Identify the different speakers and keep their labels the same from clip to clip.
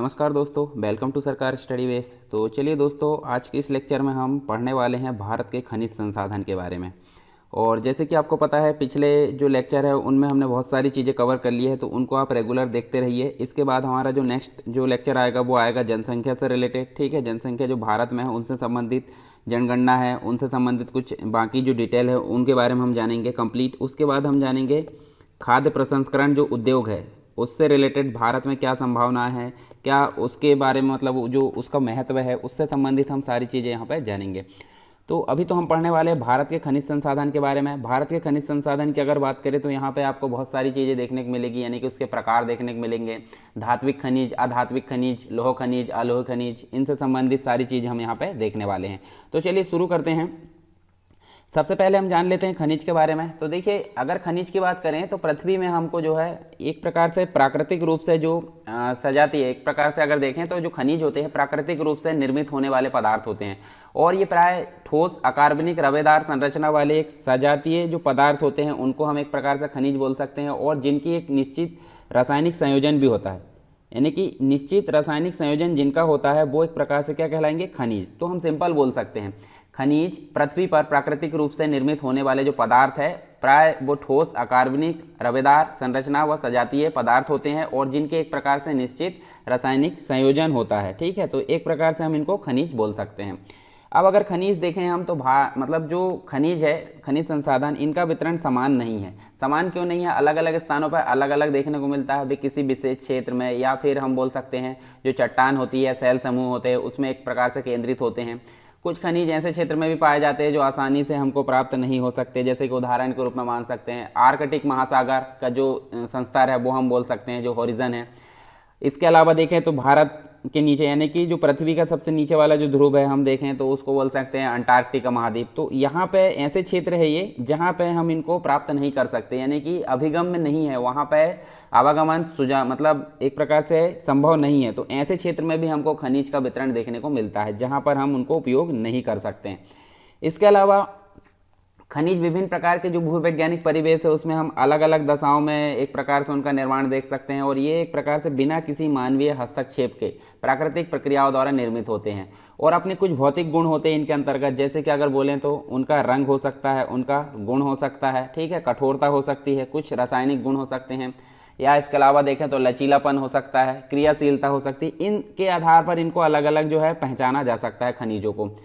Speaker 1: नमस्कार दोस्तों, welcome to सरकार स्टडी बेस। तो चलिए दोस्तों, आज के इस लेक्चर में हम पढ़ने वाले हैं भारत के खनिज संसाधन के बारे में। और जैसे कि आपको पता है, पिछले जो लेक्चर है उनमें हमने बहुत सारी चीज़ें कवर कर ली है, तो उनको आप रेगुलर देखते रहिए। इसके बाद हमारा जो नेक्स्ट जो लेक्चर आएगा वो आएगा जनसंख्या से रिलेटेड। ठीक है, जनसंख्या जो भारत में है उनसे संबंधित जनगणना है, उनसे संबंधित कुछ बाकी जो डिटेल है उनके बारे में हम जानेंगे कंप्लीट। उसके बाद हम जानेंगे खाद्य प्रसंस्करण जो उद्योग है उससे रिलेटेड भारत में क्या संभावना है, क्या उसके बारे में मतलब जो उसका महत्व है उससे संबंधित हम सारी चीज़ें यहाँ पर जानेंगे। तो अभी तो हम पढ़ने वाले हैं भारत के खनिज संसाधन के बारे में। भारत के खनिज संसाधन की अगर बात करें तो यहाँ पे आपको बहुत सारी चीज़ें देखने को मिलेगी, यानी कि उसके प्रकार देखने को मिलेंगे। धात्विक खनिज, अधात्विक खनिज, लौह खनिज, अलोह खनिज, इनसे संबंधित सारी चीज़ हम यहाँ पे देखने वाले हैं। तो चलिए शुरू करते हैं। सबसे पहले हम जान लेते हैं खनिज के बारे में। तो देखिए, अगर खनिज की बात करें तो पृथ्वी में हमको जो है एक प्रकार से प्राकृतिक रूप से जो सजाती है, एक प्रकार से अगर देखें तो जो खनिज होते हैं प्राकृतिक रूप से निर्मित होने वाले पदार्थ होते हैं, और ये प्राय ठोस अकार्बनिक रवेदार संरचना वाले एक सजातीय जो पदार्थ होते हैं उनको हम एक प्रकार से खनिज बोल सकते हैं, और जिनकी एक निश्चित रासायनिक संयोजन भी होता है, यानी कि निश्चित रासायनिक संयोजन जिनका होता है वो एक प्रकार से क्या कहलाएंगे, खनिज। तो हम सिंपल बोल सकते हैं खनिज पृथ्वी पर प्राकृतिक रूप से निर्मित होने वाले जो पदार्थ है प्राय वो ठोस अकार्बनिक रवेदार संरचना व सजातीय पदार्थ होते हैं, और जिनके एक प्रकार से निश्चित रासायनिक संयोजन होता है। ठीक है, तो एक प्रकार से हम इनको खनिज बोल सकते हैं। अब अगर खनिज देखें हम तो मतलब जो खनिज है, खनिज संसाधन, इनका वितरण समान नहीं है। समान क्यों नहीं है? अलग अलग स्थानों पर अलग अलग देखने को मिलता है। अभी किसी विशेष क्षेत्र में, या फिर हम बोल सकते हैं जो चट्टान होती है, शैल समूह होते हैं, उसमें एक प्रकार से केंद्रित होते हैं। कुछ खनिज ऐसे क्षेत्र में भी पाए जाते हैं जो आसानी से हमको प्राप्त नहीं हो सकते, जैसे कि उदाहरण के रूप में मान सकते हैं आर्कटिक महासागर का जो संस्तर है वो हम बोल सकते हैं, जो होरिजन है। इसके अलावा देखें तो भारत के नीचे, यानी कि जो पृथ्वी का सबसे नीचे वाला जो ध्रुव है हम देखें तो उसको बोल सकते हैं अंटार्कटिका महाद्वीप। तो यहाँ पे ऐसे क्षेत्र है ये जहाँ पे हम इनको प्राप्त नहीं कर सकते, यानी कि अभिगम में नहीं है, वहाँ पे आवागमन मतलब एक प्रकार से संभव नहीं है। तो ऐसे क्षेत्र में भी हमको खनिज का वितरण देखने को मिलता है जहाँ पर हम उनको उपयोग नहीं कर सकते हैं। इसके अलावा खनिज विभिन्न प्रकार के जो भूवैज्ञानिक परिवेश है उसमें हम अलग अलग दशाओं में एक प्रकार से उनका निर्माण देख सकते हैं, और ये एक प्रकार से बिना किसी मानवीय हस्तक्षेप के प्राकृतिक प्रक्रियाओं द्वारा निर्मित होते हैं। और अपने कुछ भौतिक गुण होते हैं इनके अंतर्गत, जैसे कि अगर बोलें तो उनका रंग हो सकता है, उनका गुण हो सकता है, ठीक है, कठोरता हो सकती है, कुछ रासायनिक गुण हो सकते हैं, या इसके अलावा देखें तो लचीलापन हो सकता है, क्रियाशीलता हो सकती है। इनके आधार पर इनको अलग अलग जो है पहचाना जा सकता है खनिजों को।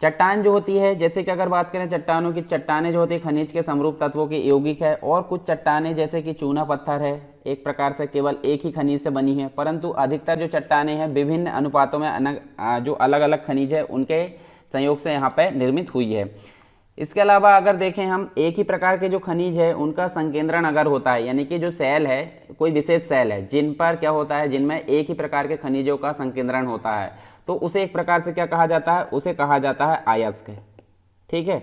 Speaker 1: चट्टान जो होती है, जैसे कि अगर बात करें चट्टानों की, चट्टानें जो होती है खनिज के समरूप तत्वों की यौगिक है, और कुछ चट्टानें जैसे कि चूना पत्थर है एक प्रकार से केवल एक ही खनिज से बनी है, परंतु अधिकतर जो चट्टानें हैं विभिन्न अनुपातों में जो अलग अलग खनिज है उनके संयोग से यहाँ पे निर्मित हुई है। इसके अलावा अगर देखें हम, एक ही प्रकार के जो खनिज है उनका संकेंद्रण अगर होता है, यानी कि जो सेल है, कोई विशेष सेल है जिन पर क्या होता है, जिनमें एक ही प्रकार के खनिजों का संकेंद्रण होता है, तो उसे एक प्रकार से क्या कहा जाता है, उसे कहा जाता है अयस्क। ठीक है,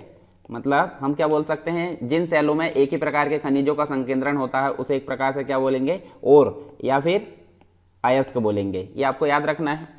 Speaker 1: मतलब हम क्या बोल सकते हैं, जिन सेलों में एक ही प्रकार के खनिजों का संकेंद्रण होता है उसे एक प्रकार से क्या बोलेंगे, और या फिर अयस्क बोलेंगे। ये आपको याद रखना है।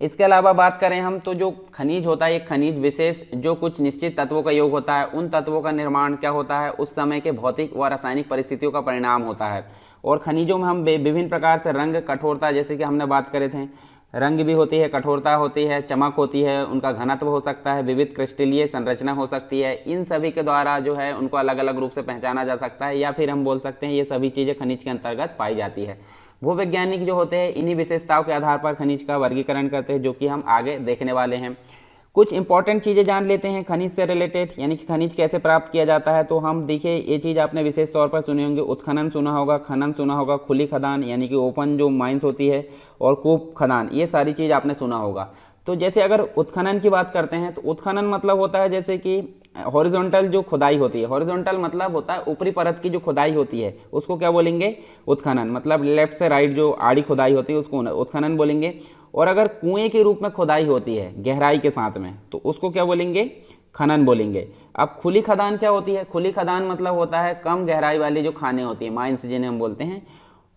Speaker 1: इसके अलावा बात करें हम तो जो खनिज होता है, एक खनिज विशेष जो कुछ निश्चित तत्वों का योग होता है, उन तत्वों का निर्माण क्या होता है, उस समय के भौतिक व रासायनिक परिस्थितियों का परिणाम होता है। और खनिजों में हम विभिन्न प्रकार से रंग, कठोरता, जैसे कि हमने बात करे थे, रंग भी होती है, कठोरता होती है, चमक होती है, उनका घनत्व हो सकता है, विविध क्रिस्टलीय संरचना हो सकती है। इन सभी के द्वारा जो है उनको अलग अलग रूप से पहचाना जा सकता है, या फिर हम बोल सकते हैं ये सभी चीज़ें खनिज के अंतर्गत पाई जाती है। भूवैज्ञानिक जो होते हैं इन्हीं विशेषताओं के आधार पर खनिज का वर्गीकरण करते हैं, जो कि हम आगे देखने वाले हैं। कुछ इंपॉर्टेंट चीज़ें जान लेते हैं खनिज से रिलेटेड, यानी कि खनिज कैसे प्राप्त किया जाता है। तो हम देखिए, ये चीज़ आपने विशेष तौर पर सुने होंगे, उत्खनन सुना होगा, खनन सुना होगा, खुली खदान यानी कि ओपन जो माइंस होती है, और कूप खदान, ये सारी चीज़ आपने सुना होगा। तो जैसे अगर उत्खनन की बात करते हैं तो उत्खनन मतलब होता है जैसे कि हॉरिजॉन्टल जो खुदाई होती है, हॉरिजॉन्टल मतलब होता है ऊपरी परत की जो खुदाई होती है उसको क्या बोलेंगे, उत्खनन। मतलब लेफ्ट से राइट जो आड़ी खुदाई होती है उसको उत्खनन बोलेंगे। और अगर कुएं के रूप में खुदाई होती है गहराई के साथ में तो उसको क्या बोलेंगे, खनन बोलेंगे। अब खुली खदान क्या होती है, खुली खदान मतलब होता है कम गहराई वाली जो खाने होती है, माइंस जिन्हें हम बोलते हैं।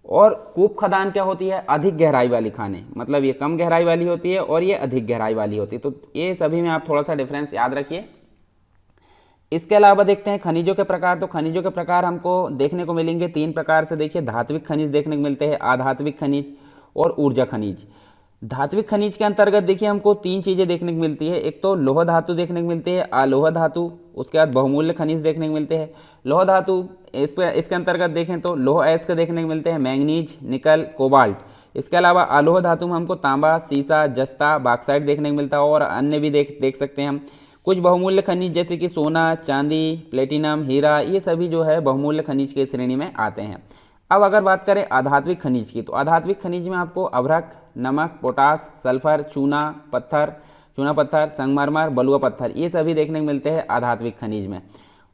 Speaker 1: और कूप खदान क्या होती है, अधिक गहराई वाली खाने, मतलब ये कम गहराई वाली होती है और ये अधिक गहराई वाली होती है। तो ये सभी में आप थोड़ा सा डिफरेंस याद रखिए। इसके अलावा देखते हैं खनिजों के प्रकार। तो खनिजों के प्रकार हमको देखने को मिलेंगे तीन प्रकार से। देखिए, धात्विक खनिज देखने को मिलते हैं, अधात्विक खनिज और ऊर्जा खनिज। धात्विक खनिज के अंतर्गत देखिए हमको तीन चीज़ें देखने को मिलती है। एक तो लोह धातु देखने को मिलती है, अलोह धातु, उसके बाद बहुमूल्य खनिज देखने को मिलते हैं। लोह धातु इसके अंतर्गत देखें तो लोह अयस्क देखने को मिलते हैं, मैंगनीज, निकल, कोबाल्ट। इसके अलावा अलोह धातु में हमको तांबा, सीसा, जस्ता, बॉक्साइट देखने को मिलता है और अन्य भी देख सकते हैं हम। कुछ बहुमूल्य खनिज जैसे कि सोना, चांदी, प्लेटिनम, हीरा, ये सभी जो है बहुमूल्य खनिज की श्रेणी में आते हैं। अब अगर बात करें अधात्विक खनिज की, तो अधात्विक खनिज में आपको अभ्रक, नमक, पोटास, सल्फर, चूना पत्थर, संगमरमर, बलुआ पत्थर, ये सभी देखने को मिलते हैं अधात्विक खनिज में।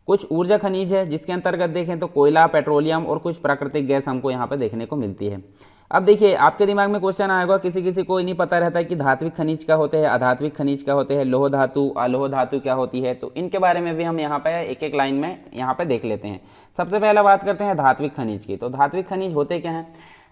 Speaker 1: कुछ ऊर्जा खनिज है जिसके अंतर्गत देखें तो कोयला, पेट्रोलियम और कुछ प्राकृतिक गैस हमको यहाँ पे देखने को मिलती है। अब देखिए आपके दिमाग में क्वेश्चन आएगा, किसी किसी को नहीं पता रहता है कि धात्विक खनिज क्या होते हैं, अधात्विक खनिज क्या होते हैं, लोह धातु, अलोह धातु क्या होती है। तो इनके बारे में भी हम यहाँ पे एक एक लाइन में यहाँ पे देख लेते हैं। सबसे पहला बात करते हैं धात्विक खनिज की। तो धात्विक खनिज होते क्या हैं?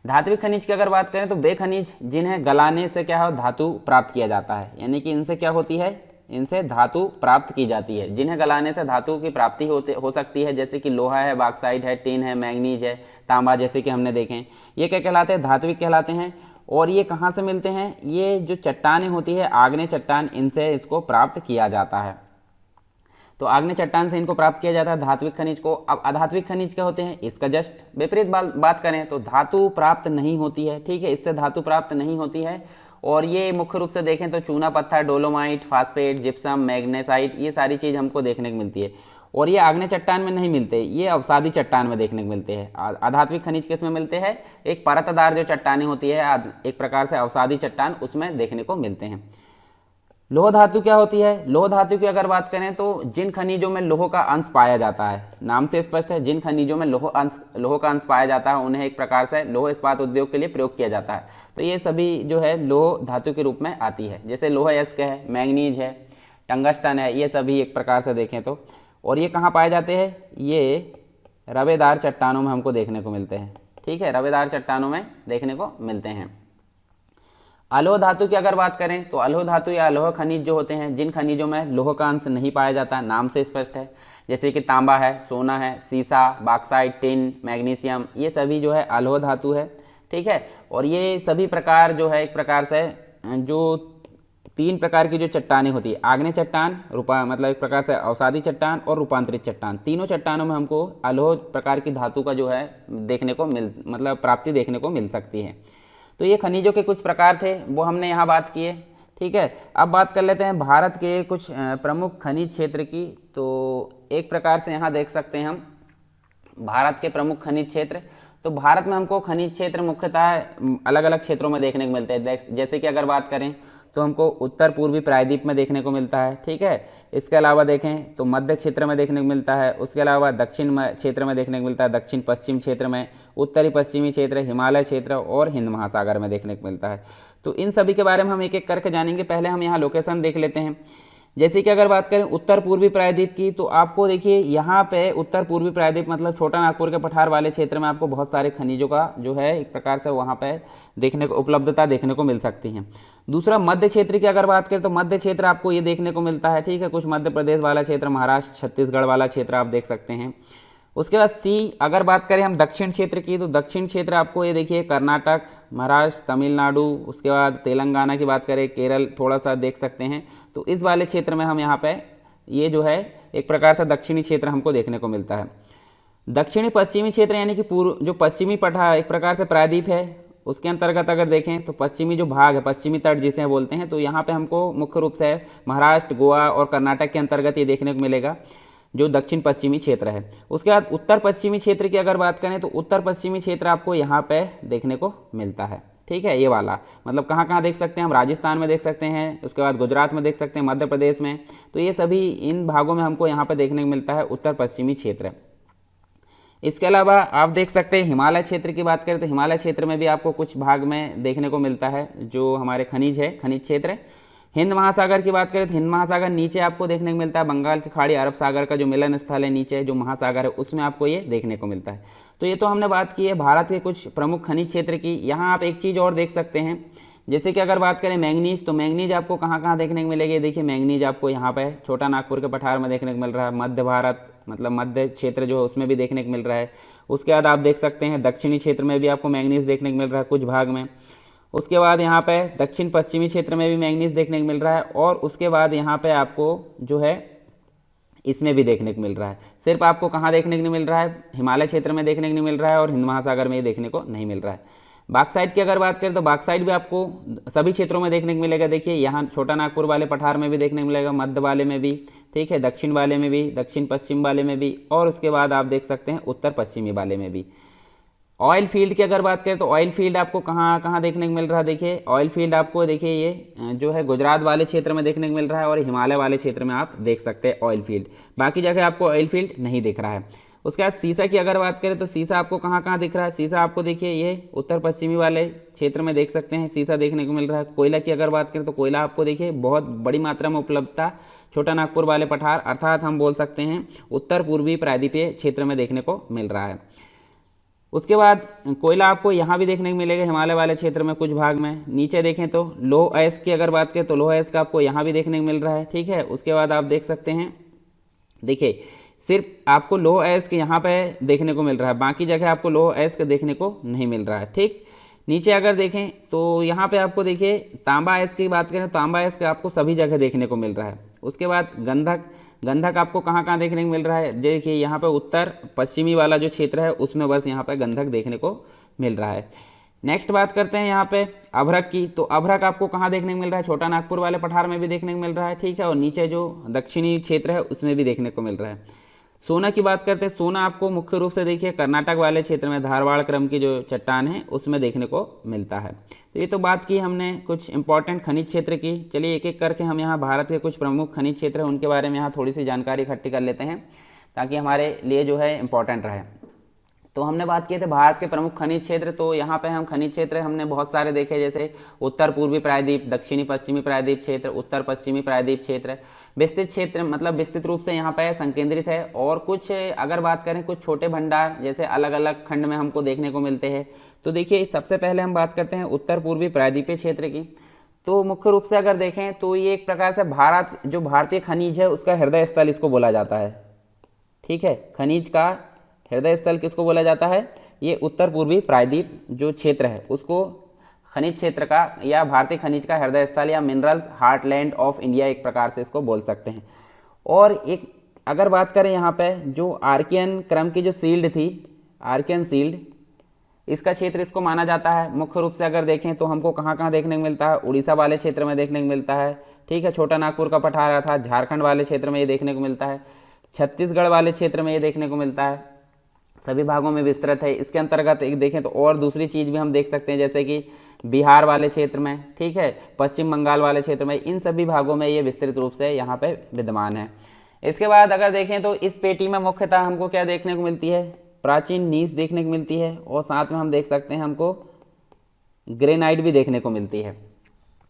Speaker 1: धात्विक खनिज की अगर बात करें तो वे खनिज जिन्हें गलाने से क्या है धातु प्राप्त किया जाता है, यानी कि इनसे क्या होती है, इनसे धातु प्राप्त की जाती है। जिन्हें गलाने से धातु की प्राप्ति हो सकती है, जैसे कि लोहा है, बॉक्साइट है, टिन है, मैंगनीज है, तांबा, जैसे कि हमने देखें, ये क्या कहलाते हैं, धात्विक कहलाते हैं। और ये कहाँ से मिलते हैं? ये जो चट्टानें होती है, आग्नेय चट्टान, इनसे इसको प्राप्त किया जाता है। तो आग्नेय चट्टान से इनको प्राप्त किया जाता है धात्विक खनिज को। अब अधात्विक खनिज क्या होते हैं? इसका जस्ट विपरीत बात करें तो धातु प्राप्त नहीं होती है, ठीक है, इससे धातु प्राप्त नहीं होती है। और ये मुख्य रूप से देखें तो चूना पत्थर, डोलोमाइट, फास्फेट, जिप्सम, मैग्नेसाइट, ये सारी चीज़ हमको देखने को मिलती है। और ये आग्नेय चट्टान में नहीं मिलते, ये अवसादी चट्टान में देखने को मिलते हैं। अधात्विक खनिज किस में मिलते हैं? एक परतदार जो चट्टानी होती है, एक प्रकार से अवसादी चट्टान, उसमें देखने को मिलते हैं। लोह धातु क्या होती है? लोह धातु की अगर बात करें तो जिन खनिजों में लोह का अंश पाया जाता है, नाम से स्पष्ट है, जिन खनिजों में लोह का अंश पाया जाता है उन्हें एक प्रकार से लोह इस्पात उद्योग के लिए प्रयोग किया जाता है। तो ये सभी जो है लोह धातु के रूप में आती है। जैसे लोह अयस्क है, मैंगनीज है, टंगस्टन है, ये सभी एक प्रकार से देखें तो। और ये कहाँ पाए जाते हैं? ये रवेदार चट्टानों में हमको देखने को मिलते हैं, ठीक है, रवेदार चट्टानों में देखने को मिलते हैं। अलोह धातु की अगर बात करें तो अलोह धातु या अलोह खनिज जो होते हैं, जिन खनिजों में लोह का अंश नहीं पाया जाता, नाम से स्पष्ट है, जैसे कि तांबा है, सोना है, सीसा, बॉक्साइट, टिन, मैग्नीशियम, ये सभी जो है अलोह धातु है, ठीक है। और ये सभी प्रकार जो है एक प्रकार से जो तीन प्रकार की जो चट्टानें होती है, आग्नेय चट्टान, मतलब एक प्रकार से अवसादी चट्टान और रूपांतरित चट्टान, तीनों चट्टानों में हमको अलोह प्रकार की धातु का जो है देखने को मतलब प्राप्ति देखने को मिल सकती है। तो ये खनिजों के कुछ प्रकार थे, वो हमने यहाँ बात किए, ठीक है। अब बात कर लेते हैं भारत के कुछ प्रमुख खनिज क्षेत्र की। तो एक प्रकार से यहाँ देख सकते हैं हम भारत के प्रमुख खनिज क्षेत्र। तो भारत में हमको खनिज क्षेत्र मुख्यतः अलग अलग क्षेत्रों में देखने को मिलते हैं। जैसे कि अगर बात करें तो हमको उत्तर पूर्वी प्रायद्वीप में देखने को मिलता है, ठीक है। इसके अलावा देखें तो मध्य क्षेत्र में देखने को मिलता है। उसके अलावा दक्षिण क्षेत्र में देखने को मिलता है, दक्षिण पश्चिम क्षेत्र में, उत्तरी पश्चिमी क्षेत्र, हिमालय क्षेत्र और हिंद महासागर में देखने को मिलता है। तो इन सभी के बारे में हम एक एक करके जानेंगे। पहले हम यहाँ लोकेशन देख लेते हैं। जैसे कि अगर बात करें उत्तर पूर्वी प्रायद्वीप की, तो आपको देखिए यहाँ पे उत्तर पूर्वी प्रायद्वीप मतलब छोटा नागपुर के पठार वाले क्षेत्र में आपको बहुत सारे खनिजों का जो है एक प्रकार से वहाँ पे देखने को उपलब्धता देखने को मिल सकती है। दूसरा मध्य क्षेत्र की अगर बात करें तो मध्य क्षेत्र आपको ये देखने को मिलता है, ठीक है, कुछ मध्य प्रदेश वाला क्षेत्र, महाराष्ट्र, छत्तीसगढ़ वाला क्षेत्र आप देख सकते हैं। उसके बाद सी अगर बात करें हम दक्षिण क्षेत्र की, तो दक्षिण क्षेत्र आपको ये देखिए कर्नाटक, महाराष्ट्र, तमिलनाडु, उसके बाद तेलंगाना की बात करें, केरल थोड़ा सा देख सकते हैं। तो इस वाले क्षेत्र में हम यहाँ पे ये जो है एक प्रकार से दक्षिणी क्षेत्र हमको देखने को मिलता है। दक्षिणी पश्चिमी क्षेत्र यानी कि पूर्व जो पश्चिमी पठार एक प्रकार से प्रायद्वीप है, उसके अंतर्गत अगर देखें तो पश्चिमी जो भाग है, पश्चिमी तट जिसे बोलते हैं, तो यहाँ पे हमको मुख्य रूप से महाराष्ट्र, गोवा और कर्नाटक के अंतर्गत ये देखने को मिलेगा जो दक्षिण पश्चिमी क्षेत्र है। उसके बाद उत्तर पश्चिमी क्षेत्र की अगर बात करें तो उत्तर पश्चिमी क्षेत्र आपको यहाँ पे देखने को मिलता है, ठीक है, ये वाला मतलब कहाँ कहाँ देख सकते हैं हम, राजस्थान में देख सकते हैं, उसके बाद गुजरात में देख सकते हैं, मध्य प्रदेश में। तो ये सभी इन भागों में हमको यहाँ पे देखने को मिलता है उत्तर पश्चिमी क्षेत्र। इसके अलावा आप देख सकते हैं हिमालय क्षेत्र की बात करें तो हिमालय क्षेत्र में भी आपको कुछ भाग में देखने को मिलता है जो हमारे खनिज है, खनिज क्षेत्र। हिंद महासागर की बात करें तो हिंद महासागर नीचे आपको देखने को मिलता है, बंगाल की खाड़ी, अरब सागर का जो मिलन स्थल है नीचे जो महासागर है उसमें आपको ये देखने को मिलता है। तो ये तो हमने बात की है भारत के कुछ प्रमुख खनिज क्षेत्र की। यहाँ आप एक चीज़ और देख सकते हैं, जैसे कि अगर बात करें मैंगनीज, तो मैंगनीज आपको कहाँ कहाँ देखने को मिलेगी? देखिए मैंगनीज आपको यहाँ पे छोटा नागपुर के पठार में देखने को मिल रहा है, मध्य भारत मतलब मध्य क्षेत्र जो है उसमें भी देखने को मिल रहा है। उसके बाद आप देख सकते हैं दक्षिणी क्षेत्र में भी आपको मैंगनीज देखने को मिल रहा है कुछ भाग में। उसके बाद यहाँ पे दक्षिण पश्चिमी क्षेत्र में भी मैंगनीज देखने को मिल रहा है, और उसके बाद यहाँ पे आपको जो है इसमें भी देखने को मिल रहा है। सिर्फ आपको कहाँ देखने को नहीं मिल रहा है, हिमालय क्षेत्र में देखने को नहीं मिल रहा है और हिंद महासागर में ये देखने को नहीं मिल रहा है। बाक्साइट की अगर बात करें तो बाक्साइट भी आपको सभी क्षेत्रों में देखने को मिलेगा। देखिए यहाँ छोटा नागपुर वाले पठार में भी देखने को मिलेगा, मध्य वाले में भी, ठीक है, दक्षिण वाले में भी, दक्षिण पश्चिम वाले में भी, और उसके बाद आप देख सकते हैं उत्तर पश्चिमी वाले में भी। ऑयल फील्ड की अगर बात करें तो ऑयल फील्ड आपको कहाँ कहाँ देखने को मिल रहा है। देखिए ऑयल फील्ड आपको देखिए ये जो है गुजरात वाले क्षेत्र में देखने को मिल रहा है, और हिमालय वाले क्षेत्र में आप देख सकते हैं ऑयल फील्ड। बाकी जगह आपको ऑयल फील्ड नहीं दिख रहा है। उसके बाद सीसा की अगर बात करें तो सीसा आपको कहाँ कहाँ दिख रहा है। सीसा आपको देखिए ये उत्तर पश्चिमी वाले क्षेत्र में देख सकते हैं, सीसा देखने को मिल रहा है। कोयला की अगर बात करें तो कोयला आपको देखिए बहुत बड़ी मात्रा में उपलब्धता छोटा नागपुर वाले पठार, अर्थात हम बोल सकते हैं उत्तर पूर्वी प्रायद्वीपीय क्षेत्र में देखने को मिल रहा है। उसके बाद कोयला आपको यहाँ भी देखने को मिलेगा, हिमालय वाले क्षेत्र में कुछ भाग में। नीचे देखें तो लोह अयस्क की अगर बात करें तो लोह अयस्क आपको यहाँ भी देखने को मिल रहा है, ठीक है। उसके बाद आप देख सकते हैं, देखिए सिर्फ आपको लोह अयस्क यहाँ पे देखने को मिल रहा है, बाकी जगह आपको लोह अयस्क देखने को नहीं मिल रहा है, ठीक। नीचे अगर देखें तो यहाँ पे आपको देखिए तांबा अयस्क की बात करें, तांबा अयस्क आपको सभी जगह देखने को मिल रहा है। उसके बाद गंधक, गंधक आपको कहाँ कहाँ देखने को मिल रहा है। देखिए यहाँ पे उत्तर पश्चिमी वाला जो क्षेत्र है उसमें बस यहाँ पे गंधक देखने को मिल रहा है। नेक्स्ट बात करते हैं यहाँ पे अभ्रक की, तो अभ्रक आपको कहाँ देखने को मिल रहा है, छोटा नागपुर वाले पठार में भी देखने को मिल रहा है, ठीक है, और नीचे जो दक्षिणी क्षेत्र है उसमें भी देखने को मिल रहा है। सोना की बात करते हैं, सोना आपको मुख्य रूप से देखिए कर्नाटक वाले क्षेत्र में धारवाड़ क्रम की जो चट्टान है उसमें देखने को मिलता है। तो ये तो बात की हमने कुछ इंपॉर्टेंट खनिज क्षेत्र की। चलिए एक एक करके हम यहाँ भारत के कुछ प्रमुख खनिज क्षेत्र हैं उनके बारे में यहाँ थोड़ी सी जानकारी इकट्ठी कर लेते हैं ताकि हमारे लिए जो है इंपॉर्टेंट रहे। तो हमने बात की थी भारत के प्रमुख खनिज क्षेत्र, तो यहाँ पे हम खनिज क्षेत्र हमने बहुत सारे देखे, जैसे उत्तर पूर्वी प्रायद्वीप, दक्षिणी पश्चिमी प्रायद्वीप क्षेत्र, उत्तर पश्चिमी प्रायद्वीप क्षेत्र। विस्तृत क्षेत्र मतलब विस्तृत रूप से यहाँ पे संकेंद्रित है, और कुछ अगर बात करें कुछ छोटे भंडार जैसे अलग अलग खंड में हमको देखने को मिलते हैं। तो देखिए सबसे पहले हम बात करते हैं उत्तर पूर्वी प्रायद्वीपीय क्षेत्र की। तो मुख्य रूप से अगर देखें तो ये एक प्रकार से भारत जो भारतीय खनिज है उसका हृदय स्थल इसको बोला जाता है, ठीक है। खनिज का हृदय स्थल किसको बोला जाता है, ये उत्तर पूर्वी प्रायद्वीप जो क्षेत्र है उसको खनिज क्षेत्र का या भारतीय खनिज का हृदय स्थल या मिनरल्स हार्टलैंड ऑफ इंडिया एक प्रकार से इसको बोल सकते हैं। और एक अगर बात करें यहाँ पे जो आर्कियन क्रम की जो सील्ड थी, आर्कियन सील्ड, इसका क्षेत्र इसको माना जाता है। मुख्य रूप से अगर देखें तो हमको कहाँ कहाँ देखने को मिलता है, उड़ीसा वाले क्षेत्र में देखने को मिलता है, ठीक है, छोटा नागपुर का पठार था, झारखंड वाले क्षेत्र में ये देखने को मिलता है, छत्तीसगढ़ वाले क्षेत्र में ये देखने को मिलता है, सभी भागों में विस्तृत है। इसके अंतर्गत एक देखें तो और दूसरी चीज़ भी हम देख सकते हैं जैसे कि बिहार वाले क्षेत्र में, ठीक है, पश्चिम बंगाल वाले क्षेत्र में, इन सभी भागों में ये विस्तृत रूप से यहाँ पे विद्यमान है। इसके बाद अगर देखें तो इस पेटी में मुख्यतः हमको क्या देखने को मिलती है, प्राचीन नीस देखने को मिलती है, और साथ में हम देख सकते हैं हमको ग्रेनाइट भी देखने को मिलती है।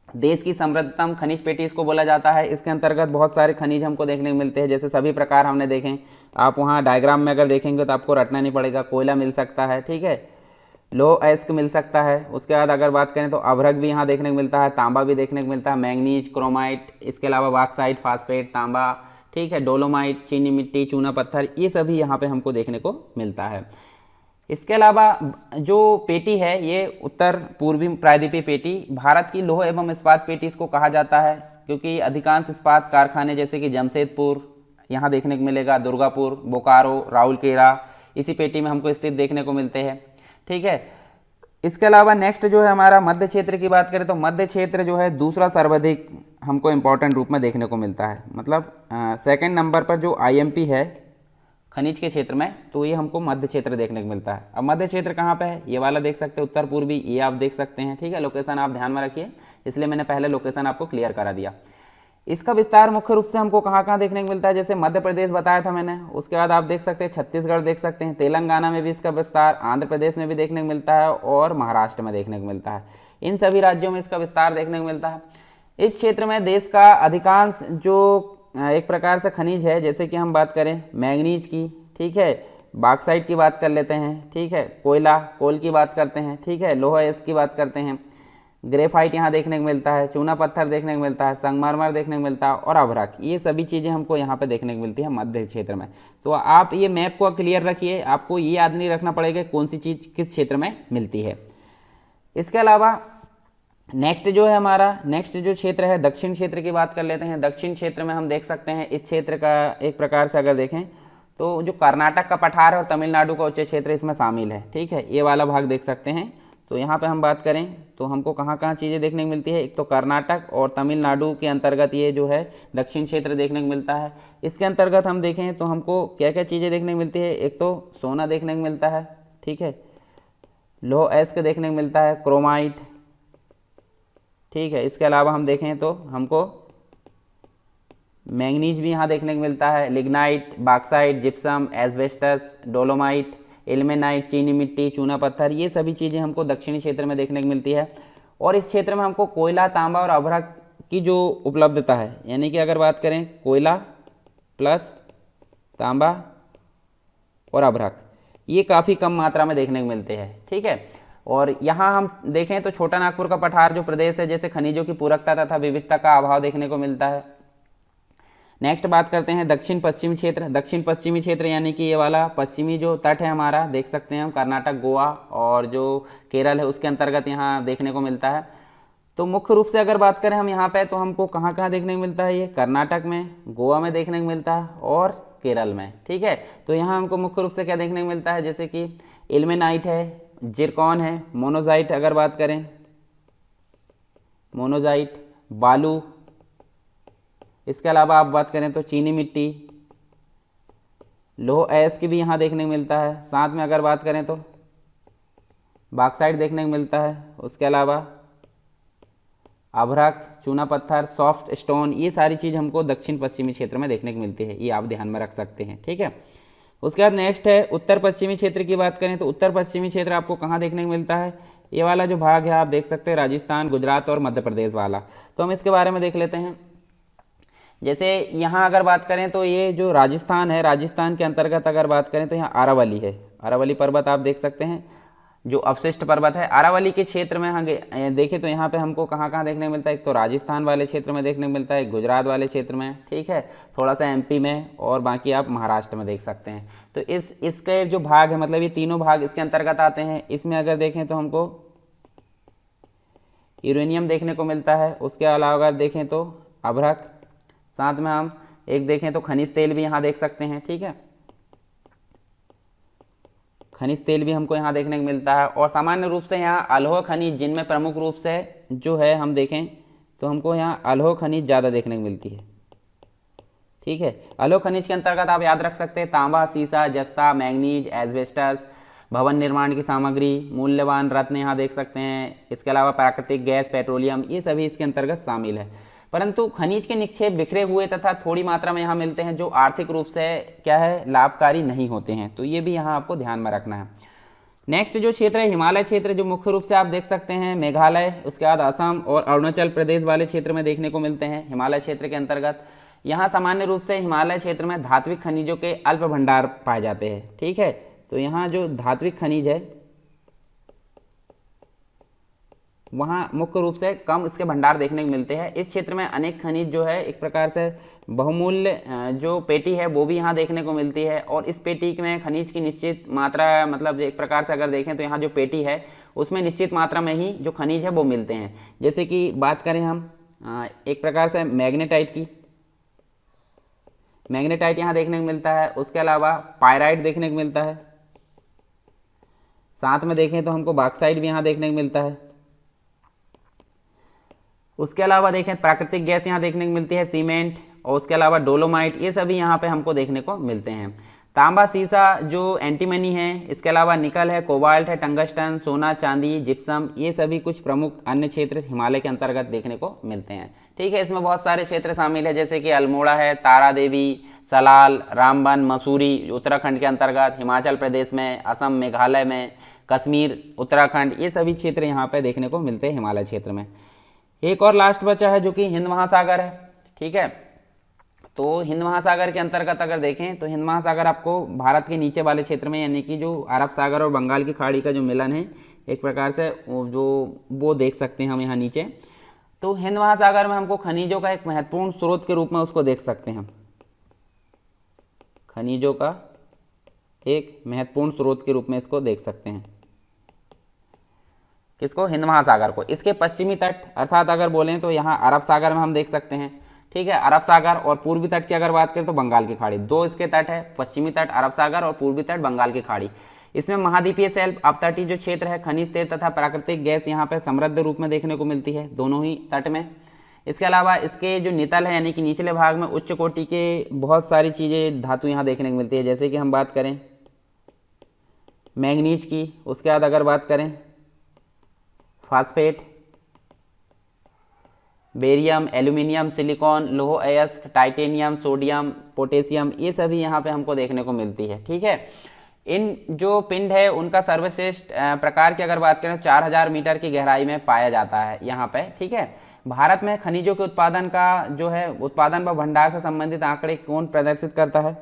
Speaker 1: देश की समृद्धतम खनिज पेटी इसको बोला जाता है। इसके अंतर्गत बहुत सारे खनिज हमको देखने को मिलते हैं, जैसे सभी प्रकार हमने देखें, आप वहाँ डायग्राम में अगर देखेंगे तो आपको रटना नहीं पड़ेगा। कोयला मिल सकता है, ठीक है, लोह अयस्क मिल सकता है। उसके बाद अगर बात करें तो अभ्रक भी यहाँ देखने को मिलता है, तांबा भी देखने को मिलता है, मैंगनीज, क्रोमाइट, इसके अलावा बॉक्साइट, फास्फेट, तांबा, ठीक है, डोलोमाइट, चीनी मिट्टी, चूना पत्थर, ये सभी यहाँ पे हमको देखने को मिलता है। इसके अलावा जो पेटी है ये उत्तर पूर्वी प्रायद्वीपीय पेटी, भारत की लौह एवं इस्पात पेटी इसको कहा जाता है, क्योंकि अधिकांश इस्पात कारखाने जैसे कि जमशेदपुर यहाँ देखने को मिलेगा, दुर्गापुर, बोकारो, राउरकेला इसी पेटी में हमको स्थित देखने को मिलते हैं, ठीक है। इसके अलावा नेक्स्ट जो है हमारा मध्य क्षेत्र की बात करें तो मध्य क्षेत्र जो है दूसरा सर्वाधिक हमको इम्पोर्टेंट रूप में देखने को मिलता है, मतलब सेकंड नंबर पर जो आईएमपी है खनिज के क्षेत्र में, तो ये हमको मध्य क्षेत्र देखने को मिलता है। अब मध्य क्षेत्र कहाँ पे है, ये वाला देख सकते हैं उत्तर पूर्वी, ये आप देख सकते हैं, ठीक है। लोकेशन आप ध्यान में रखिए, इसलिए मैंने पहले लोकेशन आपको क्लियर करा दिया। इसका विस्तार मुख्य रूप से हमको कहाँ कहाँ देखने को मिलता है, जैसे मध्य प्रदेश बताया था मैंने, उसके बाद आप देख सकते हैं छत्तीसगढ़ देख सकते हैं, तेलंगाना में भी इसका विस्तार, आंध्र प्रदेश में भी देखने को मिलता है और महाराष्ट्र में देखने को मिलता है। इन सभी राज्यों में इसका विस्तार देखने को मिलता है। इस क्षेत्र में देश का अधिकांश जो एक प्रकार से खनिज है, जैसे कि हम बात करें मैंगनीज की, ठीक है, बॉक्साइट की बात कर लेते हैं, ठीक है, कोल की बात करते हैं, ठीक है, लोहा की बात करते हैं, ग्रेफाइट यहाँ देखने को मिलता है, चूना पत्थर देखने को मिलता है, संगमरमर देखने को मिलता है और अभ्रक, ये सभी चीज़ें हमको यहाँ पे देखने को मिलती है मध्य क्षेत्र में। तो आप ये मैप को क्लियर रखिए, आपको ये याद नहीं रखना पड़ेगा कौन सी चीज़ किस क्षेत्र में मिलती है। इसके अलावा नेक्स्ट जो है हमारा नेक्स्ट जो क्षेत्र है दक्षिण क्षेत्र की बात कर लेते हैं। दक्षिण क्षेत्र में हम देख सकते हैं इस क्षेत्र का एक प्रकार से अगर देखें तो जो कर्नाटक का पठार है और तमिलनाडु का उच्च क्षेत्र इसमें शामिल है। ठीक है, ये वाला भाग देख सकते हैं। तो यहाँ पे हम बात करें तो हमको कहाँ कहाँ चीज़ें देखने को मिलती है, एक तो कर्नाटक और तमिलनाडु के अंतर्गत ये जो है दक्षिण क्षेत्र देखने को मिलता है। इसके अंतर्गत हम देखें तो हमको क्या क्या चीज़ें देखने को मिलती है, एक तो सोना देखने को मिलता है, ठीक है, लौह अयस्क देखने को मिलता है, क्रोमाइट, ठीक है। इसके अलावा हम देखें तो हमको मैंगनीज भी यहाँ देखने को मिलता है, lignite, bauxite, gypsum, asbestos, dolomite, ilmenite, चीनी मिट्टी, चूना पत्थर, ये सभी चीज़ें हमको दक्षिणी क्षेत्र में देखने को मिलती है। और इस क्षेत्र में हमको कोयला, तांबा और अभ्रक की जो उपलब्धता है, यानी कि अगर बात करें कोयला प्लस तांबा और अभ्रक, ये काफ़ी कम मात्रा में देखने को मिलते हैं। ठीक है, और यहाँ हम देखें तो छोटा नागपुर का पठार जो प्रदेश है, जैसे खनिजों की पूरकता तथा विविधता का अभाव देखने को मिलता है। नेक्स्ट बात करते हैं दक्षिण पश्चिमी क्षेत्र। दक्षिण पश्चिमी क्षेत्र यानी कि ये वाला पश्चिमी जो तट है हमारा, देख सकते हैं हम कर्नाटक, गोवा और जो केरल है उसके अंतर्गत यहाँ देखने को मिलता है। तो मुख्य रूप से अगर बात करें हम यहाँ पे तो हमको कहाँ कहाँ देखने को मिलता है, ये कर्नाटक में, गोवा में देखने को मिलता है और केरल में। ठीक है, तो यहाँ हमको मुख्य रूप से क्या देखने को मिलता है, जैसे कि इल्मेनाइट है, जिरकॉन है, मोनोजाइट अगर बात करें, मोनोजाइट, बालू, इसके अलावा आप बात करें तो चीनी मिट्टी, लौह अयस्क भी यहाँ देखने को मिलता है। साथ में अगर बात करें तो बॉक्साइट देखने को मिलता है। उसके अलावा अभ्रक, चूना पत्थर, सॉफ्ट स्टोन, ये सारी चीज़ हमको दक्षिण पश्चिमी क्षेत्र में देखने को मिलती है, ये आप ध्यान में रख सकते हैं। ठीक है, उसके बाद नेक्स्ट है उत्तर पश्चिमी क्षेत्र की बात करें तो उत्तर पश्चिमी क्षेत्र आपको कहाँ देखने को मिलता है, ये वाला जो भाग है आप देख सकते हैं, राजस्थान, गुजरात और मध्य प्रदेश वाला। तो हम इसके बारे में देख लेते हैं। जैसे यहाँ अगर बात करें तो ये जो राजस्थान है, राजस्थान के अंतर्गत अगर बात करें तो यहाँ अरावली है, अरावली पर्वत आप देख सकते हैं जो अवशिष्ट पर्वत है। अरावली के क्षेत्र में हम देखें तो यहाँ पे हमको कहाँ कहाँ देखने को मिलता है, एक तो राजस्थान वाले क्षेत्र में देखने को मिलता है, गुजरात वाले क्षेत्र में, ठीक है, थोड़ा सा एमपी में और बाकी आप महाराष्ट्र में देख सकते हैं। तो इसके जो भाग है, मतलब ये तीनों भाग इसके अंतर्गत आते हैं। इसमें अगर देखें तो हमको यूरेनियम देखने को मिलता है। उसके अलावा अगर देखें तो अभ्रक, साथ में हम एक देखें तो खनिज तेल भी यहाँ देख सकते हैं। ठीक है, खनिज तेल भी हमको यहाँ देखने को मिलता है। और सामान्य रूप से यहाँ अलोह खनिज, जिनमें प्रमुख रूप से जो है हम देखें तो हमको यहाँ अलोह खनिज ज़्यादा देखने को मिलती है। ठीक है, अलोह खनिज के अंतर्गत आप याद रख सकते हैं तांबा, सीसा, जस्ता, मैंगनीज, एस्बेस्टस, भवन निर्माण की सामग्री, मूल्यवान रत्न यहाँ देख सकते हैं। इसके अलावा प्राकृतिक गैस, पेट्रोलियम, ये सभी इसके अंतर्गत शामिल है। परंतु खनिज के निक्षेप बिखरे हुए तथा थोड़ी मात्रा में यहाँ मिलते हैं जो आर्थिक रूप से क्या है, लाभकारी नहीं होते हैं। तो ये भी यहाँ आपको ध्यान में रखना है। नेक्स्ट जो क्षेत्र है हिमालय क्षेत्र, जो मुख्य रूप से आप देख सकते हैं मेघालय, उसके बाद असम और अरुणाचल प्रदेश वाले क्षेत्र में देखने को मिलते हैं। हिमालय क्षेत्र के अंतर्गत यहाँ सामान्य रूप से हिमालय क्षेत्र में धात्विक खनिजों के अल्प भंडार पाए जाते हैं। ठीक है, तो यहाँ जो धात्विक खनिज है वहाँ मुख्य रूप से कम इसके भंडार देखने को मिलते हैं। इस क्षेत्र में अनेक खनिज जो है एक प्रकार से बहुमूल्य जो पेटी है वो भी यहाँ देखने को मिलती है। और इस पेटी में खनिज की निश्चित मात्रा, मतलब एक प्रकार से अगर देखें तो यहाँ जो पेटी है उसमें निश्चित मात्रा में ही जो खनिज है वो मिलते हैं। जैसे कि बात करें हम एक प्रकार से मैग्नेटाइट की, मैग्नेटाइट यहाँ देखने को मिलता है। उसके अलावा पायराइट देखने को मिलता है। साथ में देखें तो हमको बॉक्साइट भी यहाँ देखने को मिलता है। उसके अलावा देखें प्राकृतिक गैस यहाँ देखने को मिलती है, सीमेंट, और उसके अलावा डोलोमाइट, ये सभी यहाँ पे हमको देखने को मिलते हैं। तांबा, सीसा जो एंटीमनी है, इसके अलावा निकल है, कोबाल्ट है, टंगस्टन, सोना, चांदी, जिप्सम, ये सभी कुछ प्रमुख अन्य क्षेत्र हिमालय के अंतर्गत देखने को मिलते हैं। ठीक है, इसमें बहुत सारे क्षेत्र शामिल है, जैसे कि अल्मोड़ा है, तारा देवी, सलाल, रामबन, मसूरी उत्तराखंड के अंतर्गत, हिमाचल प्रदेश में, असम, मेघालय में, कश्मीर, उत्तराखंड, ये सभी क्षेत्र यहाँ पे देखने को मिलते हैं हिमालय क्षेत्र में। एक और लास्ट बचा है जो कि हिंद महासागर है। ठीक है, तो हिंद महासागर के अंतर्गत अगर देखें तो हिंद महासागर आपको भारत के नीचे वाले क्षेत्र में, यानी कि जो अरब सागर और बंगाल की खाड़ी का जो मिलन है एक प्रकार से जो वो देख सकते हैं हम यहाँ नीचे। तो हिंद महासागर में हमको खनिजों का एक महत्वपूर्ण स्रोत के रूप में उसको देख सकते हैं, खनिजों का एक महत्वपूर्ण स्रोत के रूप में इसको देख सकते हैं। किसको? हिंद महासागर को। इसके पश्चिमी तट अर्थात अगर बोलें तो यहाँ अरब सागर में हम देख सकते हैं, ठीक है, अरब सागर। और पूर्वी तट की अगर बात करें तो बंगाल की खाड़ी। दो इसके तट है, पश्चिमी तट अरब सागर और पूर्वी तट बंगाल की खाड़ी। इसमें महाद्वीपीय शेल्फ, अपतटीय जो क्षेत्र है, खनिज तेल तथा प्राकृतिक गैस यहाँ पे समृद्ध रूप में देखने को मिलती है दोनों ही तट में। इसके अलावा इसके जो नितल है यानी कि निचले भाग में उच्च कोटि के बहुत सारी चीज़ें धातु यहाँ देखने को मिलती है, जैसे कि हम बात करें मैंगनीज की, उसके बाद अगर बात करें फास्फेट, बेरियम, एल्यूमिनियम, सिलिकॉन, लोह अयस्क, टाइटेनियम, सोडियम, पोटेशियम, ये सभी यहाँ पे हमको देखने को मिलती है, ठीक है। इन जो पिंड है उनका सर्वश्रेष्ठ प्रकार की अगर बात करें 4000 मीटर की गहराई में पाया जाता है यहाँ पे, ठीक है। भारत में खनिजों के उत्पादन का जो है उत्पादन व भंडार से संबंधित आंकड़े कौन प्रदर्शित करता है?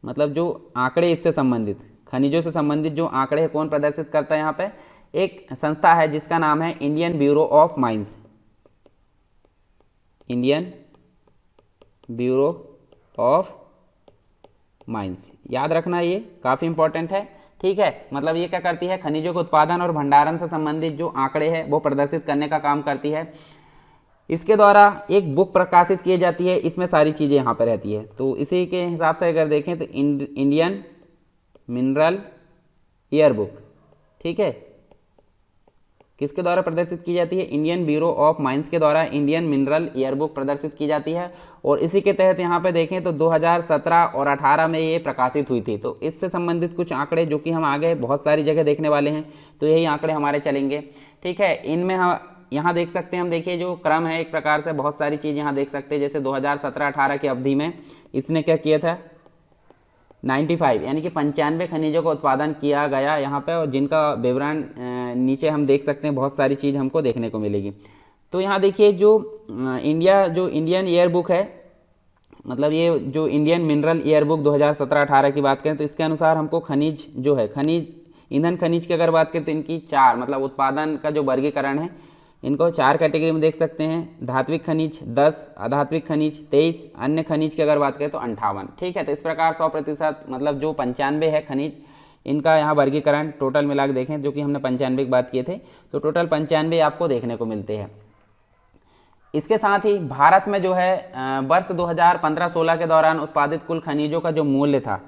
Speaker 1: मतलब जो आंकड़े इससे संबंधित, खनिजों से संबंधित जो आंकड़े हैं कौन प्रदर्शित करता है यहाँ पे? एक संस्था है जिसका नाम है Indian bureau of mines. Indian bureau of mines, याद रखना, ये काफ़ी इंपॉर्टेंट है, ठीक है। मतलब ये क्या करती है? खनिजों के उत्पादन और भंडारण से संबंधित जो आंकड़े हैं वो प्रदर्शित करने का काम करती है। इसके द्वारा एक बुक प्रकाशित की जाती है, इसमें सारी चीज़ें यहाँ पर रहती है। तो इसी के हिसाब से अगर देखें तो इंडियन मिनरल ईयर बुक, ठीक है, किसके द्वारा प्रदर्शित की जाती है? इंडियन ब्यूरो ऑफ माइंस के द्वारा इंडियन मिनरल ईयर बुक प्रदर्शित की जाती है। और इसी के तहत यहाँ पे देखें तो 2017 और 18 में ये प्रकाशित हुई थी। तो इससे संबंधित कुछ आंकड़े जो कि हम आगे बहुत सारी जगह देखने वाले हैं, तो यही आंकड़े हमारे चलेंगे, ठीक है। इनमें हम यहाँ देख सकते हैं, हम देखिए जो क्रम है एक प्रकार से बहुत सारी चीज़ यहाँ देख सकते हैं। जैसे 2017-18 की अवधि में इसने क्या किया था? 95 यानी कि 95 खनिजों का उत्पादन किया गया यहाँ पे, और जिनका विवरण नीचे हम देख सकते हैं, बहुत सारी चीज़ हमको देखने को मिलेगी। तो यहाँ देखिए जो इंडियन ईयर बुक है, मतलब ये जो इंडियन मिनरल ईयर बुक 2017-18 की बात करें तो इसके अनुसार हमको खनिज जो है, खनिज ईंधन खनिज की अगर बात करें तो इनकी 4 मतलब उत्पादन का जो वर्गीकरण है इनको 4 कैटेगरी में देख सकते हैं। धात्विक खनिज 10, अधात्विक खनिज 23, अन्य खनिज की अगर बात करें तो 58, ठीक है। तो इस प्रकार 100% मतलब जो 95 है खनिज, इनका यहाँ वर्गीकरण टोटल मिला के देखें, जो कि हमने 95 की बात किए थे, तो टोटल 95 आपको देखने को मिलते हैं। इसके साथ ही भारत में जो है वर्ष 2015-16 के दौरान उत्पादित कुल खनिजों का जो मूल्य था,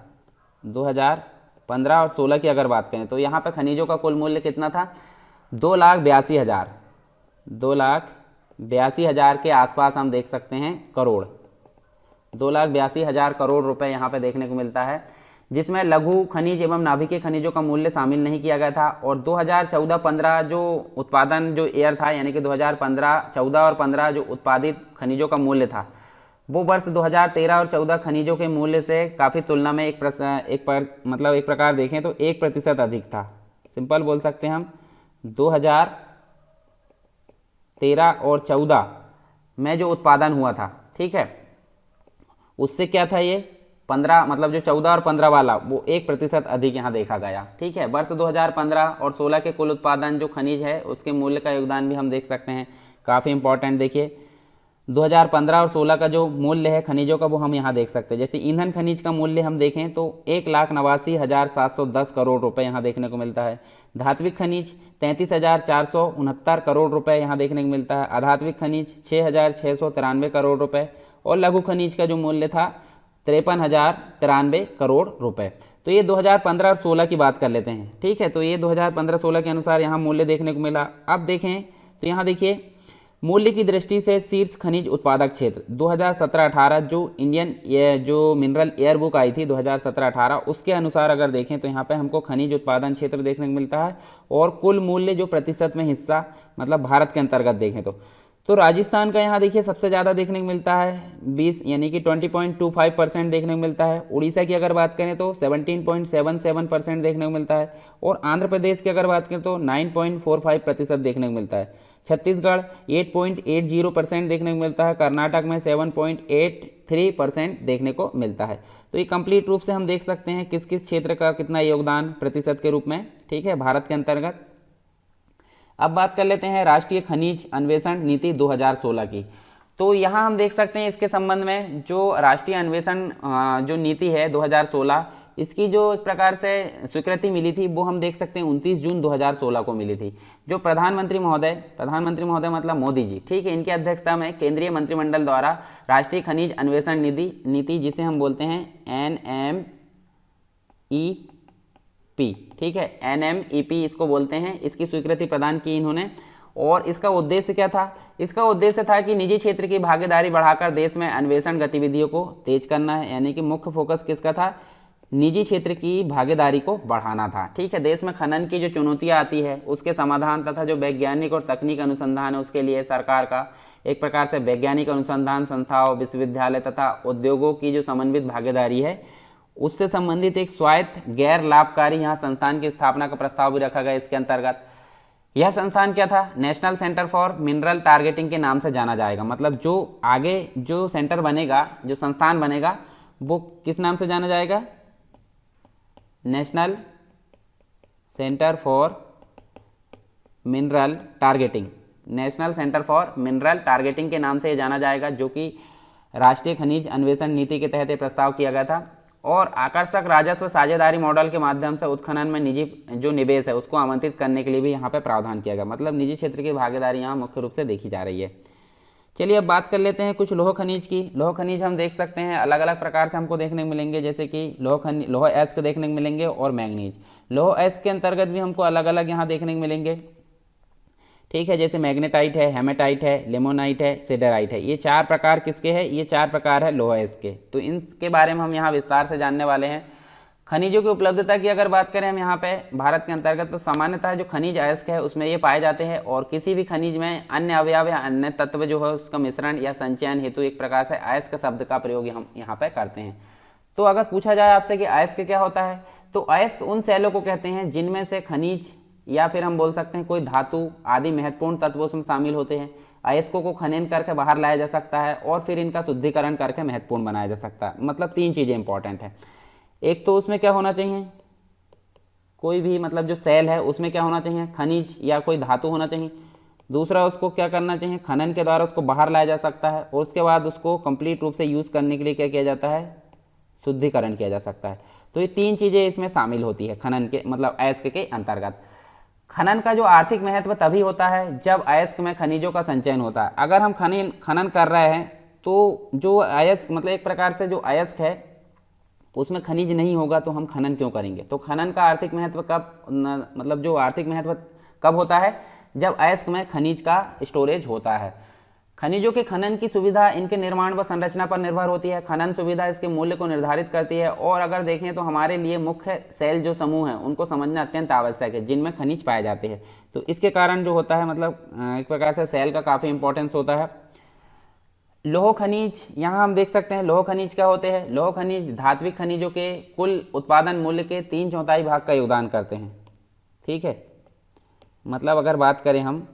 Speaker 1: 2015 और 16 की अगर बात करें तो यहाँ पर खनिजों का कुल मूल्य कितना था? 2,82,000 के आसपास हम देख सकते हैं करोड़, 2,82,000 करोड़ रुपए यहाँ पे देखने को मिलता है, जिसमें लघु खनिज एवं नाभिकीय खनिजों का मूल्य शामिल नहीं किया गया था। और 2014-15 जो उत्पादन जो ईयर था, यानी कि 2014 और 15 जो उत्पादित खनिजों का मूल्य था, वो वर्ष 2013 और 14 खनिजों के मूल्य से काफ़ी तुलना में एक प्रकार देखें तो 1% अधिक था। सिंपल बोल सकते हैं हम, 2013 और 14 में जो उत्पादन हुआ था, ठीक है, उससे क्या था ये 15 मतलब जो 14 और 15 वाला वो 1% अधिक यहाँ देखा गया, ठीक है। वर्ष 2015 और 16 के कुल उत्पादन जो खनिज है उसके मूल्य का योगदान भी हम देख सकते हैं, काफ़ी इंपॉर्टेंट। देखिए 2015 और 16 का जो मूल्य है खनिजों का वो हम यहाँ देख सकते हैं। जैसे ईंधन खनिज का मूल्य हम देखें तो 1,89,710 करोड़ रुपए यहाँ देखने को मिलता है। धात्विक खनिज 33,469 करोड़ रुपए यहाँ देखने को मिलता है। अधात्विक खनिज 6,693 करोड़ रुपए, और लघु खनिज का जो मूल्य था 53,093 करोड़ रुपए। तो ये 2015 और 16 की बात कर लेते हैं, ठीक है। तो ये 2015-16 के अनुसार यहाँ मूल्य देखने को मिला। अब देखें तो यहाँ देखिए मूल्य की दृष्टि से शीर्ष खनिज उत्पादक क्षेत्र 2017-18 जो मिनरल ईयर बुक आई थी 2017-18, उसके अनुसार अगर देखें तो यहाँ पे हमको खनिज उत्पादन क्षेत्र देखने को मिलता है। और कुल मूल्य जो प्रतिशत में हिस्सा मतलब भारत के अंतर्गत देखें तो राजस्थान का यहाँ देखिए सबसे ज़्यादा देखने को मिलता है 20 यानी कि 20.25% देखने को मिलता है। उड़ीसा की अगर बात करें तो 17.77% देखने को मिलता है। और आंध्र प्रदेश की अगर बात करें तो 9.45% देखने को मिलता है। छत्तीसगढ़ 8.80% देखने को मिलता है। कर्नाटक में 7.83% देखने को मिलता है। तो ये कंप्लीट रूप से हम देख सकते हैं किस किस क्षेत्र का कितना योगदान प्रतिशत के रूप में, ठीक है, भारत के अंतर्गत। अब बात कर लेते हैं राष्ट्रीय खनिज अन्वेषण नीति 2016 की। तो यहाँ हम देख सकते हैं इसके संबंध में जो राष्ट्रीय अन्वेषण जो नीति है 2016, इसकी जो एक प्रकार से स्वीकृति मिली थी वो हम देख सकते हैं 29 जून 2016 को मिली थी। जो प्रधानमंत्री महोदय मतलब मोदी जी, ठीक है, इनकी अध्यक्षता में केंद्रीय मंत्रिमंडल द्वारा राष्ट्रीय खनिज अन्वेषण नीति जिसे हम बोलते हैं NMEP, ठीक है, NMEP इसको बोलते हैं, इसकी स्वीकृति प्रदान की इन्होंने। और इसका उद्देश्य क्या था? इसका उद्देश्य था कि निजी क्षेत्र की भागीदारी बढ़ाकर देश में अन्वेषण गतिविधियों को तेज करना है, यानी कि मुख्य फोकस किसका था? निजी क्षेत्र की भागीदारी को बढ़ाना था, ठीक है। देश में खनन की जो चुनौतियां आती है उसके समाधान तथा जो वैज्ञानिक और तकनीक अनुसंधान है उसके लिए सरकार का एक प्रकार से वैज्ञानिक अनुसंधान संस्थाओं, विश्वविद्यालय तथा उद्योगों की जो समन्वित भागीदारी है उससे संबंधित एक स्वायत्त गैर लाभकारी यहाँ संस्थान की स्थापना का प्रस्ताव भी रखा गया इसके अंतर्गत। यह संस्थान क्या था? National centre for mineral targeting के नाम से जाना जाएगा। मतलब जो आगे जो सेंटर बनेगा, जो संस्थान बनेगा, वो किस नाम से जाना जाएगा? National centre for mineral targeting, national centre for mineral targeting के नाम से जाना जाएगा, जो कि राष्ट्रीय खनिज अन्वेषण नीति के तहत प्रस्ताव किया गया था। और आकर्षक राजस्व साझेदारी मॉडल के माध्यम से उत्खनन में निजी जो निवेश है उसको आमंत्रित करने के लिए भी यहाँ पे प्रावधान किया गया। मतलब निजी क्षेत्र की भागीदारी यहाँ मुख्य रूप से देखी जा रही है। चलिए अब बात कर लेते हैं कुछ लौह खनिज की। लौह खनिज हम देख सकते हैं अलग अलग प्रकार से हमको देखने को मिलेंगे, जैसे कि लौह अयस्क देखने को मिलेंगे और मैंगनीज। लौह अयस्क के अंतर्गत भी हमको अलग अलग यहाँ देखने को मिलेंगे, ठीक है, जैसे मैग्नेटाइट है, हेमेटाइट है, लेमोनाइट है, सिडराइट है। ये चार प्रकार किसके हैं? ये चार प्रकार है लौह अयस्क के। तो इनके बारे में हम यहाँ विस्तार से जानने वाले हैं। खनिजों की उपलब्धता की अगर बात करें हम यहाँ पे भारत के अंतर्गत, तो सामान्यतः जो खनिज अयस्क है उसमें ये पाए जाते हैं और किसी भी खनिज में अन्य अवयव या अन्य तत्व जो है उसका मिश्रण या संचयन हेतु एक प्रकार से अयस्क शब्द का प्रयोग हम यहाँ पे करते हैं। तो अगर पूछा जाए आपसे कि अयस्क क्या होता है, तो अयस्क उन सेलों को कहते हैं जिनमें से खनिज या फिर हम बोल सकते हैं कोई धातु आदि महत्वपूर्ण तत्व उसमें शामिल होते हैं। अयस्कों को खनन करके बाहर लाया जा सकता है और फिर इनका शुद्धिकरण करके महत्वपूर्ण बनाया जा सकता है। मतलब तीन चीज़ें इंपॉर्टेंट है। एक तो उसमें क्या होना चाहिए, कोई भी मतलब जो सेल है उसमें क्या होना चाहिए, खनिज या कोई धातु होना चाहिए। दूसरा, उसको क्या करना चाहिए, खनन के द्वारा उसको बाहर लाया जा सकता है और उसके बाद उसको कंप्लीट रूप से यूज़ करने के लिए क्या किया जाता है, शुद्धिकरण किया जा सकता है। तो ये तीन चीज़ें इसमें शामिल होती है खनन के मतलब अयस्क के अंतर्गत। खनन का जो आर्थिक महत्व तभी होता है जब अयस्क में खनिजों का संचयन होता है। अगर हम खनन कर रहे हैं तो जो अयस्क मतलब एक प्रकार से जो अयस्क है उसमें खनिज नहीं होगा तो हम खनन क्यों करेंगे। तो खनन का आर्थिक महत्व मतलब जो आर्थिक महत्व कब होता है, जब अयस्क में खनिज का स्टोरेज होता है। खनिजों के खनन की सुविधा इनके निर्माण व संरचना पर निर्भर होती है। खनन सुविधा इसके मूल्य को निर्धारित करती है। और अगर देखें तो हमारे लिए मुख्य सेल जो समूह हैं उनको समझना अत्यंत आवश्यक है जिनमें खनिज पाए जाते हैं। तो इसके कारण जो होता है मतलब एक प्रकार से सेल का काफ़ी इंपॉर्टेंस होता है। लौह खनिज यहाँ हम देख सकते हैं। लौह खनिज क्या होते हैं? लौह खनिज धात्विक खनिजों के कुल उत्पादन मूल्य के 3/4 भाग का योगदान करते हैं, ठीक है। मतलब अगर बात करें हम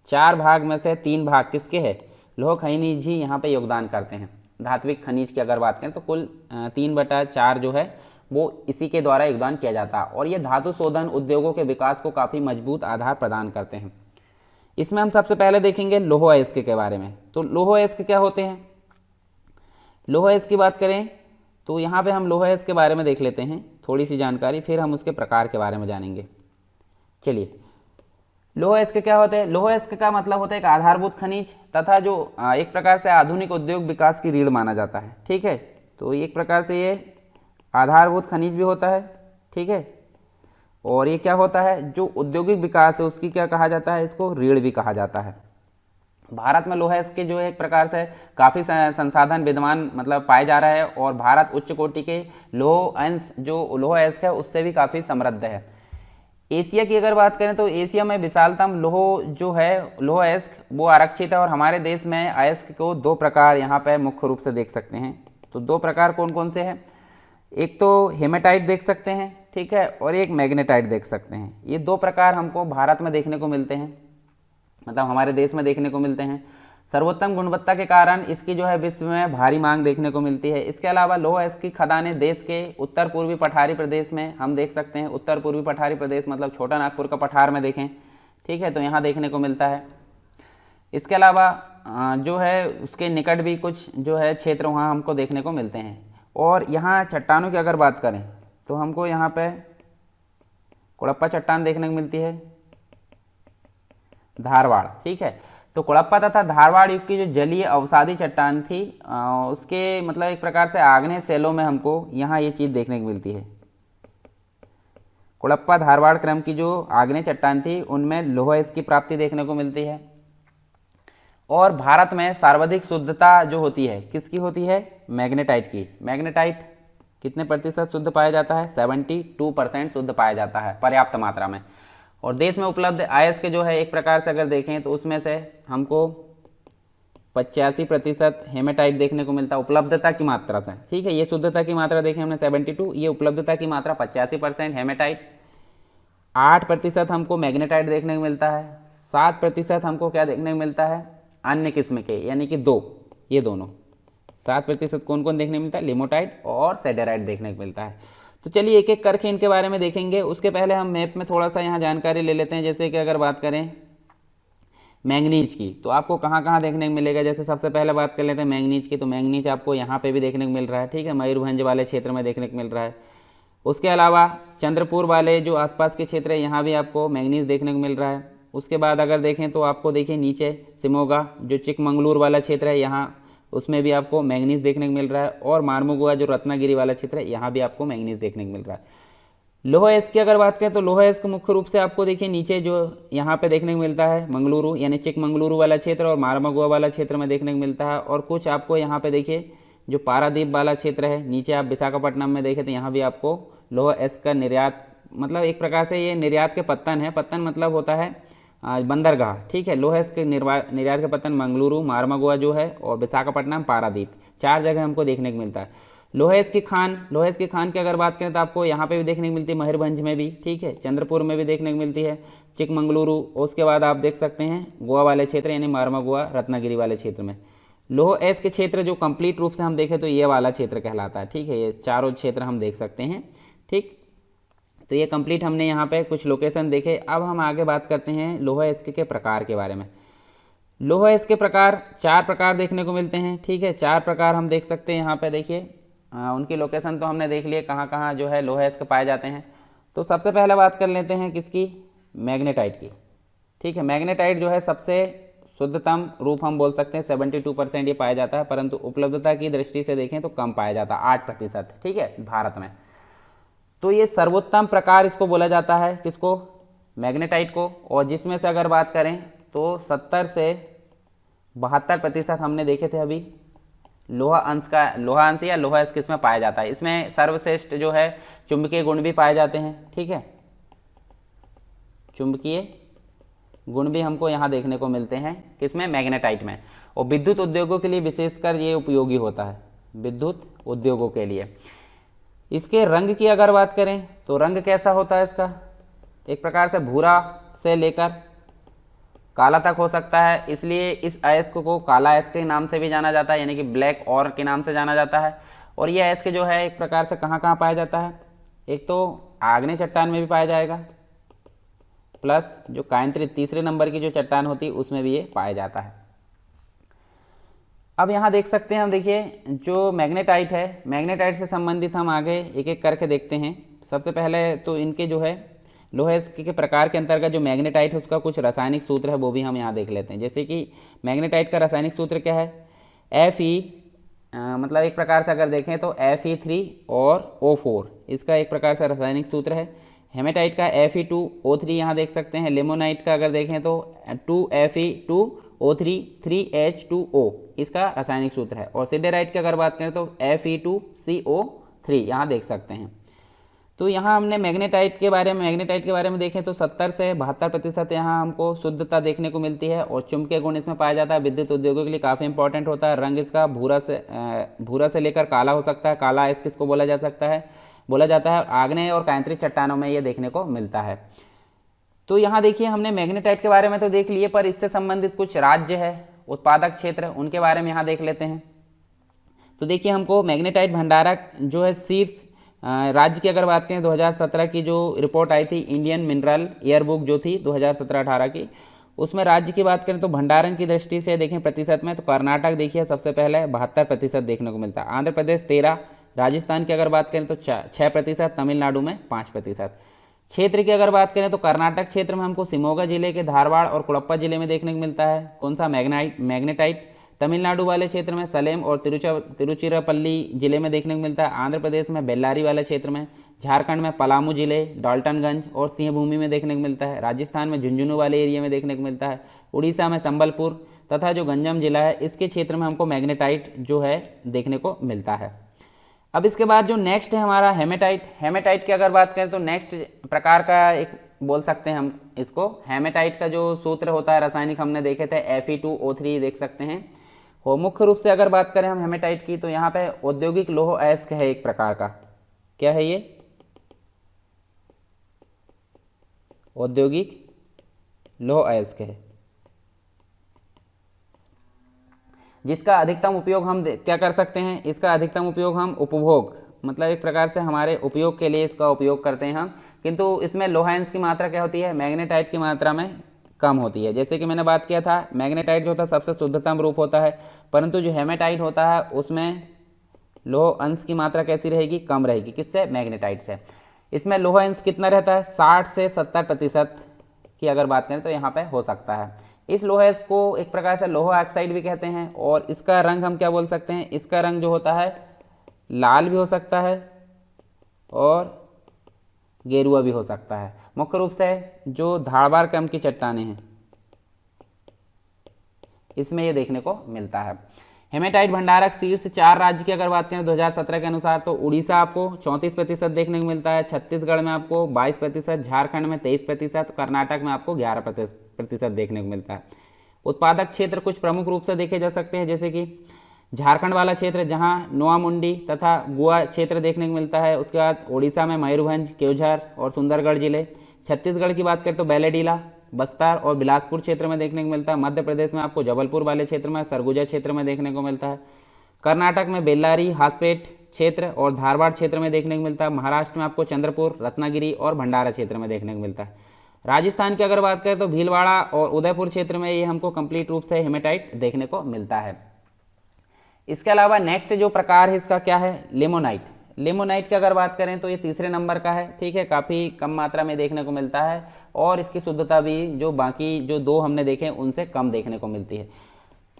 Speaker 1: 4 भाग में से 3 भाग किसके हैं, लौह खनिज ही यहाँ पे योगदान करते हैं। धात्विक खनिज की अगर बात करें तो कुल 3/4 जो है वो इसी के द्वारा योगदान किया जाता है और ये धातु शोधन उद्योगों के विकास को काफ़ी मजबूत आधार प्रदान करते हैं। इसमें हम सबसे पहले देखेंगे लौह अयस्क के बारे में। तो लौह अयस्क क्या होते हैं? लौह अयस्क की बात करें तो यहाँ पे हम लौह अयस्क के बारे में देख लेते हैं थोड़ी सी जानकारी, फिर हम उसके प्रकार के बारे में जानेंगे। चलिए, लौह अयस्क क्या होते हैं? लौह अयस्क का मतलब होता है एक आधारभूत खनिज तथा जो एक प्रकार से आधुनिक उद्योग विकास की रीढ़ माना जाता है, ठीक है। तो एक प्रकार से ये आधारभूत खनिज भी होता है, ठीक है। और ये क्या होता है, जो औद्योगिक विकास है उसकी क्या कहा जाता है, इसको रीढ़ भी कहा जाता है। भारत में लौह अयस्क के जो है एक प्रकार से काफ़ी संसाधन विद्यमान मतलब पाए जा रहे हैं और भारत उच्च कोटि के जो लौह अयस्क है उससे भी काफ़ी समृद्ध है। एशिया की अगर बात करें तो एशिया में विशालतम लौह जो है लौह अयस्क वो आरक्षित है और हमारे देश में अयस्क को 2 प्रकार यहाँ पर मुख्य रूप से देख सकते हैं। तो 2 प्रकार कौन कौन से हैं? एक तो हेमेटाइट देख सकते हैं, ठीक है, और एक मैग्नेटाइट देख सकते हैं। ये 2 प्रकार हमको भारत में देखने को मिलते हैं, मतलब हमारे देश में देखने को मिलते हैं। सर्वोत्तम गुणवत्ता के कारण इसकी जो है विश्व में भारी मांग देखने को मिलती है। इसके अलावा लौह अयस्क की खदानें देश के उत्तर पूर्वी पठारी प्रदेश में हम देख सकते हैं। उत्तर पूर्वी पठारी प्रदेश मतलब छोटा नागपुर का पठार में देखें, ठीक है, तो यहाँ देखने को मिलता है। इसके अलावा जो है उसके निकट भी कुछ जो है क्षेत्र वहाँ हमको देखने को मिलते हैं। और यहाँ चट्टानों की अगर बात करें तो हमको यहाँ पे कुड़प्पा चट्टान देखने को मिलती है, धारवाड़, ठीक है। तो कुड़प्पा तथा धारवाड़ युग की जो जलीय अवसादी चट्टान थी उसके मतलब एक प्रकार से आग्नेय शैलों में हमको यहाँ ये चीज़ देखने को मिलती है। कुड़प्पा धारवाड़ क्रम की जो आग्नेय चट्टान थी उनमें लौह अयस्क की प्राप्ति देखने को मिलती है। और भारत में सर्वाधिक शुद्धता जो होती है किसकी होती है? मैग्नेटाइट की। मैग्नेटाइट कितने प्रतिशत शुद्ध पाया जाता है? 72% शुद्ध पाया जाता है पर्याप्त मात्रा में। और देश में उपलब्ध अयस्क जो है एक प्रकार से अगर देखें तो उसमें से हमको 85% हेमेटाइट देखने को मिलता है उपलब्धता की मात्रा से, ठीक है। ये शुद्धता की मात्रा देखें हमने 72, ये उपलब्धता की मात्रा 85% हेमेटाइट। 8% हमको मैग्नेटाइट देखने को मिलता है। 7% हमको क्या देखने को मिलता है? अन्य किस्म के, यानी कि दो, ये दोनों 7% कौन कौन देखने को मिलता है? लिमोटाइट और सेडेराइट देखने को मिलता है। तो चलिए एक एक करके इनके बारे में देखेंगे। उसके पहले हम मैप में थोड़ा सा यहाँ जानकारी ले लेते हैं। जैसे कि अगर बात करें मैंगनीज की तो आपको कहाँ कहाँ देखने को मिलेगा। जैसे सबसे पहले बात कर लेते हैं मैंगनीज की, तो मैंगनीज आपको यहाँ पे भी देखने को मिल रहा है, ठीक है, मयूरभंज वाले क्षेत्र में देखने को मिल रहा है। उसके अलावा चंद्रपुर वाले जो आसपास के क्षेत्र है यहाँ भी आपको मैंगनीज देखने को मिल रहा है। उसके बाद अगर देखें तो आपको देखिए नीचे शिमोगा जो चिकमंगलूर वाला क्षेत्र है यहाँ, उसमें भी आपको मैंगनीज देखने को मिल रहा है। और मारमुगुआ जो रत्नागिरी वाला क्षेत्र है यहाँ भी आपको मैंगनीज देखने को मिल रहा है। लौह अयस्क की अगर बात करें तो लौह अयस्क मुख्य रूप से आपको देखिए नीचे जो यहाँ पे देखने को मिलता है मंगलुरु यानी चिकमंगलुरु वाला क्षेत्र और मारमुगुआ वाला क्षेत्र में देखने को मिलता है। और कुछ आपको यहाँ पे देखिए जो पारादीप वाला क्षेत्र है, नीचे आप विशाखापट्टनम में देखें तो यहाँ भी आपको लौह अयस्क का निर्यात, मतलब एक प्रकार से ये निर्यात के पत्तन है। पत्तन मतलब होता है बंदरगाह, ठीक है। लौह अयस्क के निर्यात के पत्तन मंगलुरु, मारमुगुआ जो है और विशाखापट्टनम, पारादीप, 4 जगह हमको देखने को मिलता है। लौह अयस्क की खान, लौह अयस्क की खान की अगर बात करें तो आपको यहाँ पे भी देखने को मिलती है, मयूरभंज में भी, ठीक है, चंद्रपुर में भी देखने को मिलती है, चिकमंगलुरु। उसके बाद आप देख सकते हैं गोवा वाले क्षेत्र यानी मारमुगुआ रत्नागिरी वाले क्षेत्र में। लौह अयस्क के क्षेत्र जो कंप्लीट रूप से हम देखें तो ये वाला क्षेत्र कहलाता है, ठीक है। ये चारों क्षेत्र हम देख सकते हैं, ठीक। तो ये कंप्लीट हमने यहाँ पे कुछ लोकेशन देखे। अब हम आगे बात करते हैं लौह अयस्क के प्रकार के बारे में। लौह अयस्क के प्रकार 4 प्रकार देखने को मिलते हैं, ठीक है। 4 प्रकार हम देख सकते हैं यहाँ पे देखिए। उनकी लोकेशन तो हमने देख लिए कहाँ कहाँ जो है लौह अयस्क पाए जाते हैं। तो सबसे पहले बात कर लेते हैं किसकी? मैग्नेटाइट की, ठीक है। मैग्नेटाइट जो है सबसे शुद्धतम रूप हम बोल सकते हैं, 72% ये पाया जाता है, परंतु उपलब्धता की दृष्टि से देखें तो कम पाया जाता है, 8%, ठीक है, भारत में। तो ये सर्वोत्तम प्रकार इसको बोला जाता है, किसको? मैग्नेटाइट को। और जिसमें से अगर बात करें तो 70 से 72% हमने देखे थे अभी लोहा अंश या लोहा अयस्क इसमें पाया जाता है। इसमें सर्वश्रेष्ठ जो है चुंबकीय गुण भी पाए जाते हैं, ठीक है, चुंबकीय गुण भी हमको यहाँ देखने को मिलते हैं, किसमें? मैग्नेटाइट में। और विद्युत उद्योगों के लिए विशेषकर ये उपयोगी होता है, विद्युत उद्योगों के लिए। इसके रंग की अगर बात करें तो रंग कैसा होता है इसका? एक प्रकार से भूरा से लेकर काला तक हो सकता है, इसलिए इस अयस्क को काला अयस्क के नाम से भी जाना जाता है, यानी कि ब्लैक और के नाम से जाना जाता है। और ये अयस्क जो है एक प्रकार से कहाँ कहाँ पाया जाता है? एक तो आग्नेय चट्टान में भी पाया जाएगा, प्लस जो कायंत्री तीसरे नंबर की जो चट्टान होती है उसमें भी ये पाया जाता है। अब यहाँ देख सकते हैं हम, देखिए जो मैग्नेटाइट है, मैग्नेटाइट से संबंधित हम आगे एक एक करके देखते हैं। सबसे पहले तो इनके जो है लोह अयस्क के प्रकार के अंतर्गत जो मैग्नेटाइट है उसका कुछ रासायनिक सूत्र है वो भी हम यहाँ देख लेते हैं। जैसे कि मैग्नेटाइट का रासायनिक सूत्र क्या है? मतलब एक प्रकार से अगर देखें तो Fe3 और O4 इसका एक प्रकार से रासायनिक सूत्र है। हेमेटाइट का Fe2O3 यहाँ देख सकते हैं। लेमोनाइट का अगर देखें तो 2Fe2O3 3H2O इसका रासायनिक सूत्र है। और सिडेराइट की अगर बात करें तो Fe2CO3 यहाँ देख सकते हैं। तो यहाँ हमने मैग्नेटाइट के बारे में देखें तो 70 से 72% यहाँ हमको शुद्धता देखने को मिलती है। और चुंबकीय गुण इसमें पाया जाता है, विद्युत उद्योगों के लिए काफ़ी इंपॉर्टेंट होता है। रंग इसका भूरा से लेकर काला हो सकता है, काला अयस्क इसको बोला जाता है। आग्नेय और कायंत्री चट्टानों में ये देखने को मिलता है। तो यहाँ देखिए हमने मैग्नेटाइट के बारे में तो देख लिए, पर इससे संबंधित कुछ राज्य है, उत्पादक क्षेत्र, उनके बारे में यहाँ देख लेते हैं। तो देखिए हमको मैग्नेटाइट भंडारक जो है शीर्ष राज्य की अगर बात करें 2017 की जो रिपोर्ट आई थी इंडियन मिनरल ईयरबुक जो थी 2017-18 की, उसमें राज्य की बात करें तो भंडारण की दृष्टि से देखें प्रतिशत में, तो कर्नाटक देखिए सबसे पहले 72% देखने को मिलता है, आंध्र प्रदेश 13, राजस्थान की अगर बात करें तो 6%, तमिलनाडु में 5%। क्षेत्र की अगर बात करें तो कर्नाटक क्षेत्र में हमको शिमोगा जिले के धारवाड़ और कुड़प्पा जिले में देखने को मिलता है कौन सा, मैग्नेटाइट। तमिलनाडु वाले क्षेत्र में सलेम और तिरुचिरापल्ली जिले में देखने को मिलता है, आंध्र प्रदेश में बेल्लारी वाले क्षेत्र में, झारखंड में पलामू जिले, डाल्टनगंज और सिंहभूमि में देखने को मिलता है, राजस्थान में झुंझुनू वाले एरिया में देखने को मिलता है, उड़ीसा में संबलपुर तथा जो गंजम जिला है इसके क्षेत्र में हमको मैग्नेटाइट जो है देखने को मिलता है। अब इसके बाद जो नेक्स्ट है हमारा हेमेटाइट। हेमेटाइट की अगर बात करें तो नेक्स्ट प्रकार का एक बोल सकते हैं हम इसको। हेमेटाइट का जो सूत्र होता है रासायनिक हमने देखे थे Fe2O3 देख सकते हैं। और मुख्य रूप से अगर बात करें हम हेमेटाइट की तो यहाँ पे औद्योगिक लौह अयस्क है एक प्रकार का। क्या है ये? औद्योगिक लौह अयस्क है जिसका अधिकतम उपयोग हम क्या कर सकते हैं, इसका अधिकतम उपयोग हम उपभोग मतलब एक प्रकार से हमारे उपयोग के लिए इसका उपयोग करते हैं हम, किंतु इसमें लोहांश की मात्रा क्या होती है, मैग्नेटाइट की मात्रा में कम होती है। जैसे कि मैंने बात किया था मैग्नेटाइट जो होता है सबसे शुद्धतम रूप होता है, परंतु जो हेमेटाइट होता है उसमें लोह अंश की मात्रा कैसी रहेगी, कम रहेगी। किससे? मैग्नेटाइट से। इसमें लोह अंश कितना रहता है, 60 से 70% की अगर बात करें तो यहाँ पे हो सकता है। इस लोहे को एक प्रकार से लोहा ऑक्साइड भी कहते हैं और इसका रंग हम क्या बोल सकते हैं, इसका रंग जो होता है लाल भी हो सकता है और गेरुआ भी हो सकता है। मुख्य रूप से जो धारवाड़ क्रम की चट्टानें हैं इसमें ये देखने को मिलता है। हेमेटाइट भंडारक शीर्ष 4 राज्य की अगर बात करें 2017 के अनुसार तो उड़ीसा आपको 34% देखने को मिलता है, छत्तीसगढ़ में आपको 22%, झारखंड में 23%, कर्नाटक में आपको 11% देखने को मिलता है। उत्पादक क्षेत्र कुछ प्रमुख रूप से देखे जा सकते हैं, जैसे कि झारखंड वाला क्षेत्र जहां नोआमुंडी तथा गोवा क्षेत्र देखने को मिलता है। उसके बाद उड़ीसा में मयूरभंज, केवझर और सुंदरगढ़ जिले। छत्तीसगढ़ की बात करें तो बैलेडीला, बस्तर और बिलासपुर क्षेत्र में देखने को मिलता है। मध्य प्रदेश में आपको जबलपुर वाले क्षेत्र में, सरगुजा क्षेत्र में देखने को मिलता है। कर्नाटक में बेल्लारी, हासपेट क्षेत्र और धारवाड़ क्षेत्र में देखने को मिलता है। महाराष्ट्र में आपको चंद्रपुर, रत्नागिरी और भंडारा क्षेत्र में देखने को मिलता है। राजस्थान की अगर बात करें तो भीलवाड़ा और उदयपुर क्षेत्र में ये हमको कंप्लीट रूप से हेमेटाइट देखने को मिलता है। इसके अलावा नेक्स्ट जो प्रकार है इसका क्या है, लिमोनाइट। लिमोनाइट की अगर बात करें तो ये तीसरे नंबर का है, ठीक है, काफ़ी कम मात्रा में देखने को मिलता है और इसकी शुद्धता भी जो बाकी जो 2 हमने देखे उनसे कम देखने को मिलती है।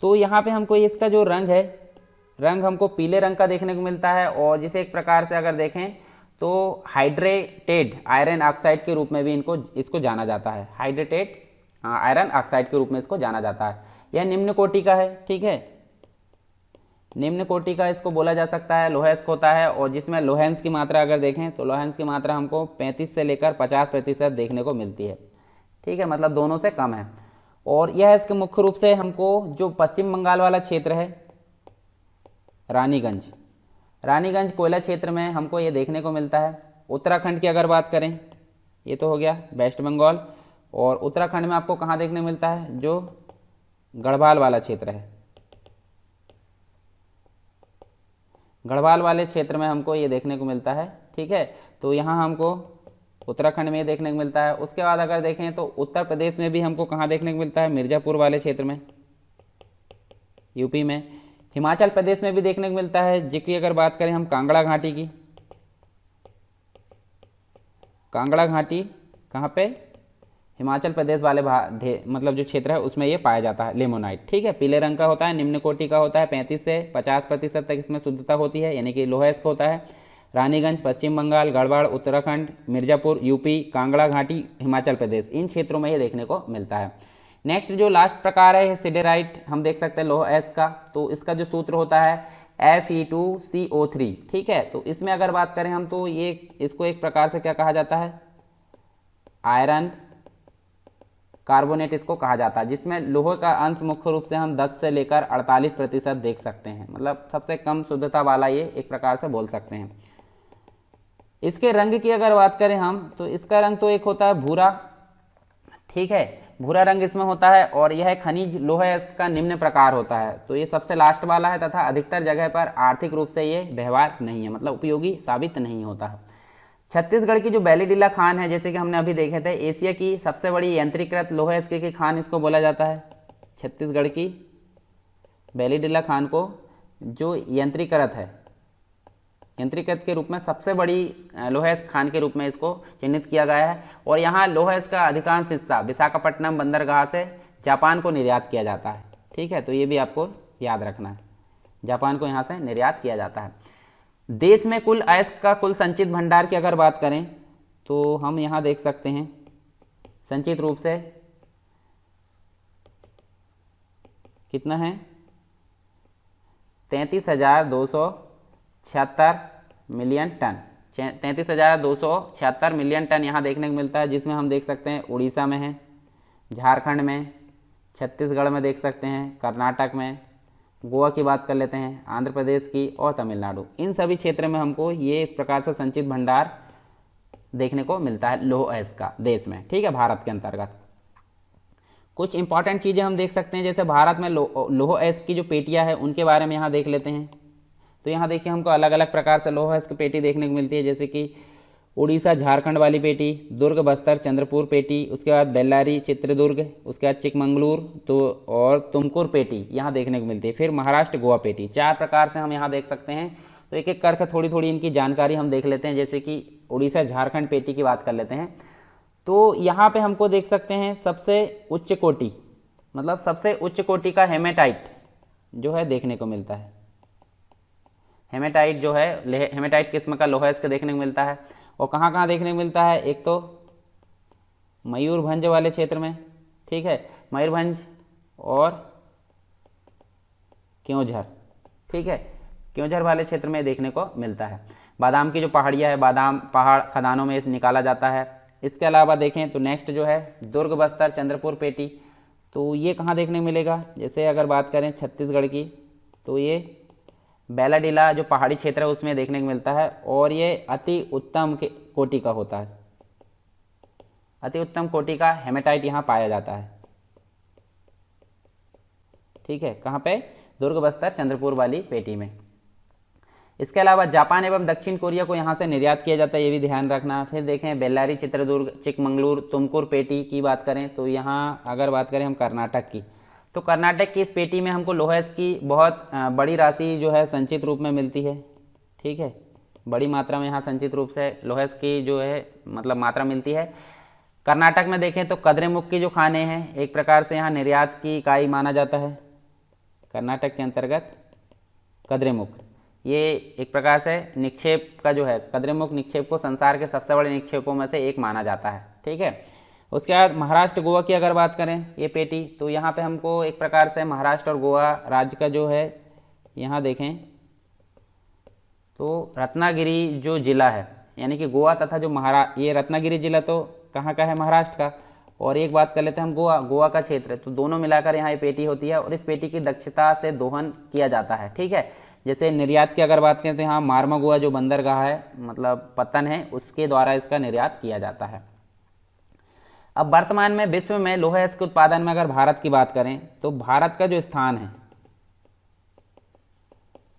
Speaker 1: तो यहाँ पे हमको इसका जो रंग है, रंग हमको पीले रंग का देखने को मिलता है और जिसे एक प्रकार से अगर देखें तो हाइड्रेटेड आयरन ऑक्साइड के रूप में भी इसको जाना जाता है। हाइड्रेटेड आयरन ऑक्साइड के रूप में इसको जाना जाता है। यह निम्न कोटि का है, ठीक है, निम्न कोटि का इसको बोला जा सकता है। लोहेस्क होता है और जिसमें लोहेंस की मात्रा अगर देखें तो लोहेंस की मात्रा हमको 35 से लेकर 50% देखने को मिलती है, ठीक है, मतलब दोनों से कम है। और यह इसके मुख्य रूप से हमको जो पश्चिम बंगाल वाला क्षेत्र है रानीगंज कोयला क्षेत्र में हमको ये देखने को मिलता है। उत्तराखंड की अगर बात करें, ये तो हो गया वेस्ट बंगाल, और उत्तराखंड में आपको कहाँ देखने को मिलता है, जो गढ़वाल वाला क्षेत्र है, गढ़वाल वाले क्षेत्र में हमको ये देखने को मिलता है, ठीक है। तो यहाँ हमको उत्तराखंड में देखने को मिलता है। उसके बाद अगर देखें तो उत्तर प्रदेश में भी हमको कहाँ देखने को मिलता है, मिर्ज़ापुर वाले क्षेत्र में, यूपी में। हिमाचल प्रदेश में भी देखने को मिलता है, जिसकी अगर बात करें हम कांगड़ा घाटी की, कांगड़ा घाटी कहाँ पे, हिमाचल प्रदेश वाले मतलब जो क्षेत्र है उसमें ये पाया जाता है लिमोनाइट, ठीक है। पीले रंग का होता है, निम्न कोटि का होता है, 35 से 50% तक इसमें शुद्धता होती है, यानी कि लोहेस्क होता है। रानीगंज पश्चिम बंगाल, गढ़वाल उत्तराखंड, मिर्ज़ापुर यूपी, कांगड़ा घाटी हिमाचल प्रदेश, इन क्षेत्रों में ये देखने को मिलता है। नेक्स्ट जो लास्ट प्रकार है सिडेराइट, हम देख सकते हैं लोहेस्क का। तो इसका जो सूत्र होता है Fe2CO3, ठीक है। तो इसमें अगर बात करें हम तो ये इसको एक प्रकार से क्या कहा जाता है, आयरन कार्बोनेट इसको कहा जाता है, जिसमें लोहे का अंश मुख्य रूप से हम 10 से लेकर 48% देख सकते हैं, मतलब सबसे कम शुद्धता वाला ये एक प्रकार से बोल सकते हैं। इसके रंग की अगर बात करें हम तो इसका रंग तो एक होता है भूरा, ठीक है, भूरा रंग इसमें होता है और यह खनिज लोहे का निम्न प्रकार होता है। तो ये सबसे लास्ट वाला है तथा अधिकतर जगह पर आर्थिक रूप से ये व्यवहार नहीं है, मतलब उपयोगी साबित नहीं होता है। छत्तीसगढ़ की जो बैलीडीला खान है, जैसे कि हमने अभी देखे थे, एशिया की सबसे बड़ी यंत्रीकृत लोह अयस्क की खान इसको बोला जाता है। छत्तीसगढ़ की बैलीडीला खान को जो यंत्रीकृत है, यंत्रीकृत के रूप में सबसे बड़ी लोह अयस्क खान के रूप में इसको चिन्हित किया गया है। और यहाँ लोह अयस्क का अधिकांश हिस्सा विशाखापट्टनम बंदरगाह से जापान को निर्यात किया जाता है। ठीक है, तो ये भी आपको याद रखना है, जापान को यहाँ से निर्यात किया जाता है। देश में कुल अयस्क का कुल संचित भंडार की अगर बात करें तो हम यहाँ देख सकते हैं संचित रूप से कितना है, 33,276 मिलियन टन। 33,276 मिलियन टन यहाँ देखने को मिलता है, जिसमें हम देख सकते हैं उड़ीसा में है, झारखंड में, छत्तीसगढ़ में देख सकते हैं, कर्नाटक में, गोवा की बात कर लेते हैं, आंध्र प्रदेश की और तमिलनाडु। इन सभी क्षेत्र में हमको ये इस प्रकार से संचित भंडार देखने को मिलता है लोह अयस्क का देश में। ठीक है, भारत के अंतर्गत कुछ इंपॉर्टेंट चीज़ें हम देख सकते हैं, जैसे भारत में लोह अयस्क की जो पेटियां हैं उनके बारे में यहाँ देख लेते हैं। तो यहाँ देखिए हमको अलग अलग प्रकार से लोह अयस्क पेटी देखने को मिलती है, जैसे कि उड़ीसा झारखंड वाली पेटी, दुर्ग बस्तर चंद्रपुर पेटी, उसके बाद बेल्लारी चित्रदुर्ग, उसके बाद चिकमंगलूर तो और तुमकुर पेटी यहाँ देखने को मिलती है। फिर महाराष्ट्र गोवा पेटी, 4 प्रकार से हम यहाँ देख सकते हैं। तो एक एक करके थोड़ी थोड़ी इनकी जानकारी हम देख लेते हैं। जैसे कि उड़ीसा झारखंड पेटी की बात कर लेते हैं, तो यहाँ पे हमको देख सकते हैं सबसे उच्च कोटि, मतलब सबसे उच्च कोटि का हेमेटाइट जो है देखने को मिलता है। हेमेटाइट जो है, हेमेटाइट किस्म का लोह अयस्क देखने को मिलता है। और कहाँ कहाँ देखने को मिलता है, एक तो मयूरभंज वाले क्षेत्र में, ठीक है, मयूरभंज और क्योंझर, ठीक है, क्योंझर वाले क्षेत्र में देखने को मिलता है। बादाम की जो पहाड़ियाँ है, बादाम पहाड़ खदानों में निकाला जाता है। इसके अलावा देखें तो नेक्स्ट जो है दुर्ग बस्तर चंद्रपुर पेटी, तो ये कहाँ देखने को मिलेगा, जैसे अगर बात करें छत्तीसगढ़ की तो ये बैलाडीला जो पहाड़ी क्षेत्र है उसमें देखने को मिलता है। और ये अति उत्तम कोटि का होता है, अति उत्तम कोटि का हेमेटाइट यहाँ पाया जाता है। ठीक है, कहाँ पे, दुर्ग बस्तर चंद्रपुर वाली पेटी में। इसके अलावा जापान एवं दक्षिण कोरिया को यहाँ से निर्यात किया जाता है, ये भी ध्यान रखना। फिर देखें बेल्लारी चित्रदुर्ग चिकमंगलूर तुमकुर पेटी की बात करें तो यहाँ अगर बात करें हम कर्नाटक की, तो कर्नाटक की इस पेटी में हमको लोह अयस्क की बहुत बड़ी राशि जो है संचित रूप में मिलती है। ठीक है, बड़ी मात्रा में यहाँ संचित रूप से लोह अयस्क की जो है मतलब मात्रा मिलती है। कर्नाटक में देखें तो कद्रेमुख की जो खाने हैं एक प्रकार से यहाँ निर्यात की इकाई माना जाता है। कर्नाटक के अंतर्गत कद्रेमुख ये एक प्रकार से निक्षेप का जो है, कद्रेमुख निक्षेप को संसार के सबसे बड़े निक्षेपों में से एक माना जाता है। ठीक है, उसके बाद महाराष्ट्र गोवा की अगर बात करें ये पेटी, तो यहाँ पे हमको एक प्रकार से महाराष्ट्र और गोवा राज्य का जो है यहाँ देखें तो रत्नागिरी जो जिला है, यानी कि गोवा तथा जो ये रत्नागिरी जिला तो कहाँ का है, महाराष्ट्र का। और एक बात कर लेते हैं हम गोवा का क्षेत्र, तो दोनों मिलाकर यहाँ ये पेटी होती है और इस पेटी की दक्षता से दोहन किया जाता है। ठीक है, जैसे निर्यात की अगर बात करें तो यहाँ मारमागुआ जो बंदरगाह है मतलब पत्तन है, उसके द्वारा इसका निर्यात किया जाता है। अब वर्तमान में विश्व में लोह अयस्क के उत्पादन में अगर भारत की बात करें तो भारत का जो स्थान है,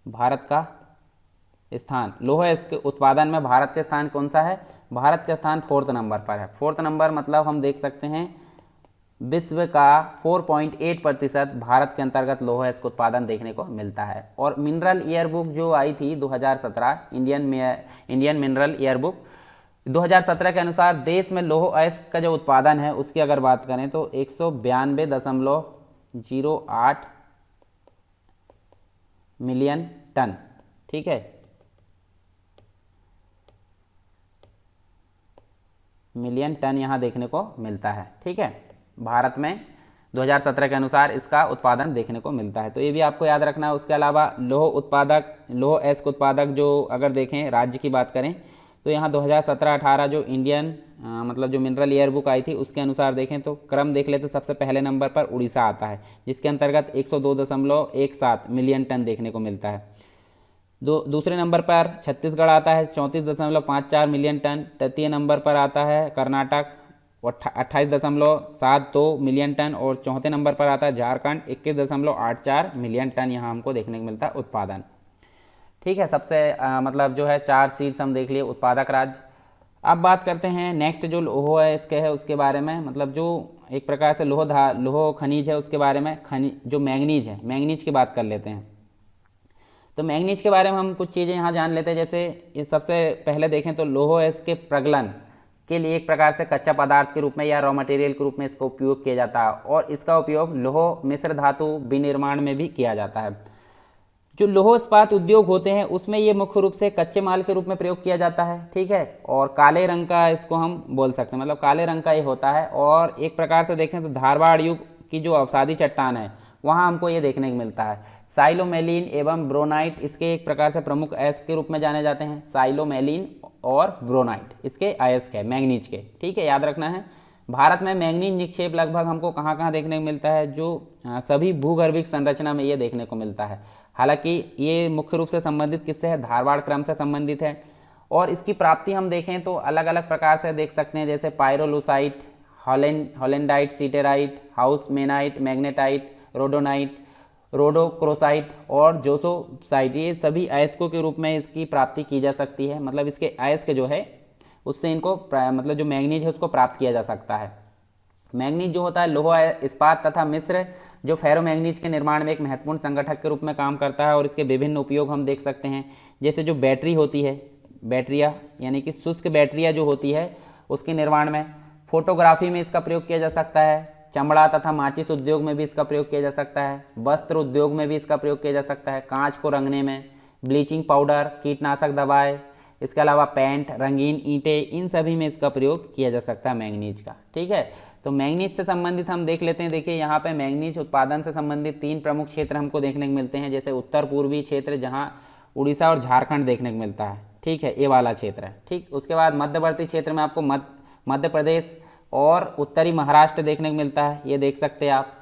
Speaker 1: भारत का स्थान लोह अयस्क के उत्पादन में भारत का स्थान कौन सा है, भारत का स्थान 4th नंबर पर है। 4th नंबर मतलब हम देख सकते हैं विश्व का 4.8% भारत के अंतर्गत लोह अयस्क उत्पादन देखने को मिलता है। और मिनरल ईयर बुक जो आई थी 2017, इंडियन मिनरल ईयर बुक 2017 के अनुसार देश में लोह अयस्क का जो उत्पादन है उसकी अगर बात करें तो 192.08 मिलियन टन। ठीक है, मिलियन टन यहाँ देखने को मिलता है। ठीक है, भारत में 2017 के अनुसार इसका उत्पादन देखने को मिलता है, तो ये भी आपको याद रखना है। उसके अलावा लोह अयस्क उत्पादक जो अगर देखें राज्य की बात करें तो यहाँ 2017-18 जो इंडियन मतलब जो मिनरल ईयर बुक आई थी उसके अनुसार देखें तो क्रम देख लेते, सबसे पहले नंबर पर उड़ीसा आता है जिसके अंतर्गत 102.17 मिलियन टन देखने को मिलता है। दूसरे नंबर पर छत्तीसगढ़ आता है 34.54 मिलियन टन। तृतीय नंबर पर आता है कर्नाटक 28.72 मिलियन टन और चौथे नंबर पर आता है झारखंड 21.84 मिलियन टन यहाँ हमको देखने को मिलता है उत्पादन। ठीक है, सबसे मतलब जो है 4 सीट्स हम देख लिए उत्पादक राज्य। अब बात करते हैं नेक्स्ट जो लोह है इसके है उसके बारे में, मतलब जो एक प्रकार से लोह खनिज है उसके बारे में। जो मैंगनीज है, मैंगनीज की बात कर लेते हैं। तो मैंगनीज के बारे में हम कुछ चीज़ें यहाँ जान लेते हैं। जैसे इस सबसे पहले देखें तो लोह है इसके प्रगलन के लिए एक प्रकार से कच्चा पदार्थ के रूप में या रॉ मटेरियल के रूप में इसका उपयोग किया जाता है, और इसका उपयोग लौह मिश्र धातु विनिर्माण में भी किया जाता है। जो लौह इस्पात उद्योग होते हैं उसमें ये मुख्य रूप से कच्चे माल के रूप में प्रयोग किया जाता है, ठीक है। और काले रंग का इसको हम बोल सकते हैं, मतलब काले रंग का ये होता है। और एक प्रकार से देखें तो धारवाड़ युग की जो अवसादी चट्टान है वहाँ हमको ये देखने को मिलता है। साइलोमेलिन एवं ब्रोनाइट इसके एक प्रकार से प्रमुख अयस्क के रूप में जाने जाते हैं। साइलोमेलिन और ब्रोनाइट इसके अयस्क है मैंगनीज के, ठीक है, याद रखना है। भारत में मैंगनीज निक्षेप लगभग हमको कहाँ कहाँ देखने को मिलता है, जो सभी भूगर्भिक संरचना में ये देखने को मिलता है। हालांकि ये मुख्य रूप से संबंधित किससे है, धारवाड़ क्रम से संबंधित है। और इसकी प्राप्ति हम देखें तो अलग अलग प्रकार से देख सकते हैं, जैसे पायरोलुसाइट, हॉलैंडाइट, सीटेराइट, हाउसमेनाइट, मैग्नेटाइट, रोडोनाइट, रोडोक्रोसाइट और जोसोसाइट, ये सभी अयस्कों के रूप में इसकी प्राप्ति की जा सकती है। मतलब इसके अयस्क जो है उससे इनको मतलब जो मैंगनीज है उसको प्राप्त किया जा सकता है। मैंगनीज जो होता है लोहा इस्पात तथा मिश्र जो फेरोमैंगनीज के निर्माण में एक महत्वपूर्ण संगठक के रूप में काम करता है, और इसके विभिन्न उपयोग हम देख सकते हैं। जैसे जो बैटरी होती है, बैटरिया यानी कि शुष्क बैटरिया जो होती है उसके निर्माण में, फोटोग्राफी में इसका प्रयोग किया जा सकता है, चमड़ा तथा माचिस उद्योग में भी इसका प्रयोग किया जा सकता है, वस्त्र उद्योग में भी इसका प्रयोग किया जा सकता है, कांच को रंगने में, ब्लीचिंग पाउडर, कीटनाशक दवाएं, इसके अलावा पेंट, रंगीन ईंटें, इन सभी में इसका प्रयोग किया जा सकता है मैंगनीज का, ठीक है। तो मैंगनीज से संबंधित हम देख लेते हैं। देखिए यहाँ पे मैंगनीज उत्पादन से संबंधित 3 प्रमुख क्षेत्र हमको देखने को मिलते हैं। जैसे उत्तर पूर्वी क्षेत्र जहाँ उड़ीसा और झारखंड देखने को मिलता है, ठीक है, ये वाला क्षेत्र है, ठीक। उसके बाद मध्यवर्ती क्षेत्र में आपको मध्य प्रदेश और उत्तरी महाराष्ट्र देखने को मिलता है, ये देख सकते हैं आप।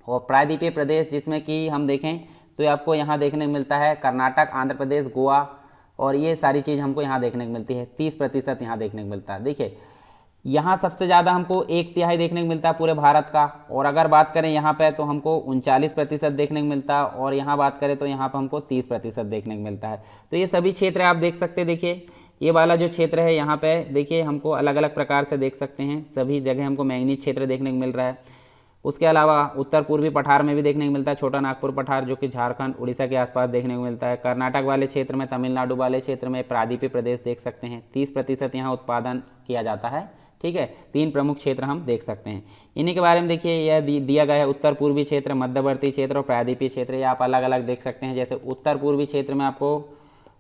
Speaker 1: और प्रायद्वीपीय प्रदेश जिसमें कि हम देखें तो ये आपको यहाँ देखने को मिलता है कर्नाटक, आंध्र प्रदेश, गोवा, और ये सारी चीज़ हमको यहाँ देखने को मिलती है। 30% यहाँ देखने को मिलता है। देखिए यहाँ सबसे ज़्यादा हमको 1/3 देखने को मिलता है पूरे भारत का, और अगर बात करें यहाँ पे तो हमको 39% देखने को मिलता है, और यहाँ बात करें तो यहाँ पर हमको 30% देखने को मिलता है। तो ये सभी क्षेत्र आप देख सकते हैं। देखिए ये वाला जो क्षेत्र है यहाँ पे देखिए हमको अलग अलग प्रकार से देख सकते हैं, सभी जगह हमको मैंगनीज क्षेत्र देखने को मिल रहा है। उसके अलावा उत्तर पूर्वी पठार में भी देखने को मिलता है, छोटा नागपुर पठार जो कि झारखंड उड़ीसा के आसपास देखने को मिलता है। कर्नाटक वाले क्षेत्र में, तमिलनाडु वाले क्षेत्र में, प्रायद्वीपीय प्रदेश देख सकते हैं। 30% यहाँ उत्पादन किया जाता है, ठीक है। 3 प्रमुख क्षेत्र हम देख सकते हैं। इन्हीं के बारे में देखिए यह दिया गया है उत्तर पूर्वी क्षेत्र, मध्यवर्ती क्षेत्र और प्रायद्वीपीय क्षेत्र, ये आप अलग अलग देख सकते हैं। जैसे उत्तर पूर्वी क्षेत्र में आपको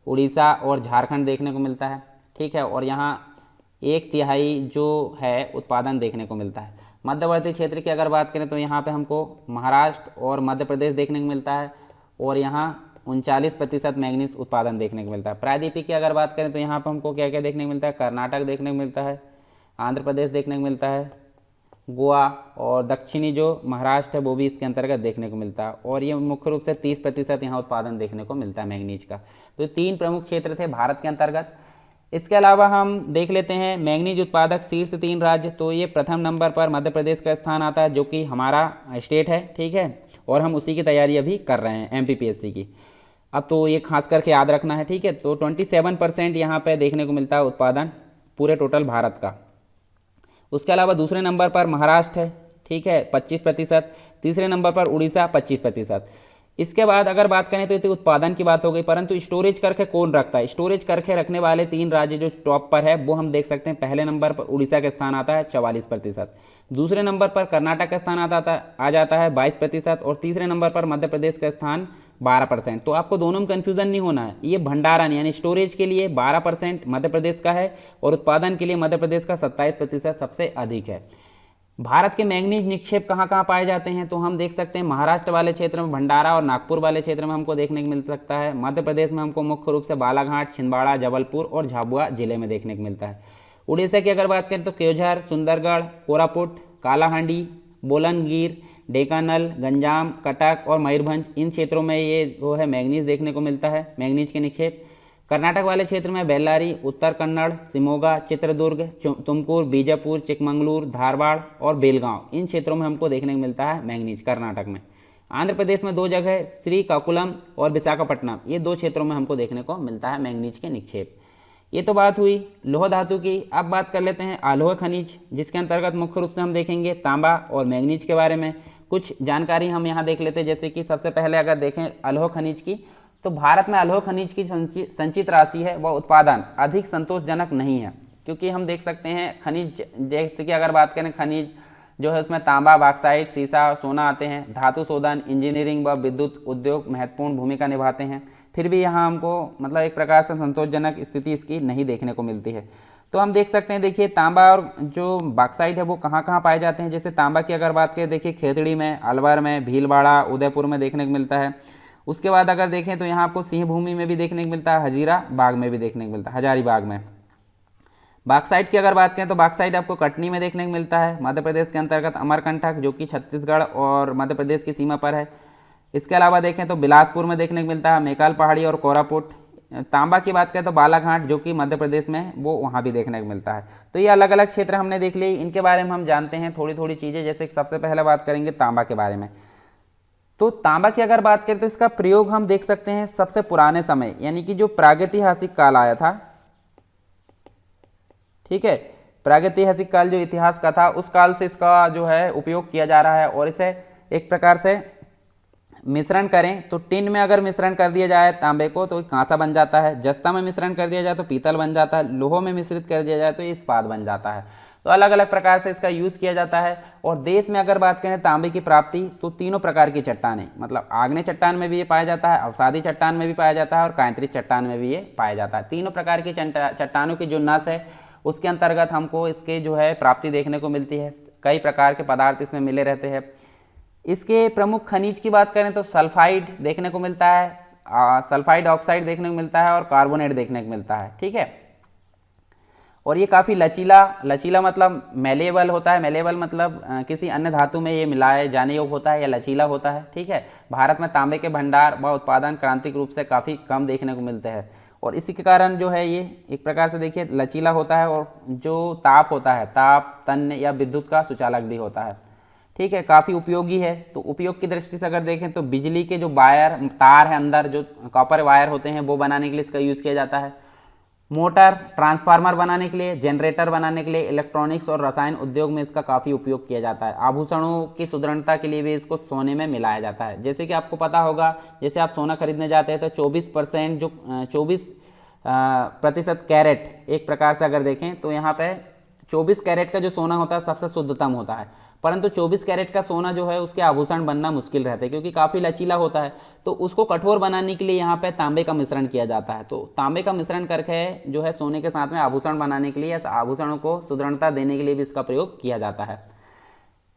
Speaker 1: उड़ीसा और झारखंड देखने को मिलता है, ठीक है, और यहाँ 1/3 जो है उत्पादन देखने को मिलता है। मध्यवर्ती क्षेत्र की अगर बात करें तो यहाँ पे हमको महाराष्ट्र और मध्य प्रदेश देखने को मिलता है, और यहाँ 39% मैंगनीज उत्पादन देखने को मिलता है। प्रायद्वीपीय की अगर बात करें तो यहाँ पर हमको क्या क्या देखने को मिलता है, कर्नाटक देखने को मिलता है, आंध्र प्रदेश देखने को मिलता है, गोवा, और दक्षिणी जो महाराष्ट्र है वो भी इसके अंतर्गत देखने को मिलता है। और ये मुख्य रूप से 30% यहाँ उत्पादन देखने को मिलता है मैंगनीज का। तो 3 प्रमुख क्षेत्र थे भारत के अंतर्गत। इसके अलावा हम देख लेते हैं मैंगनीज उत्पादक शीर्ष 3 राज्य। तो ये प्रथम नंबर पर मध्य प्रदेश का स्थान आता है जो कि हमारा स्टेट है, ठीक है, और हम उसी की तैयारी अभी कर रहे हैं MPPSC की। अब तो ये खास करके याद रखना है, ठीक है। तो 27% यहाँ पे देखने को मिलता है उत्पादन पूरे टोटल भारत का। उसके अलावा दूसरे नंबर पर महाराष्ट्र है, ठीक है, 25%। तीसरे नंबर पर उड़ीसा 25%। इसके बाद अगर बात करें तो ये उत्पादन की बात हो गई, परंतु स्टोरेज करके कौन रखता है, स्टोरेज करके रखने वाले 3 राज्य जो टॉप पर है वो हम देख सकते हैं। पहले नंबर पर उड़ीसा का स्थान आता है 44%, दूसरे नंबर पर कर्नाटक का स्थान आ जाता है 22%, और तीसरे नंबर पर मध्य प्रदेश का स्थान 12%। तो आपको दोनों में कन्फ्यूजन नहीं होना है। ये भंडारण यानी स्टोरेज के लिए 12% मध्य प्रदेश का है, और उत्पादन के लिए मध्य प्रदेश का 27% सबसे अधिक है। भारत के मैंगनीज निक्षेप कहाँ कहाँ पाए जाते हैं तो हम देख सकते हैं महाराष्ट्र वाले क्षेत्र में भंडारा और नागपुर वाले क्षेत्र में हमको देखने को मिल सकता है। मध्य प्रदेश में हमको मुख्य रूप से बालाघाट, छिंदवाड़ा, जबलपुर और झाबुआ जिले में देखने को मिलता है। उड़ीसा की अगर बात करें तो केओझर, सुंदरगढ़, कोरापुट, कालाहांडी, बोलनगिर, ढेंकानल, गंजाम, कटक और मयूरभंज, इन क्षेत्रों में ये जो है मैंगनीज देखने को मिलता है, मैंगनीज के निक्षेप। कर्नाटक वाले क्षेत्र में बेल्लारी, उत्तर कन्नड़, शिमोगा, चित्रदुर्ग, तुमकुर, बीजापुर, चिकमंगलूर, धारवाड़ और बेलगांव, इन क्षेत्रों में हमको देखने को मिलता है मैंगनीज कर्नाटक में। आंध्र प्रदेश में 2 जगह श्रीकाकुलम और विशाखापट्टनम, ये 2 क्षेत्रों में हमको देखने को मिलता है मैंगनीज के निक्षेप। ये तो बात हुई लोह धातु की। अब बात कर लेते हैं अलोह खनिज, जिसके अंतर्गत मुख्य रूप से हम देखेंगे तांबा और मैंगनीज के बारे में कुछ जानकारी हम यहाँ देख लेते हैं। जैसे कि सबसे पहले अगर देखें अलोह खनिज की, तो भारत में अलोह खनिज की संचित राशि है वह उत्पादन अधिक संतोषजनक नहीं है, क्योंकि हम देख सकते हैं खनिज, जैसे कि अगर बात करें खनिज जो है उसमें तांबा, बॉक्साइट, सीसा, सोना आते हैं। धातु शोधन, इंजीनियरिंग व विद्युत उद्योग महत्वपूर्ण भूमिका निभाते हैं, फिर भी यहाँ हमको मतलब एक प्रकार से संतोषजनक स्थिति इसकी नहीं देखने को मिलती है। तो हम देख सकते हैं, देखिए तांबा और जो बॉक्साइट है वो कहाँ कहाँ पाए जाते हैं। जैसे तांबा की अगर बात करें, देखिए खेतड़ी में, अलवर में, भीलवाड़ा, उदयपुर में देखने को मिलता है। उसके बाद अगर देखें तो यहाँ आपको सिंह भूमि में भी देखने को मिलता है, हजीरा बाग में भी देखने को मिलता है, हजारीबाग में। बॉक्साइट की अगर बात करें तो बॉक्साइट आपको कटनी में देखने को मिलता है, मध्य प्रदेश के अंतर्गत अमरकंटक जो कि छत्तीसगढ़ और मध्य प्रदेश की सीमा पर है। इसके अलावा देखें तो बिलासपुर में देखने को मिलता है, मेकाल पहाड़ी और कोरापुट। तांबा की बात करें तो बालाघाट जो कि मध्य प्रदेश में है, वो वहाँ भी देखने को मिलता है। तो ये अलग अलग क्षेत्र हमने देख लिए, इनके बारे में हम जानते हैं थोड़ी थोड़ी चीज़ें। जैसे सबसे पहले बात करेंगे तांबा के बारे में। तो तांबा की अगर बात करें तो इसका प्रयोग हम देख सकते हैं सबसे पुराने समय, यानी कि जो प्रागैतिहासिक काल आया था, ठीक है, प्रागैतिहासिक काल जो इतिहास का था उस काल से इसका जो है उपयोग किया जा रहा है। और इसे एक प्रकार से मिश्रण करें तो टिन में अगर मिश्रण कर दिया जाए तांबे को तो कांसा बन जाता है, जस्ता में मिश्रण कर दिया जाए तो पीतल बन जाता है, लोह में मिश्रित कर दिया जाए तो ये इस्पात बन जाता है। तो अलग अलग प्रकार से इसका यूज़ किया जाता है। और देश में अगर बात करें तांबे की प्राप्ति, तो तीनों प्रकार की चट्टानें, मतलब आग्नेय चट्टान में भी ये पाया जाता है, अवसादी चट्टान में भी पाया जाता है और कांतरित चट्टान में भी ये पाया जाता है। तीनों प्रकार की चट्टानों की जो नस है उसके अंतर्गत हमको इसके जो है प्राप्ति देखने को मिलती है। कई प्रकार के पदार्थ इसमें मिले रहते हैं। इसके प्रमुख खनिज की बात करें तो सल्फाइड देखने को मिलता है, सल्फाइड ऑक्साइड देखने को मिलता है और कार्बोनेट देखने को मिलता है, ठीक है। और ये काफ़ी लचीला मतलब मेलेबल होता है। मेलेबल मतलब किसी अन्य धातु में ये मिलाए जाने योग्य होता है या लचीला होता है, ठीक है। भारत में तांबे के भंडार व उत्पादन क्रांतिक रूप से काफ़ी कम देखने को मिलते हैं और इसी के कारण जो है ये एक प्रकार से देखिए लचीला होता है। और जो ताप होता है, ताप, तन्य या विद्युत का सुचालक भी होता है, ठीक है, काफ़ी उपयोगी है। तो उपयोग की दृष्टि से अगर देखें तो बिजली के जो वायर, तार है अंदर जो कॉपर वायर होते हैं वो बनाने के लिए इसका यूज़ किया जाता है। मोटर, ट्रांसफार्मर बनाने के लिए, जनरेटर बनाने के लिए, इलेक्ट्रॉनिक्स और रसायन उद्योग में इसका काफ़ी उपयोग किया जाता है। आभूषणों की सुदृढ़ता के लिए भी इसको सोने में मिलाया जाता है। जैसे कि आपको पता होगा, जैसे आप सोना खरीदने जाते हैं तो 24% जो 24% कैरेट, एक प्रकार से अगर देखें तो यहाँ पे 24 कैरेट का जो सोना होता है सबसे शुद्धतम होता है, परंतु 24 कैरेट का सोना जो है उसके आभूषण बनना मुश्किल रहता है क्योंकि काफ़ी लचीला होता है। तो उसको कठोर बनाने के लिए यहाँ पे तांबे का मिश्रण किया जाता है। तो तांबे का मिश्रण करके जो है सोने के साथ में आभूषण बनाने के लिए या आभूषणों को सुदृढ़ता देने के लिए भी इसका प्रयोग किया जाता है।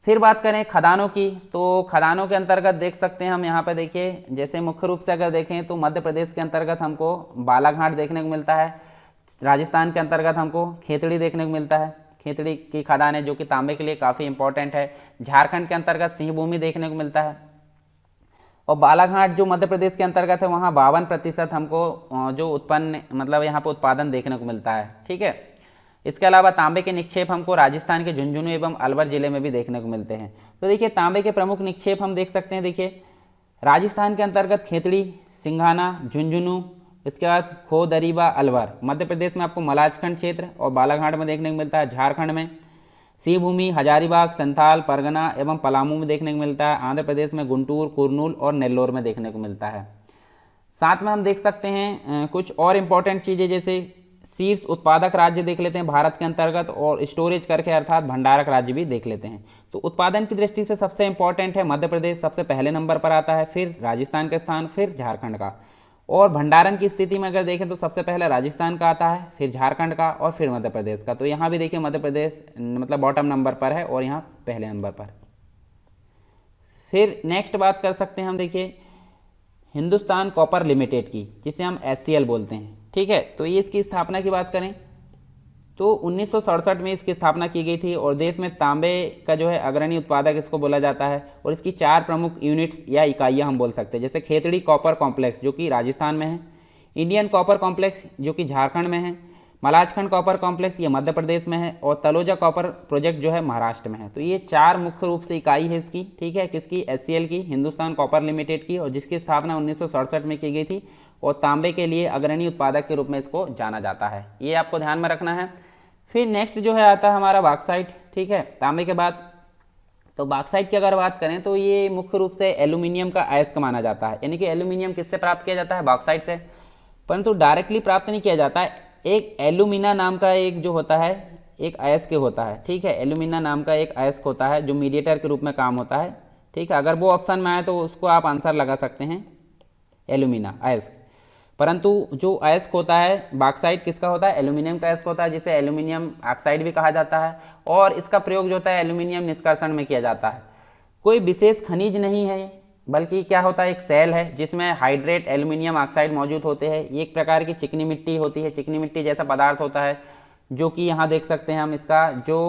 Speaker 1: फिर बात करें खदानों की, तो खदानों के अंतर्गत देख सकते हैं हम यहाँ पे, देखिए जैसे मुख्य रूप से अगर देखें तो मध्य प्रदेश के अंतर्गत हमको बालाघाट देखने को मिलता है, राजस्थान के अंतर्गत हमको खेतड़ी देखने को मिलता है, खेतड़ी की खदान है जो कि तांबे के लिए काफ़ी इंपॉर्टेंट है। झारखंड के अंतर्गत सिंह भूमि देखने को मिलता है और बालाघाट जो मध्य प्रदेश के अंतर्गत है वहाँ 52% हमको जो उत्पन्न मतलब यहाँ पर उत्पादन देखने को मिलता है, ठीक है। इसके अलावा तांबे के निक्षेप हमको राजस्थान के झुंझुनू एवं अलवर जिले में भी देखने को मिलते हैं। तो देखिए तांबे के प्रमुख निक्षेप हम देख सकते हैं, देखिए राजस्थान के अंतर्गत खेतड़ी, सिंघाना, झुंझुनू, इसके बाद खो, दरीबा, अलवर। मध्य प्रदेश में आपको मलाजखंड क्षेत्र और बालाघाट में देखने को मिलता है। झारखंड में सिंह भूमि, हजारीबाग, संथाल, परगना एवं पलामू में देखने को मिलता है। आंध्र प्रदेश में गुंटूर, कुरनूल और नेल्लोर में देखने को मिलता है। साथ में हम देख सकते हैं कुछ और इम्पॉर्टेंट चीज़ें, जैसे शीर्ष उत्पादक राज्य देख लेते हैं भारत के अंतर्गत और स्टोरेज करके अर्थात भंडारक राज्य भी देख लेते हैं। तो उत्पादन की दृष्टि से सबसे इंपॉर्टेंट है मध्य प्रदेश, सबसे पहले नंबर पर आता है, फिर राजस्थान का स्थान, फिर झारखंड का। और भंडारण की स्थिति में अगर देखें तो सबसे पहले राजस्थान का आता है, फिर झारखंड का और फिर मध्य प्रदेश का। तो यहाँ भी देखिए मध्य प्रदेश मतलब बॉटम नंबर पर है और यहाँ पहले नंबर पर। फिर नेक्स्ट बात कर सकते हैं हम, देखिए हिंदुस्तान कॉपर लिमिटेड की, जिसे हम HCL बोलते हैं, ठीक है। तो ये इसकी स्थापना की बात करें तो 1967 में इसकी स्थापना की गई थी और देश में तांबे का जो है अग्रणी उत्पादक इसको बोला जाता है। और इसकी 4 प्रमुख यूनिट्स या इकाइयाँ हम बोल सकते हैं, जैसे खेतड़ी कॉपर कॉम्प्लेक्स जो कि राजस्थान में है, इंडियन कॉपर कॉम्प्लेक्स जो कि झारखंड में है, मलाजखंड कॉपर कॉम्प्लेक्स ये मध्य प्रदेश में है और तलोजा कॉपर प्रोजेक्ट जो है महाराष्ट्र में है। तो ये 4 मुख्य रूप से इकाई है इसकी, ठीक है, किसकी, HCL की, हिंदुस्तान कॉपर लिमिटेड की, और जिसकी स्थापना 1967 में की गई थी और तांबे के लिए अग्रणी उत्पादक के रूप में इसको जाना जाता है। ये आपको ध्यान में रखना है। फिर नेक्स्ट जो है आता है हमारा बॉक्साइट, ठीक है, तांबे के बाद। तो बॉक्साइट की अगर बात करें तो ये मुख्य रूप से एल्यूमिनियम का अयस्क माना जाता है, यानी कि एल्यूमिनियम किससे प्राप्त किया जाता है, बॉक्साइट से, परंतु डायरेक्टली प्राप्त नहीं किया जाता है। एक एल्यूमिना नाम का एक जो होता है एक अयस्क होता है, ठीक है, एल्यूमिना नाम का एक अयस्क होता है जो मीडिएटर के रूप में काम होता है, ठीक है। अगर वो ऑप्शन में आए तो उसको आप आंसर लगा सकते हैं एल्यूमिना अयस्क। परंतु जो अयस्क होता है बॉक्साइट किसका होता है, एल्यूमिनियम का अयस्क होता है, जिसे एल्यूमिनियम ऑक्साइड भी कहा जाता है, और इसका प्रयोग जो होता है एल्यूमिनियम निष्कर्षण में किया जाता है। कोई विशेष खनिज नहीं है, बल्कि क्या होता है, एक सेल है जिसमें हाइड्रेट एल्यूमिनियम ऑक्साइड मौजूद होते हैं। ये एक प्रकार की चिकनी मिट्टी होती है, चिकनी मिट्टी जैसा पदार्थ होता है, जो कि यहाँ देख सकते हैं हम, इसका जो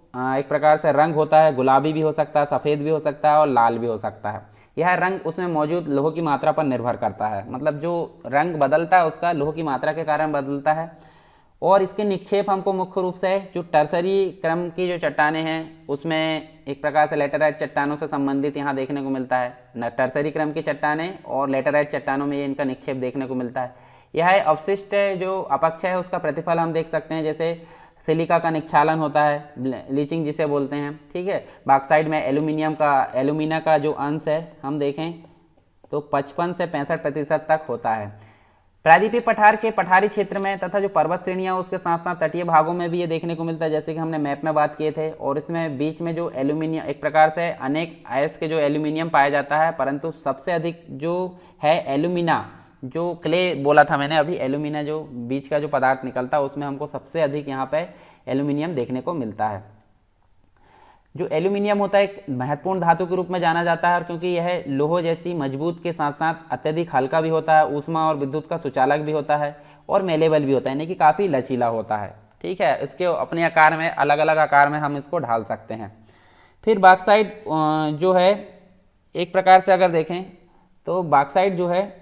Speaker 1: एक प्रकार से रंग होता है गुलाबी भी हो सकता है, सफ़ेद भी हो सकता है और लाल भी हो सकता है। यह रंग उसमें मौजूद लोह की मात्रा पर निर्भर करता है, मतलब जो रंग बदलता है उसका लोह की मात्रा के कारण बदलता है। और इसके निक्षेप हमको मुख्य रूप से जो टर्सरी क्रम की जो चट्टानें हैं उसमें एक प्रकार से लेटेराइट चट्टानों से संबंधित यहाँ देखने को मिलता है। न टर्सरी क्रम की चट्टानें और लेटेराइट चट्टानों में ये इनका निक्षेप देखने को मिलता है। यह अवशिष्ट जो अपक्षय है उसका प्रतिफल हम देख सकते हैं, जैसे सिलिका का निक्षालन होता है, लीचिंग जिसे बोलते हैं, ठीक है। बॉक्साइट में एल्यूमिना का जो अंश है हम देखें तो 55 से 65% तक होता है। प्रायद्वीपीय पठार के पठारी क्षेत्र में तथा जो पर्वत श्रेणियाँ उसके साथ साथ तटीय भागों में भी ये देखने को मिलता है, जैसे कि हमने मैप में बात किए थे। और इसमें बीच में जो एल्यूमिनियम, एक प्रकार से अनेक अयस्क जो एल्यूमिनियम पाया जाता है, परंतु सबसे अधिक जो है एल्यूमिना, जो क्ले बोला था मैंने अभी, एल्यूमिना जो बीच का जो पदार्थ निकलता है उसमें हमको सबसे अधिक यहाँ पे एल्यूमिनियम देखने को मिलता है। जो एल्यूमिनियम होता है एक महत्वपूर्ण धातु के रूप में जाना जाता है, क्योंकि यह लोह जैसी मजबूत के साथ साथ अत्यधिक हल्का भी होता है, ऊष्मा और विद्युत का सुचालक भी होता है और मेलेबल भी होता है, यानी कि काफ़ी लचीला होता है, ठीक है। इसके अपने आकार में, अलग अलग आकार में हम इसको ढाल सकते हैं। फिर बॉक्साइट जो है एक प्रकार से अगर देखें तो बॉक्साइट जो है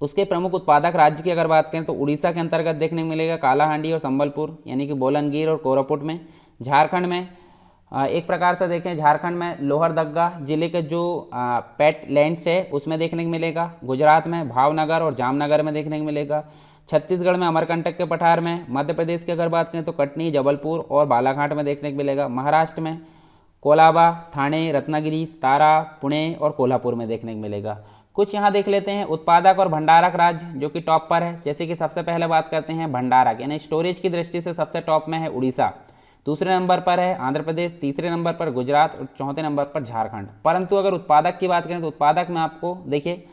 Speaker 1: उसके प्रमुख उत्पादक राज्य की अगर बात करें तो उड़ीसा के अंतर्गत देखने को मिलेगा कालाहांडी और संबलपुर, यानी कि बोलनगीर और कोरापुट में। झारखंड में एक प्रकार से देखें, झारखंड में लोहरदग्गा जिले के जो पेट लैंड्स है उसमें देखने को मिलेगा। गुजरात में भावनगर और जामनगर में देखने को मिलेगा। छत्तीसगढ़ में अमरकंटक के पठार में। मध्य प्रदेश की अगर बात करें तो कटनी, जबलपुर और बालाघाट में देखने को मिलेगा। महाराष्ट्र में कोलाबा, थाने, रत्नागिरी, सतारा, पुणे और कोल्हापुर में देखने को मिलेगा। कुछ यहाँ देख लेते हैं उत्पादक और भंडारक राज्य जो कि टॉप पर है, जैसे कि सबसे पहले बात करते हैं भंडारक, यानी स्टोरेज की दृष्टि से सबसे टॉप में है उड़ीसा, दूसरे नंबर पर है आंध्र प्रदेश, तीसरे नंबर पर गुजरात और चौथे नंबर पर झारखंड। परंतु अगर उत्पादक की बात करें तो उत्पादक में आपको देखिए,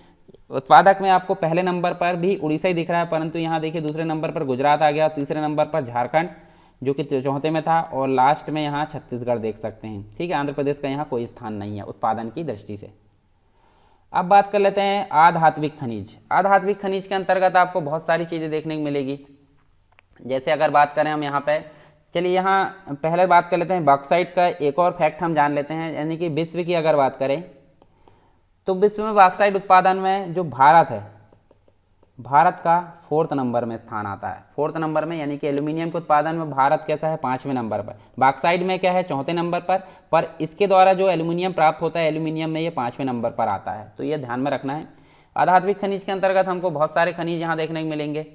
Speaker 1: उत्पादक में आपको पहले नंबर पर भी उड़ीसा ही दिख रहा है, परंतु यहाँ देखिए दूसरे नंबर पर गुजरात आ गया, तीसरे नंबर पर झारखंड जो कि चौथे में था, और लास्ट में यहाँ छत्तीसगढ़ देख सकते हैं, ठीक है। आंध्र प्रदेश का यहाँ कोई स्थान नहीं है उत्पादन की दृष्टि से। अब बात कर लेते हैं आधात्विक खनिज। आधात्विक खनिज के अंतर्गत आपको बहुत सारी चीज़ें देखने को मिलेगी। जैसे अगर बात करें हम यहाँ पे, चलिए यहाँ पहले बात कर लेते हैं बॉक्साइट का एक और फैक्ट हम जान लेते हैं, यानी कि विश्व की अगर बात करें तो विश्व में बॉक्साइट उत्पादन में जो भारत है, भारत का 4th नंबर में स्थान आता है। 4th नंबर में, यानी कि एल्यूमिनियम के उत्पादन में भारत कैसा है, 5वें नंबर पर। बॉक्साइट में क्या है, 4थे नंबर पर इसके द्वारा जो एल्यूमिनियम प्राप्त होता है एल्यूमिनियम में ये 5वें नंबर पर आता है, तो ये ध्यान में रखना है। आधात्विक खनिज के अंतर्गत हमको बहुत सारे खनिज यहाँ देखने को मिलेंगे,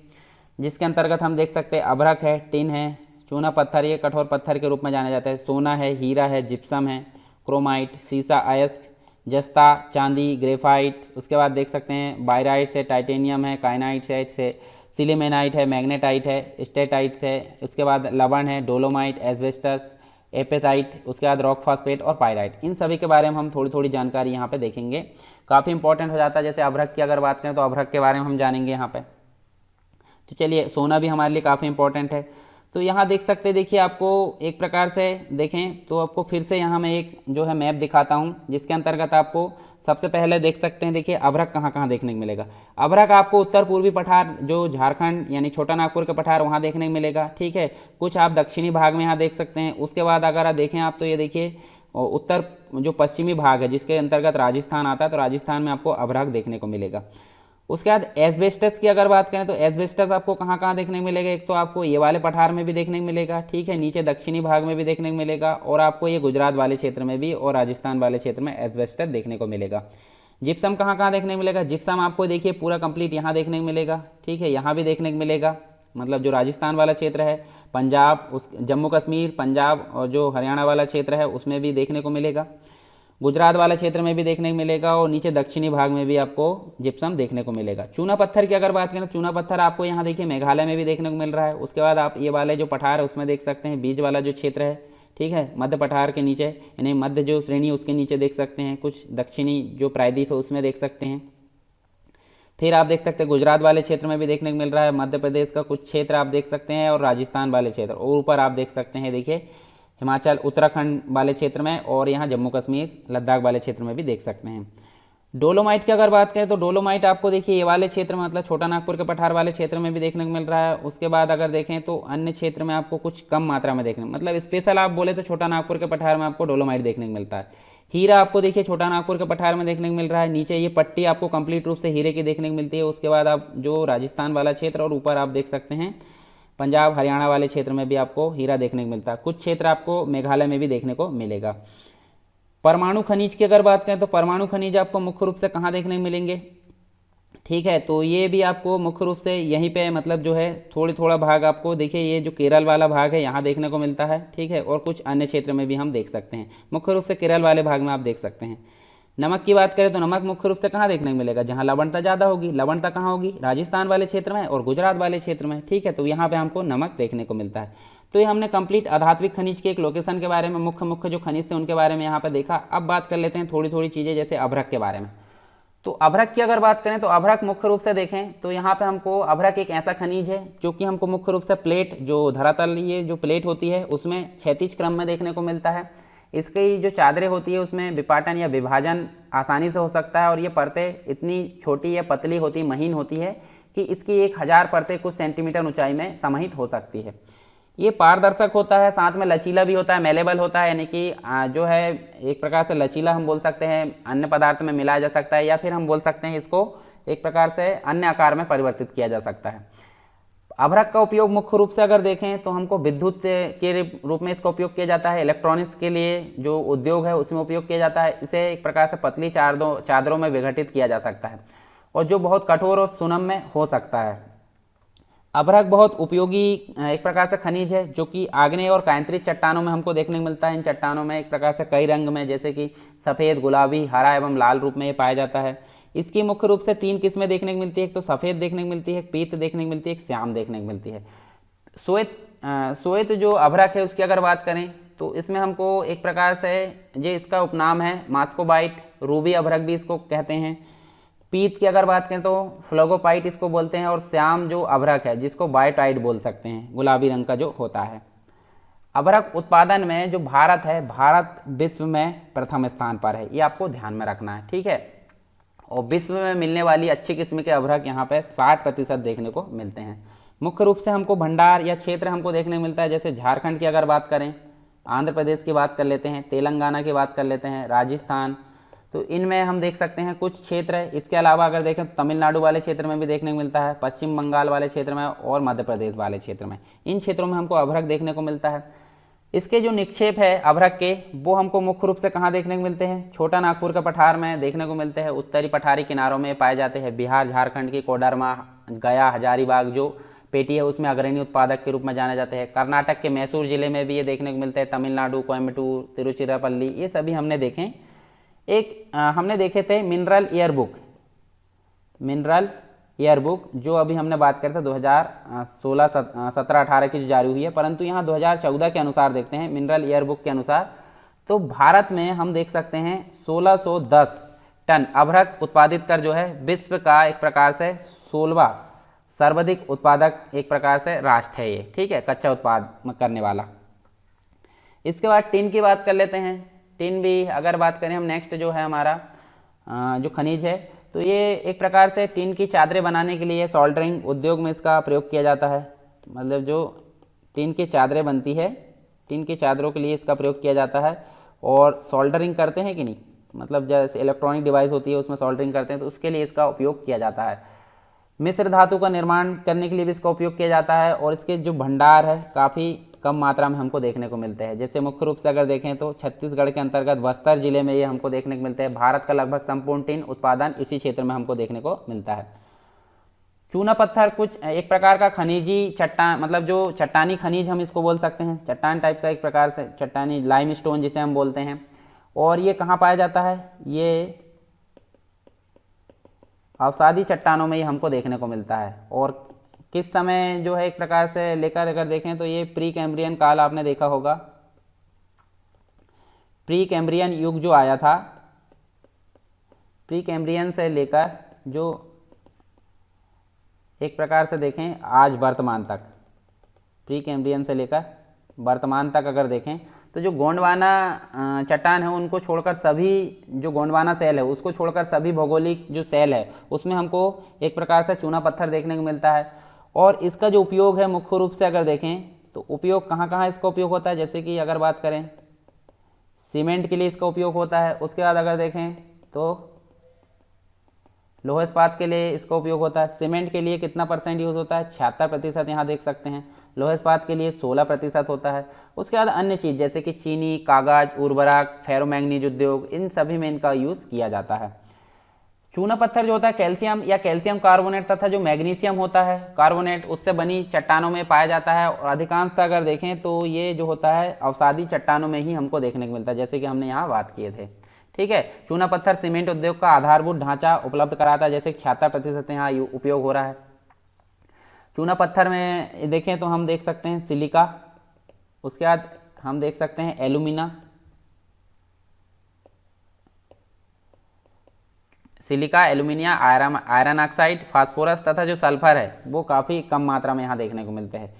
Speaker 1: जिसके अंतर्गत हम देख सकते हैं अभ्रक है, टिन है, चूना पत्थर, ये कठोर पत्थर के रूप में जाना जाता है, सोना है, हीरा है, जिप्सम है, क्रोमाइट, सीसा, अयस्क, जस्ता, चांदी, ग्रेफाइट। उसके बाद देख सकते हैं बायराइट्स है, टाइटेनियम है, काइनाइट्स है, सिलीमेनाइट है, मैग्नेटाइट है, स्टेटाइट्स है। उसके बाद लवण है, डोलोमाइट, एस्बेस्टस, एपेटाइट। उसके बाद रॉक फॉस्फेट और पायराइट। इन सभी के बारे में हम थोड़ी थोड़ी जानकारी यहाँ पे देखेंगे, काफ़ी इंपॉर्टेंट हो जाता है। जैसे अभ्रक की अगर बात करें तो अभ्रक के बारे में हम जानेंगे यहाँ पे। तो चलिए, सोना भी हमारे लिए काफ़ी इंपॉर्टेंट है। तो यहाँ देख सकते हैं, देखिए आपको एक प्रकार से देखें तो आपको फिर से यहाँ मैं एक जो है मैप दिखाता हूँ, जिसके अंतर्गत आपको सबसे पहले देख सकते हैं, देखिए अभ्रक कहाँ कहाँ देखने को मिलेगा। अभ्रक आपको उत्तर पूर्वी पठार जो झारखंड यानी छोटा नागपुर का पठार वहाँ देखने को मिलेगा, ठीक है। कुछ आप दक्षिणी भाग में यहाँ देख सकते हैं। उसके बाद अगर आप देखें आप तो ये देखिए उत्तर जो पश्चिमी भाग है जिसके अंतर्गत राजस्थान आता है, तो राजस्थान में आपको अभ्रक देखने को मिलेगा। उसके बाद एस्बेस्टस की अगर बात करें तो एस्बेस्टस आपको कहाँ कहाँ देखने को मिलेगा, एक तो आपको ये वाले पठार में भी देखने को मिलेगा, ठीक है, नीचे दक्षिणी भाग में भी देखने को मिलेगा, और आपको ये गुजरात वाले क्षेत्र में भी और राजस्थान वाले क्षेत्र में एस्बेस्टस देखने को मिलेगा। जिप्सम कहाँ कहाँ देखने को मिलेगा? जिप्सम आपको देखिए पूरा कंप्लीट यहाँ देखने को मिलेगा, ठीक है, यहाँ भी देखने को मिलेगा, मतलब जो राजस्थान वाला क्षेत्र है, पंजाब, उस जम्मू कश्मीर, पंजाब और जो हरियाणा वाला क्षेत्र है उसमें भी देखने को मिलेगा, गुजरात वाला क्षेत्र में भी देखने को मिलेगा, और नीचे दक्षिणी भाग में भी आपको जिप्सम देखने को मिलेगा। चूना पत्थर की अगर बात करें, चूना पत्थर आपको यहाँ देखिए मेघालय में भी देखने को मिल रहा है। उसके बाद आप ये वाले जो पठार है उसमें देख सकते हैं, बीज वाला जो क्षेत्र है, ठीक है, मध्य पठार के नीचे, यानी मध्य जो श्रेणी उसके नीचे देख सकते हैं, कुछ दक्षिणी जो प्रायद्वीप है उसमें देख सकते हैं। फिर आप देख सकते हैं गुजरात वाले क्षेत्र में भी देखने को मिल रहा है, मध्य प्रदेश का कुछ क्षेत्र आप देख सकते हैं, और राजस्थान वाले क्षेत्र, और ऊपर आप देख सकते हैं देखिए हिमाचल उत्तराखंड वाले क्षेत्र में, और यहाँ जम्मू कश्मीर लद्दाख वाले क्षेत्र में भी देख सकते हैं। डोलोमाइट की अगर बात करें तो डोलोमाइट आपको देखिए ये वाले क्षेत्र में, मतलब छोटा नागपुर के पठार वाले क्षेत्र में भी देखने को मिल रहा है। उसके बाद अगर देखें तो अन्य क्षेत्र में आपको कुछ कम मात्रा में देखने, मतलब स्पेशल आप बोले तो छोटा नागपुर के पठार में आपको डोलोमाइट देखने को मिलता है। हीरा आपको देखिए छोटा नागपुर के पठार में देखने को मिल रहा है, नीचे ये पट्टी आपको कंप्लीट रूप से हीरे की देखने को मिलती है। उसके बाद आप जो राजस्थान वाला क्षेत्र, और ऊपर आप देख सकते हैं पंजाब हरियाणा वाले क्षेत्र में भी आपको हीरा देखने को मिलता है। कुछ क्षेत्र आपको मेघालय में भी देखने को मिलेगा। परमाणु खनिज की अगर बात करें तो परमाणु खनिज आपको मुख्य रूप से कहाँ देखने को मिलेंगे, ठीक है, तो ये भी आपको मुख्य रूप से यहीं पे, मतलब जो है थोड़ा भाग आपको देखिए ये जो केरल वाला भाग है यहाँ देखने को मिलता है, ठीक है, और कुछ अन्य क्षेत्र में भी हम देख सकते हैं। मुख्य रूप से केरल वाले भाग में आप देख सकते हैं। नमक की बात करें तो नमक मुख्य रूप से कहाँ देखने को मिलेगा? जहाँ लवणता ज़्यादा होगी। लवणता कहाँ होगी? राजस्थान वाले क्षेत्र में और गुजरात वाले क्षेत्र में, ठीक है, तो यहाँ पे हमको नमक देखने को मिलता है। तो ये हमने कंप्लीट अधात्विक खनिज के एक लोकेशन के बारे में, मुख्य जो खनिज थे उनके बारे में यहाँ पर देखा। अब बात कर लेते हैं थोड़ी चीज़ें, जैसे अभ्रक के बारे में। तो अभ्रक की अगर बात करें तो अभ्रक मुख्य रूप से देखें तो यहाँ पे हमको अभ्रक एक ऐसा खनिज है जो कि हमको मुख्य रूप से प्लेट, जो धरातल ये जो प्लेट होती है उसमें क्षैतिज क्रम में देखने को मिलता है। इसकी जो चादरें होती है उसमें विपाटन या विभाजन आसानी से हो सकता है, और ये परतें इतनी छोटी या पतली होती, महीन होती है कि इसकी 1000 परतें कुछ सेंटीमीटर ऊंचाई में समाहित हो सकती है। ये पारदर्शक होता है, साथ में लचीला भी होता है, मेलेबल होता है, यानी कि जो है एक प्रकार से लचीला हम बोल सकते हैं, अन्य पदार्थ में मिलाया जा सकता है, या फिर हम बोल सकते हैं इसको एक प्रकार से अन्य आकार में परिवर्तित किया जा सकता है। अभ्रक का उपयोग मुख्य रूप से अगर देखें तो हमको विद्युत के रूप में इसका उपयोग किया जाता है। इलेक्ट्रॉनिक्स के लिए जो उद्योग है उसमें उपयोग किया जाता है। इसे एक प्रकार से पतली चादरों में विघटित किया जा सकता है, और जो बहुत कठोर और सुनम्य हो सकता है। अभ्रक बहुत उपयोगी एक प्रकार से खनिज है, जो कि आग्नेय और कायांतरित चट्टानों में हमको देखने को मिलता है। इन चट्टानों में एक प्रकार से कई रंग में, जैसे कि सफ़ेद, गुलाबी, हरा एवं लाल रूप में ये पाया जाता है। इसकी मुख्य रूप से 3 किस्में देखने को मिलती है, एक तो सफ़ेद देखने को मिलती है, एक पीत देखने को मिलती है, एक श्याम देखने को मिलती है। श्वेत जो अभ्रक है उसकी अगर बात करें तो इसमें हमको एक प्रकार से ये इसका उपनाम है मास्कोबाइट, रूबी अभ्रक भी इसको कहते हैं। पीत की अगर बात करें तो फ्लोगोपाइट इसको बोलते हैं, और श्याम जो अभ्रक है जिसको बायोटाइट बोल सकते हैं, गुलाबी रंग का जो होता है। अभ्रक उत्पादन में जो भारत है, भारत विश्व में प्रथम स्थान पर है, ये आपको ध्यान में रखना है, ठीक है। और विश्व में मिलने वाली अच्छी किस्म के अभ्रक यहाँ पे 60% देखने को मिलते हैं। मुख्य रूप से हमको भंडार या क्षेत्र हमको देखने को मिलता है, जैसे झारखंड की अगर बात करें, आंध्र प्रदेश की बात कर लेते हैं, तेलंगाना की बात कर लेते हैं, राजस्थान, तो इनमें हम देख सकते हैं कुछ क्षेत्र है। इसके अलावा अगर देखें तो तमिलनाडु वाले क्षेत्र में भी देखने को मिलता है, पश्चिम बंगाल वाले क्षेत्र में और मध्य प्रदेश वाले क्षेत्र में, इन क्षेत्रों में हमको अभ्रक देखने को मिलता है। इसके जो निक्षेप है अभ्रक के, वो हमको मुख्य रूप से कहाँ देखने को मिलते हैं? छोटा नागपुर के पठार में देखने को मिलते हैं, उत्तरी पठारी किनारों में पाए जाते हैं। बिहार, झारखंड की कोडरमा, गया, हजारीबाग जो पेटी है उसमें अग्रणी उत्पादक के रूप में जाने जाते हैं। कर्नाटक के मैसूर जिले में भी ये देखने को मिलते हैं, तमिलनाडु, कोयम्बटूर, तिरुचिरापल्ली, ये सभी हमने देखें। हमने देखे थे मिनरल ईयर बुक जो अभी हमने बात करते थे 2016, 17, 18 की जो जारी हुई है, परंतु यहाँ 2014 के अनुसार देखते हैं मिनरल ईयर बुक के अनुसार, तो भारत में हम देख सकते हैं 1610 टन अभ्रक उत्पादित कर जो है विश्व का एक प्रकार से 16वां सर्वाधिक उत्पादक एक प्रकार से राष्ट्र है ये, ठीक है, कच्चा उत्पाद करने वाला। इसके बाद टिन की बात कर लेते हैं। टिन भी अगर बात करें हम, नेक्स्ट जो है हमारा जो खनिज है, तो ये एक प्रकार से टिन की चादरें बनाने के लिए सोल्डरिंग उद्योग में इसका प्रयोग किया जाता है। मतलब जो टिन की चादरें बनती है, टिन की चादरों के लिए इसका प्रयोग किया जाता है। और सोल्डरिंग करते हैं कि नहीं, मतलब जैसे इलेक्ट्रॉनिक डिवाइस होती है उसमें सोल्डरिंग करते हैं, तो उसके लिए इसका उपयोग किया जाता है। मिश्र धातु का निर्माण करने के लिए भी इसका उपयोग किया जाता है। और इसके जो भंडार है काफ़ी कम मात्रा में हमको देखने को मिलते हैं। जैसे मुख्य रूप से अगर देखें तो छत्तीसगढ़ के अंतर्गत बस्तर जिले में ये हमको देखने को मिलते हैं। भारत का लगभग संपूर्ण टिन उत्पादन इसी क्षेत्र में हमको देखने को मिलता है। चूना पत्थर कुछ एक प्रकार का खनिजी चट्टान, मतलब जो चट्टानी खनिज हम इसको बोल सकते हैं, चट्टान टाइप का एक प्रकार से चट्टानी लाइमस्टोन जिसे हम बोलते हैं। और ये कहाँ पाया जाता है? ये अवसादी चट्टानों में ही हमको देखने को मिलता है। और किस समय जो है एक प्रकार से लेकर अगर देखें तो ये प्री कैम्ब्रियन काल आपने देखा होगा। प्री कैम्ब्रियन युग जो आया था, प्री कैम्ब्रियन से लेकर जो एक प्रकार से देखें आज वर्तमान तक, प्री कैम्ब्रियन से लेकर वर्तमान तक अगर देखें तो जो गोंडवाना चट्टान है उनको छोड़कर सभी, जो गोंडवाना सेल है उसको छोड़कर सभी भौगोलिक जो सेल है उसमें हमको एक प्रकार से चूना पत्थर देखने को मिलता है। और इसका जो उपयोग है मुख्य रूप से अगर देखें तो उपयोग कहाँ कहाँ इसका उपयोग होता है, जैसे कि अगर बात करें सीमेंट के लिए इसका उपयोग होता है। उसके बाद अगर देखें तो लोह इस्पात के लिए इसका उपयोग होता है। सीमेंट के लिए कितना % यूज़ होता है? 76%, यहाँ देख सकते हैं। लोह इस्पात के लिए 16% होता है। उसके बाद अन्य चीज़ जैसे कि चीनी, कागज, उर्वरक, फेरोमैंगनीज उद्योग, इन सभी में इनका यूज़ किया जाता है। चूना पत्थर जो होता है कैल्शियम या कैल्शियम कार्बोनेट तथा जो मैग्नीशियम होता है कार्बोनेट, उससे बनी चट्टानों में पाया जाता है। और अधिकांशतः अगर देखें तो ये जो होता है अवसादी चट्टानों में ही हमको देखने को मिलता है, जैसे कि हमने यहाँ बात किए थे। ठीक है, चूना पत्थर सीमेंट उद्योग का आधारभूत ढांचा उपलब्ध कराता है, जैसे 76% यहाँ उपयोग हो रहा है। चूना पत्थर में देखें तो हम देख सकते हैं सिलिका, उसके बाद हम देख सकते हैं alumina, silica, alumina, iron oxide, phosphorus तथा जो सल्फर है वो काफ़ी कम मात्रा में यहाँ देखने को मिलते हैं।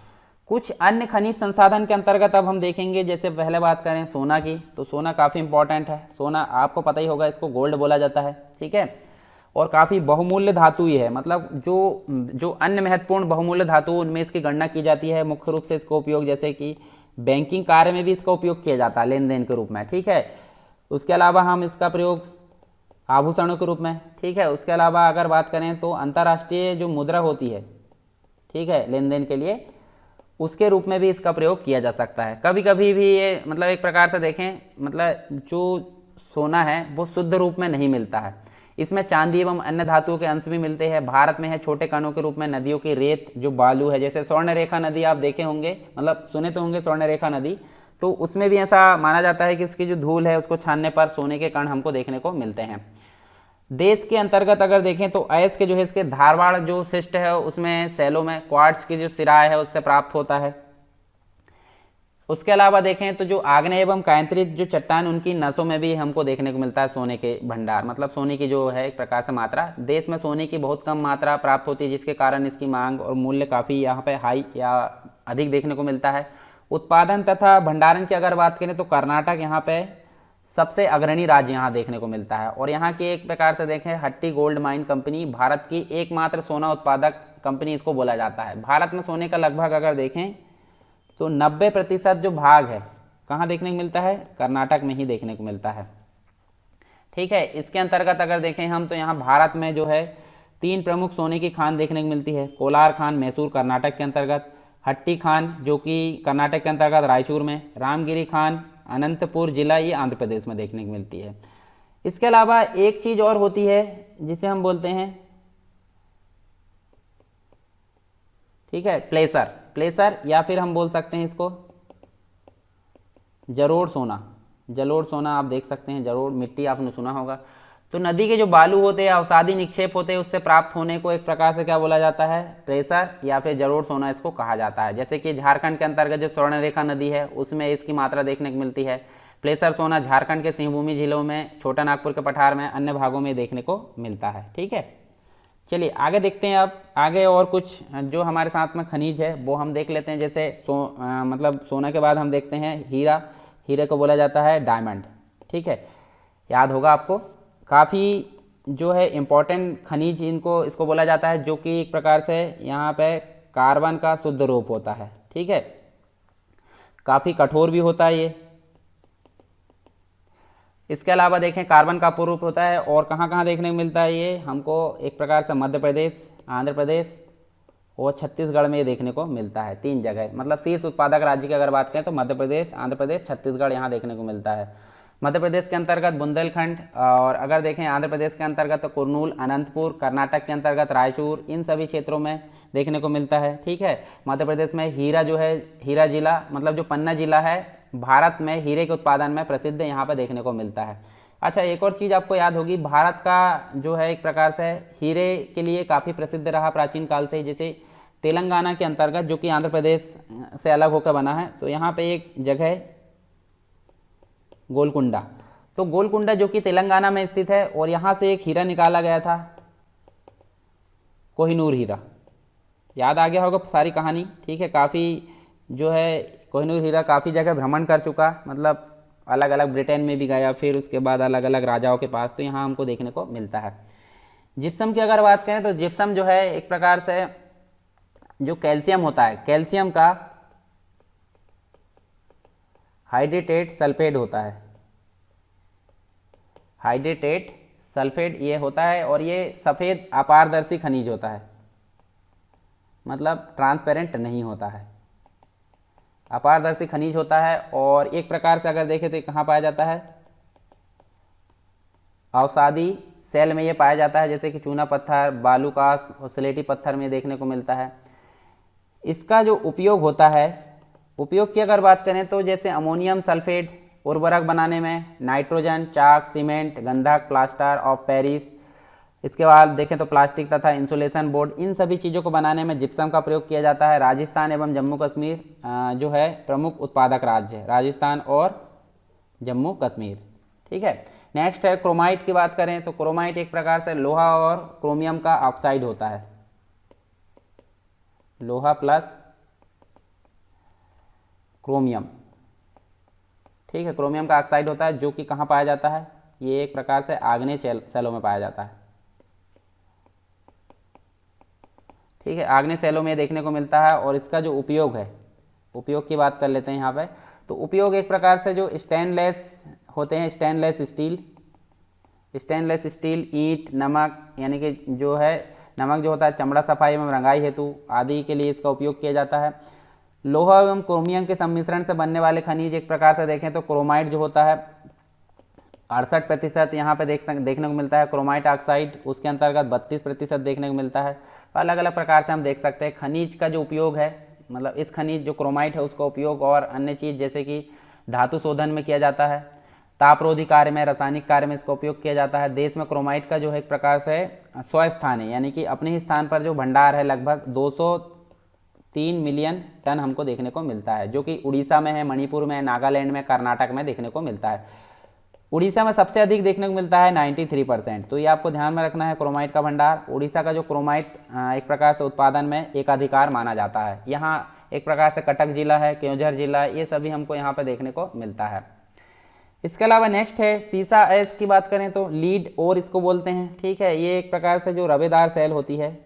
Speaker 1: कुछ अन्य खनिज संसाधन के अंतर्गत अब हम देखेंगे, जैसे पहले बात करें सोना की, तो सोना काफ़ी इंपॉर्टेंट है। सोना आपको पता ही होगा, इसको गोल्ड बोला जाता है। ठीक है, और काफ़ी बहुमूल्य धातु ही है, मतलब जो अन्य महत्वपूर्ण बहुमूल्य धातु उनमें इसकी गणना की जाती है। मुख्य रूप से इसका उपयोग जैसे कि बैंकिंग कार्य में भी इसका उपयोग किया जाता है, लेन देन के रूप में। ठीक है, उसके अलावा हम इसका प्रयोग आभूषणों के रूप में, ठीक है, उसके अलावा अगर बात करें तो अंतर्राष्ट्रीय जो मुद्रा होती है, ठीक है, लेन देन के लिए, उसके रूप में भी इसका प्रयोग किया जा सकता है। कभी कभी भी ये मतलब एक प्रकार से देखें, मतलब जो सोना है वो शुद्ध रूप में नहीं मिलता है, इसमें चांदी एवं अन्य धातुओं के अंश भी मिलते हैं। भारत में है छोटे कणों के रूप में नदियों की रेत, जो बालू है, जैसे स्वर्णरेखा नदी आप देखे होंगे, मतलब सुने तो होंगे स्वर्णरेखा नदी, तो उसमें भी ऐसा माना जाता है कि उसकी जो धूल है उसको छानने पर सोने के कण हमको देखने को मिलते हैं। देश के अंतर्गत अगर देखें तो अयस्क के जो है इसके धारवाड़ जो शिष्ट है उसमें सैलों में क्वार्ट्ज की जो सिराय है उससे प्राप्त होता है। उसके अलावा देखें तो जो आग्नेय एवं कायंत्रित जो चट्टान उनकी नसों में भी हमको देखने को मिलता है सोने के भंडार, मतलब सोने की जो है एक प्रकार से मात्रा। देश में सोने की बहुत कम मात्रा प्राप्त होती है, जिसके कारण इसकी मांग और मूल्य काफ़ी यहाँ पे हाई या अधिक देखने को मिलता है। उत्पादन तथा भंडारण की अगर बात करें तो कर्नाटक यहाँ पे सबसे अग्रणी राज्य यहाँ देखने को मिलता है। और यहाँ की एक प्रकार से देखें हट्टी गोल्ड माइन कंपनी भारत की एकमात्र सोना उत्पादक कंपनी इसको बोला जाता है। भारत में सोने का लगभग अगर देखें तो 90% जो भाग है कहाँ देखने को मिलता है? कर्नाटक में ही देखने को मिलता है। ठीक है, इसके अंतर्गत अगर देखें हम तो यहाँ भारत में जो है 3 प्रमुख सोने की खान देखने को मिलती है। कोलार खान मैसूर कर्नाटक के अंतर्गत, हट्टी खान जो कि कर्नाटक के अंतर्गत रायचूर में, रामगिरी खान अनंतपुर जिला ये आंध्र प्रदेश में देखने को मिलती है। इसके अलावा एक चीज़ और होती है जिसे हम बोलते हैं, ठीक है, प्लेसर या फिर हम बोल सकते हैं इसको जलोढ़ सोना। जलोढ़ सोना आप देख सकते हैं, जलोढ़ मिट्टी आपने सुना होगा। तो नदी के जो बालू होते हैं, अवसादी निक्षेप होते हैं, उससे प्राप्त होने को एक प्रकार से क्या बोला जाता है? प्रेशर या फिर जलोढ़ सोना इसको कहा जाता है। जैसे कि झारखंड के अंतर्गत जो स्वर्णरेखा नदी है उसमें इसकी मात्रा देखने को मिलती है। प्लेसर सोना झारखंड के सिंहभूमि जिलों में, छोटा नागपुर के पठार में, अन्य भागों में देखने को मिलता है। ठीक है, चलिए आगे देखते हैं। अब आगे और कुछ जो हमारे साथ में खनिज है वो हम देख लेते हैं। जैसे मतलब सोना के बाद हम देखते हैं हीरा। हीरे को बोला जाता है डायमंड। ठीक है, याद होगा आपको, काफ़ी जो है इम्पोर्टेंट खनिज इसको बोला जाता है, जो कि एक प्रकार से यहाँ पे कार्बन का शुद्ध रूप होता है। ठीक है, काफ़ी कठोर भी होता है ये। इसके अलावा देखें कार्बन का अपूर्ण रूप होता है। और कहाँ कहाँ देखने को मिलता है ये हमको? एक प्रकार से मध्य प्रदेश, आंध्र प्रदेश और छत्तीसगढ़ में ये देखने को मिलता है। 3 जगह, मतलब शीर्ष उत्पादक राज्य की अगर बात करें तो मध्य प्रदेश, आंध्र प्रदेश, छत्तीसगढ़ यहाँ देखने को मिलता है। मध्य प्रदेश के अंतर्गत बुंदेलखंड, और अगर देखें आंध्र प्रदेश के अंतर्गत तो कुर्नूल, अनंतपुर, कर्नाटक के अंतर्गत रायचूर, इन सभी क्षेत्रों में देखने को मिलता है। ठीक है, मध्य प्रदेश में हीरा जो है, हीरा जिला, मतलब जो पन्ना जिला है भारत में हीरे के उत्पादन में प्रसिद्ध है, यहाँ पर देखने को मिलता है। अच्छा, एक और चीज़ आपको याद होगी, भारत का जो है एक प्रकार से हीरे के लिए काफ़ी प्रसिद्ध रहा प्राचीन काल से। जैसे तेलंगाना के अंतर्गत, जो कि आंध्र प्रदेश से अलग होकर बना है, तो यहाँ पे एक जगह है गोलकुंडा। तो गोलकुंडा जो कि तेलंगाना में स्थित है, और यहाँ से एक हीरा निकाला गया था, कोहिनूर हीरा। याद आ गया होगा सारी कहानी। ठीक है, काफ़ी जो है कोहिनूर हीरा काफ़ी जगह भ्रमण कर चुका, मतलब अलग अलग ब्रिटेन में भी गया, फिर उसके बाद अलग अलग राजाओं के पास, तो यहाँ हमको देखने को मिलता है। जिप्सम की अगर बात करें तो जिप्सम जो है एक प्रकार से जो कैल्शियम होता है, कैल्शियम का हाइड्रेटेट सल्फेट होता है, हाइड्रेटेट सल्फेट ये होता है, और ये सफ़ेद अपारदर्शी खनिज होता है, मतलब ट्रांसपेरेंट नहीं होता है, अपारदर्शी खनिज होता है। और एक प्रकार से अगर देखें तो कहाँ पाया जाता है, अवसादी सेल में ये पाया जाता है, जैसे कि चूना पत्थर, बालूकास और स्लेटी पत्थर में देखने को मिलता है। इसका जो उपयोग होता है, उपयोग की अगर बात करें तो जैसे अमोनियम सल्फेट उर्वरक बनाने में, नाइट्रोजन, चाक, सीमेंट, गंधक, प्लास्टर ऑफ पेरिस, इसके बाद देखें तो प्लास्टिक तथा इंसुलेशन बोर्ड, इन सभी चीज़ों को बनाने में जिप्सम का प्रयोग किया जाता है। राजस्थान एवं जम्मू कश्मीर जो है प्रमुख उत्पादक राज्य है, राजस्थान और जम्मू कश्मीर। ठीक है, नेक्स्ट है क्रोमाइट की बात करें तो क्रोमाइट एक प्रकार से लोहा और क्रोमियम का ऑक्साइड होता है, लोहा प्लस क्रोमियम। ठीक है, क्रोमियम का ऑक्साइड होता है, जो कि कहाँ पाया जाता है, ये एक प्रकार से आग्नेय सेलों में पाया जाता है। ठीक है, आग्नेय सेलों में देखने को मिलता है। और इसका जो उपयोग है, उपयोग की बात कर लेते हैं यहाँ पे, तो उपयोग एक प्रकार से जो स्टेनलेस होते हैं, स्टेनलेस स्टील, ईंट, नमक, यानी कि जो है नमक जो होता है चमड़ा सफाई एवं रंगाई हेतु आदि के लिए इसका उपयोग किया जाता है। लोहा एवं क्रोमियम के सम्मिश्रण से बनने वाले खनिज एक प्रकार से देखें तो क्रोमाइट जो होता है 68% यहाँ पे देखने को मिलता है, क्रोमाइट ऑक्साइड उसके अंतर्गत 32% देखने को मिलता है। तो अलग अलग प्रकार से हम देख सकते हैं खनिज का जो उपयोग है, मतलब इस खनिज जो क्रोमाइट है उसका उपयोग और अन्य चीज़ जैसे कि धातु शोधन में किया जाता है, तापरोधी कार्य में, रासायनिक कार्य में इसका उपयोग किया जाता है। देश में क्रोमाइट का जो है एक प्रकार से स्वस्थान है, यानी कि अपने ही स्थान पर जो भंडार है लगभग 203 मिलियन टन हमको देखने को मिलता है, जो कि उड़ीसा में है, मणिपुर में, नागालैंड में, कर्नाटक में देखने को मिलता है। उड़ीसा में सबसे अधिक देखने को मिलता है 93%। तो ये आपको ध्यान में रखना है, क्रोमाइट का भंडार। उड़ीसा का जो क्रोमाइट एक प्रकार से उत्पादन में एक अधिकार माना जाता है। यहाँ एक प्रकार से कटक जिला है, केओंझर जिला है, ये सभी हमको यहाँ पे देखने को मिलता है। इसके अलावा नेक्स्ट है सीसा एस की बात करें तो लीड और इसको बोलते हैं। ठीक है, ये एक प्रकार से जो रवेदार सेल होती है,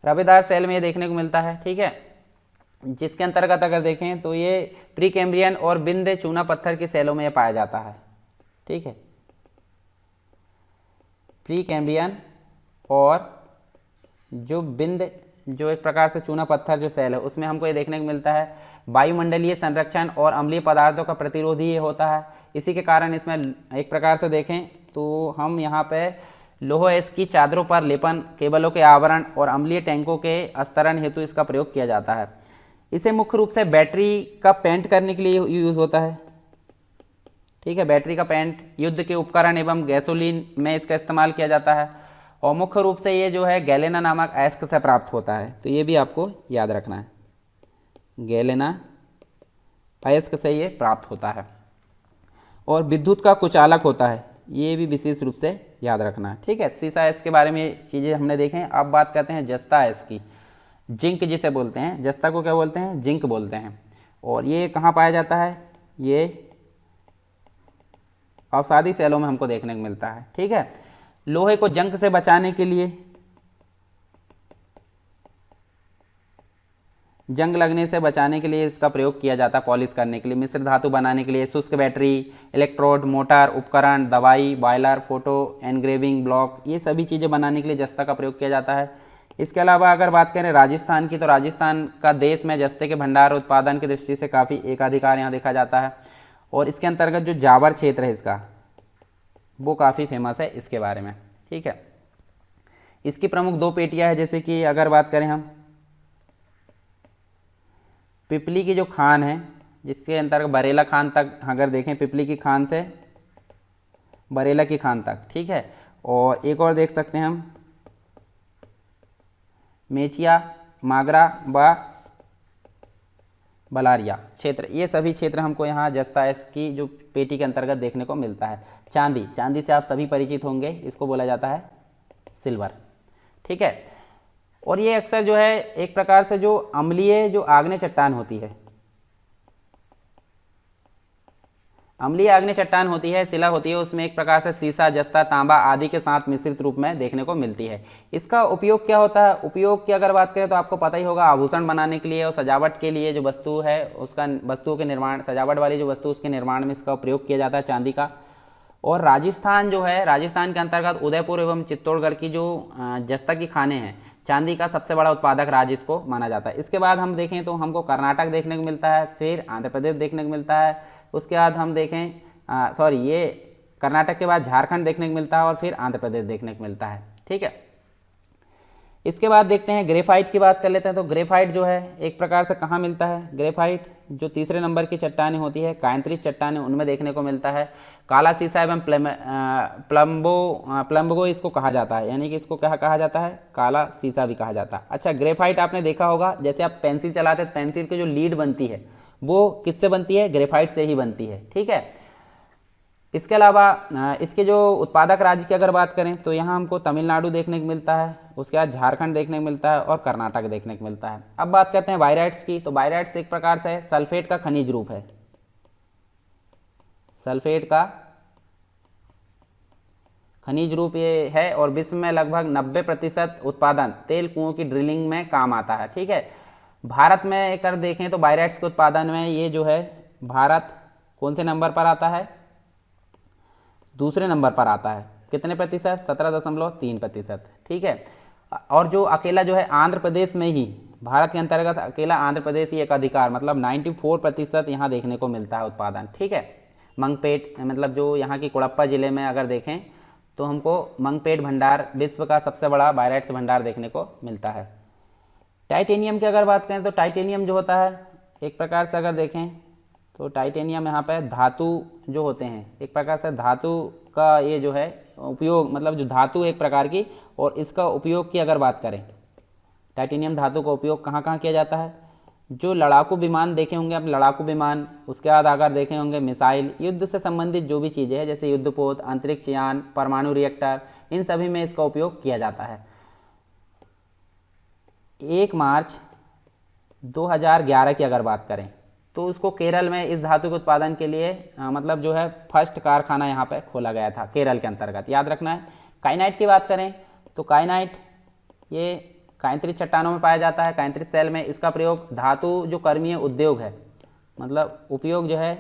Speaker 1: रवेदार सेल में ये देखने को मिलता है। ठीक है, जिसके अंतर्गत अगर देखें तो ये प्री कैम्ब्रियन और बिंद चूना पत्थर की सेलों में ये पाया जाता है। ठीक है, प्री कैम्ब्रियन और जो बिंद जो एक प्रकार से चूना पत्थर जो सेल है उसमें हमको ये देखने को मिलता है। वायुमंडलीय संरक्षण और अम्लीय पदार्थों का प्रतिरोधी ये होता है। इसी के कारण इसमें एक प्रकार से देखें तो हम यहाँ पे लोहा इसकी चादरों पर लेपन, केबलों के आवरण और अम्लीय टैंकों के स्तरण हेतु इसका प्रयोग किया जाता है। इसे मुख्य रूप से बैटरी का पेंट करने के लिए यूज़ होता है। ठीक है, बैटरी का पेंट, युद्ध के उपकरण एवं गैसोलीन में इसका इस्तेमाल किया जाता है। और मुख्य रूप से ये जो है गैलेना नामक अयस्क से प्राप्त होता है। तो ये भी आपको याद रखना है, गैलेना अयस्क से ये प्राप्त होता है। और विद्युत का कुचालक होता है, ये भी विशेष रूप से याद रखना है। ठीक है, सीसा अयस्क के बारे में चीज़ें हमने देखें। अब बात करते हैं जस्ता अयस्क की, जिंक जिसे बोलते हैं। जस्ता को क्या बोलते हैं, जिंक बोलते हैं। और ये कहाँ पाया जाता है, ये अवसादी सेलों में हमको देखने को मिलता है। ठीक है, लोहे को जंग से बचाने के लिए, जंग लगने से बचाने के लिए इसका प्रयोग किया जाता है, पॉलिश करने के लिए, मिश्र धातु बनाने के लिए, शुष्क बैटरी, इलेक्ट्रोड, मोटर उपकरण, दवाई, बॉयलर, फोटो एनग्रेविंग ब्लॉक, ये सभी चीज़ें बनाने के लिए जस्ता का प्रयोग किया जाता है। इसके अलावा अगर बात करें राजस्थान की, तो राजस्थान का देश में जस्ते के भंडार उत्पादन की दृष्टि से काफ़ी एकाधिकार यहाँ देखा जाता है। और इसके अंतर्गत जो जावर क्षेत्र है इसका, वो काफ़ी फेमस है इसके बारे में। ठीक है, इसकी प्रमुख 2 पेटियाँ है, जैसे कि अगर बात करें हम पिपली की जो खान है, जिसके अंतर्गत बरेला खान तक अगर देखें, पिपली की खान से बरेला की खान तक। ठीक है, और एक और देख सकते हैं हम मेचिया, मागरा व बलारिया क्षेत्र, ये सभी क्षेत्र हमको यहाँ जस्ता एस की जो पेटी के अंतर्गत देखने को मिलता है। चांदी, चांदी से आप सभी परिचित होंगे, इसको बोला जाता है सिल्वर। ठीक है, और ये अक्सर जो है एक प्रकार से जो अम्लीय जो आग्नेय चट्टान होती है, अम्लीय आग्नेय चट्टान होती है, शिला होती है, उसमें एक प्रकार से सीसा, जस्ता, तांबा आदि के साथ मिश्रित रूप में देखने को मिलती है। इसका उपयोग क्या होता है? उपयोग की अगर बात करें तो आपको पता ही होगा, आभूषण बनाने के लिए और सजावट के लिए जो वस्तु है उसका, वस्तुओं के निर्माण, सजावट वाली जो वस्तु उसके निर्माण में इसका प्रयोग किया जाता है, चांदी का। और राजस्थान जो है, राजस्थान के अंतर्गत उदयपुर एवं चित्तौड़गढ़ की जो जस्ता की खानें हैं, चांदी का सबसे बड़ा उत्पादक राज्य इसको माना जाता है। इसके बाद हम देखें तो हमको कर्नाटक देखने को मिलता है, फिर आंध्र प्रदेश देखने को मिलता है, उसके बाद हम देखें ये कर्नाटक के बाद झारखंड देखने को मिलता है, और फिर आंध्र प्रदेश देखने को मिलता है। ठीक है, इसके बाद देखते हैं ग्रेफाइट की बात कर लेते हैं। तो ग्रेफाइट जो है एक प्रकार से कहाँ मिलता है? ग्रेफाइट जो तीसरे नंबर की चट्टानें होती है, कायंत्रित चट्टानें, उनमें देखने को मिलता है। काला सीसा एवं प्लम्बो इसको कहा जाता है, यानी कि इसको क्या कहा जाता है? काला सीसा भी कहा जाता है। अच्छा, ग्रेफाइट आपने देखा होगा, जैसे आप पेंसिल चलाते हैं, पेंसिल की जो लीड बनती है वो किससे बनती है? ग्रेफाइट से ही बनती है। ठीक है, इसके अलावा इसके जो उत्पादक राज्य की अगर बात करें तो यहाँ हमको तमिलनाडु देखने को मिलता है, उसके बाद झारखंड देखने को मिलता है, और कर्नाटक देखने को मिलता है। अब बात करते हैं बायराइट्स की। तो बायराइट्स एक प्रकार से सल्फेट का खनिज रूप है, सल्फेट का खनिज रूप ये है, और विश्व में लगभग 90% उत्पादन तेल कुओं की ड्रिलिंग में काम आता है। ठीक है, भारत में अगर देखें तो बायराइट्स के उत्पादन में ये जो है भारत कौन से नंबर पर आता है? दूसरे नंबर पर आता है। कितने प्रतिशत? 17.3%। ठीक है, और जो अकेला जो है आंध्र प्रदेश में ही, भारत के अंतर्गत अकेला आंध्र प्रदेश ही एक अधिकार, मतलब 94% यहाँ देखने को मिलता है उत्पादन। ठीक है, मंगपेट, मतलब जो यहाँ की कोड़प्पा जिले में अगर देखें तो हमको मंगपेट भंडार विश्व का सबसे बड़ा बायराइट्स भंडार देखने को मिलता है। टाइटेनियम की अगर बात करें तो टाइटेनियम जो होता है एक प्रकार से अगर देखें तो टाइटेनियम यहाँ पे धातु जो होते हैं, एक प्रकार से धातु का ये जो है उपयोग, मतलब जो धातु एक प्रकार की, और इसका उपयोग की अगर बात करें, टाइटेनियम धातु का उपयोग कहाँ कहाँ किया जाता है? जो लड़ाकू विमान देखे होंगे आप, लड़ाकू विमान, उसके बाद अगर देखे होंगे मिसाइल, युद्ध से संबंधित जो भी चीज़ें हैं, जैसे युद्धपोत, अंतरिक्ष यान, परमाणु रिएक्टर, इन सभी में इसका उपयोग किया जाता है। 1 मार्च 2011 की अगर बात करें तो उसको केरल में इस धातु के उत्पादन के लिए मतलब जो है फर्स्ट कारखाना यहाँ पे खोला गया था केरल के अंतर्गत, याद रखना है। काइनाइट की बात करें तो काइनाइट ये कायंत्रित चट्टानों में पाया जाता है, कायंत्रित सेल में। इसका प्रयोग धातु जो कर्मीय उद्योग है, मतलब उपयोग जो है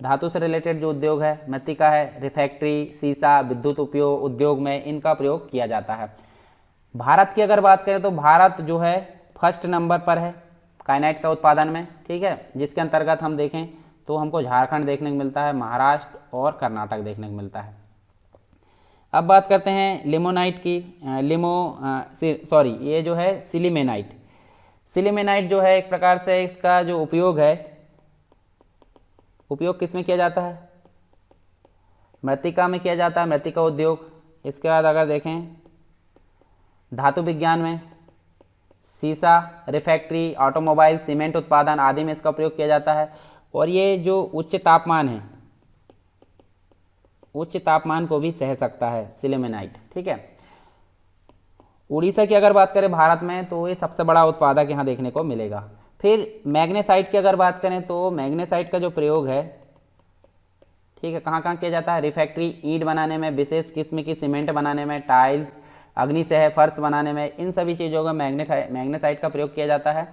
Speaker 1: धातु से रिलेटेड जो उद्योग है, मृत्तिका है, रिफैक्ट्री, सीसा, विद्युत उपयोग उद्योग में इनका प्रयोग किया जाता है। भारत की अगर बात करें तो भारत जो है फर्स्ट नंबर पर है काइनाइट का उत्पादन में। ठीक है, जिसके अंतर्गत हम देखें तो हमको झारखंड देखने को मिलता है, महाराष्ट्र और कर्नाटक देखने को मिलता है। अब बात करते हैं लिमोनाइट की। ये जो है सिलीमेनाइट। सिलीमेनाइट जो है एक प्रकार से इसका जो उपयोग है, उपयोग किस में किया जाता है? मृत्तिका में किया जाता है, मृत्तिका उद्योग। इसके बाद अगर देखें धातु विज्ञान में सीसा, रिफैक्ट्री, ऑटोमोबाइल, सीमेंट उत्पादन आदि में इसका प्रयोग किया जाता है। और ये जो उच्च तापमान है, उच्च तापमान को भी सह सकता है सिलीमेनाइट। ठीक है, उड़ीसा की अगर बात करें भारत में तो ये सबसे बड़ा उत्पादक यहाँ देखने को मिलेगा। फिर मैग्नेसाइट की अगर बात करें तो मैग्नेसाइट का जो प्रयोग है, ठीक है, कहाँ कहाँ किया जाता है? रिफैक्ट्री, ईंट बनाने में, विशेष किस्म की सीमेंट बनाने में, टाइल्स, अग्निसह, फर्श बनाने में, इन सभी चीज़ों का मैग्नेसाइट का प्रयोग किया जाता है।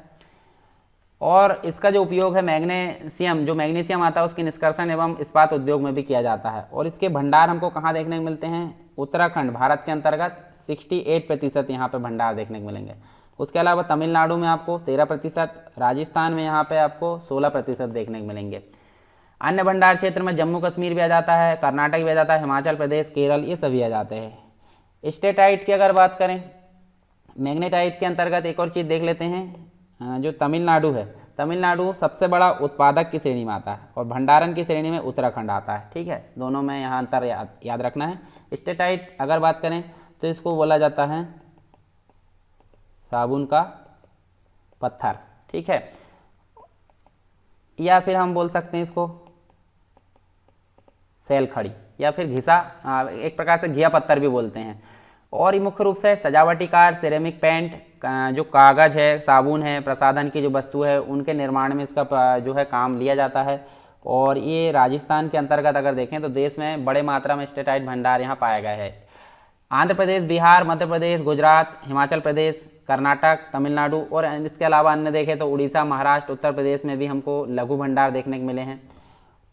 Speaker 1: और इसका जो उपयोग है मैग्नीशियम, जो मैग्नीशियम आता है उसके निष्कर्षण एवं इस्पात उद्योग में भी किया जाता है। और इसके भंडार हमको कहाँ देखने को मिलते हैं? उत्तराखंड, भारत के अंतर्गत 68% यहाँ पे भंडार देखने को मिलेंगे। उसके अलावा तमिलनाडु में आपको 13%, राजस्थान में यहाँ पे आपको 16% देखने को मिलेंगे। अन्य भंडार क्षेत्र में जम्मू कश्मीर भी आ जाता है, कर्नाटक भी आ जाता है, हिमाचल प्रदेश, केरल, ये सभी आ जाते हैं। स्टेटाइट की अगर बात करें, मैग्नेटाइट के अंतर्गत एक और चीज़ देख लेते हैं। जो तमिलनाडु है, तमिलनाडु सबसे बड़ा उत्पादक की श्रेणी में आता है और भंडारण की श्रेणी में उत्तराखंड आता है। ठीक है, दोनों में यहाँ अंतर याद रखना है। स्टेटाइट अगर बात करें तो इसको बोला जाता है साबुन का पत्थर। ठीक है, या फिर हम बोल सकते हैं इसको सेल खड़ी या फिर घिसा, एक प्रकार से घिया पत्थर भी बोलते हैं। और ये मुख्य रूप से सजावटी कार, सिरेमिक पेंट, जो कागज है, साबुन है, प्रसाधन की जो वस्तु है, उनके निर्माण में इसका जो है काम लिया जाता है। और ये राजस्थान के अंतर्गत अगर देखें तो देश में बड़े मात्रा में स्टेटाइट भंडार यहाँ पाया गया है। आंध्र प्रदेश, बिहार, मध्य प्रदेश, गुजरात, हिमाचल प्रदेश, कर्नाटक, तमिलनाडु और इसके अलावा अन्य देखें तो उड़ीसा, महाराष्ट्र, उत्तर प्रदेश में भी हमको लघु भंडार देखने को मिले हैं।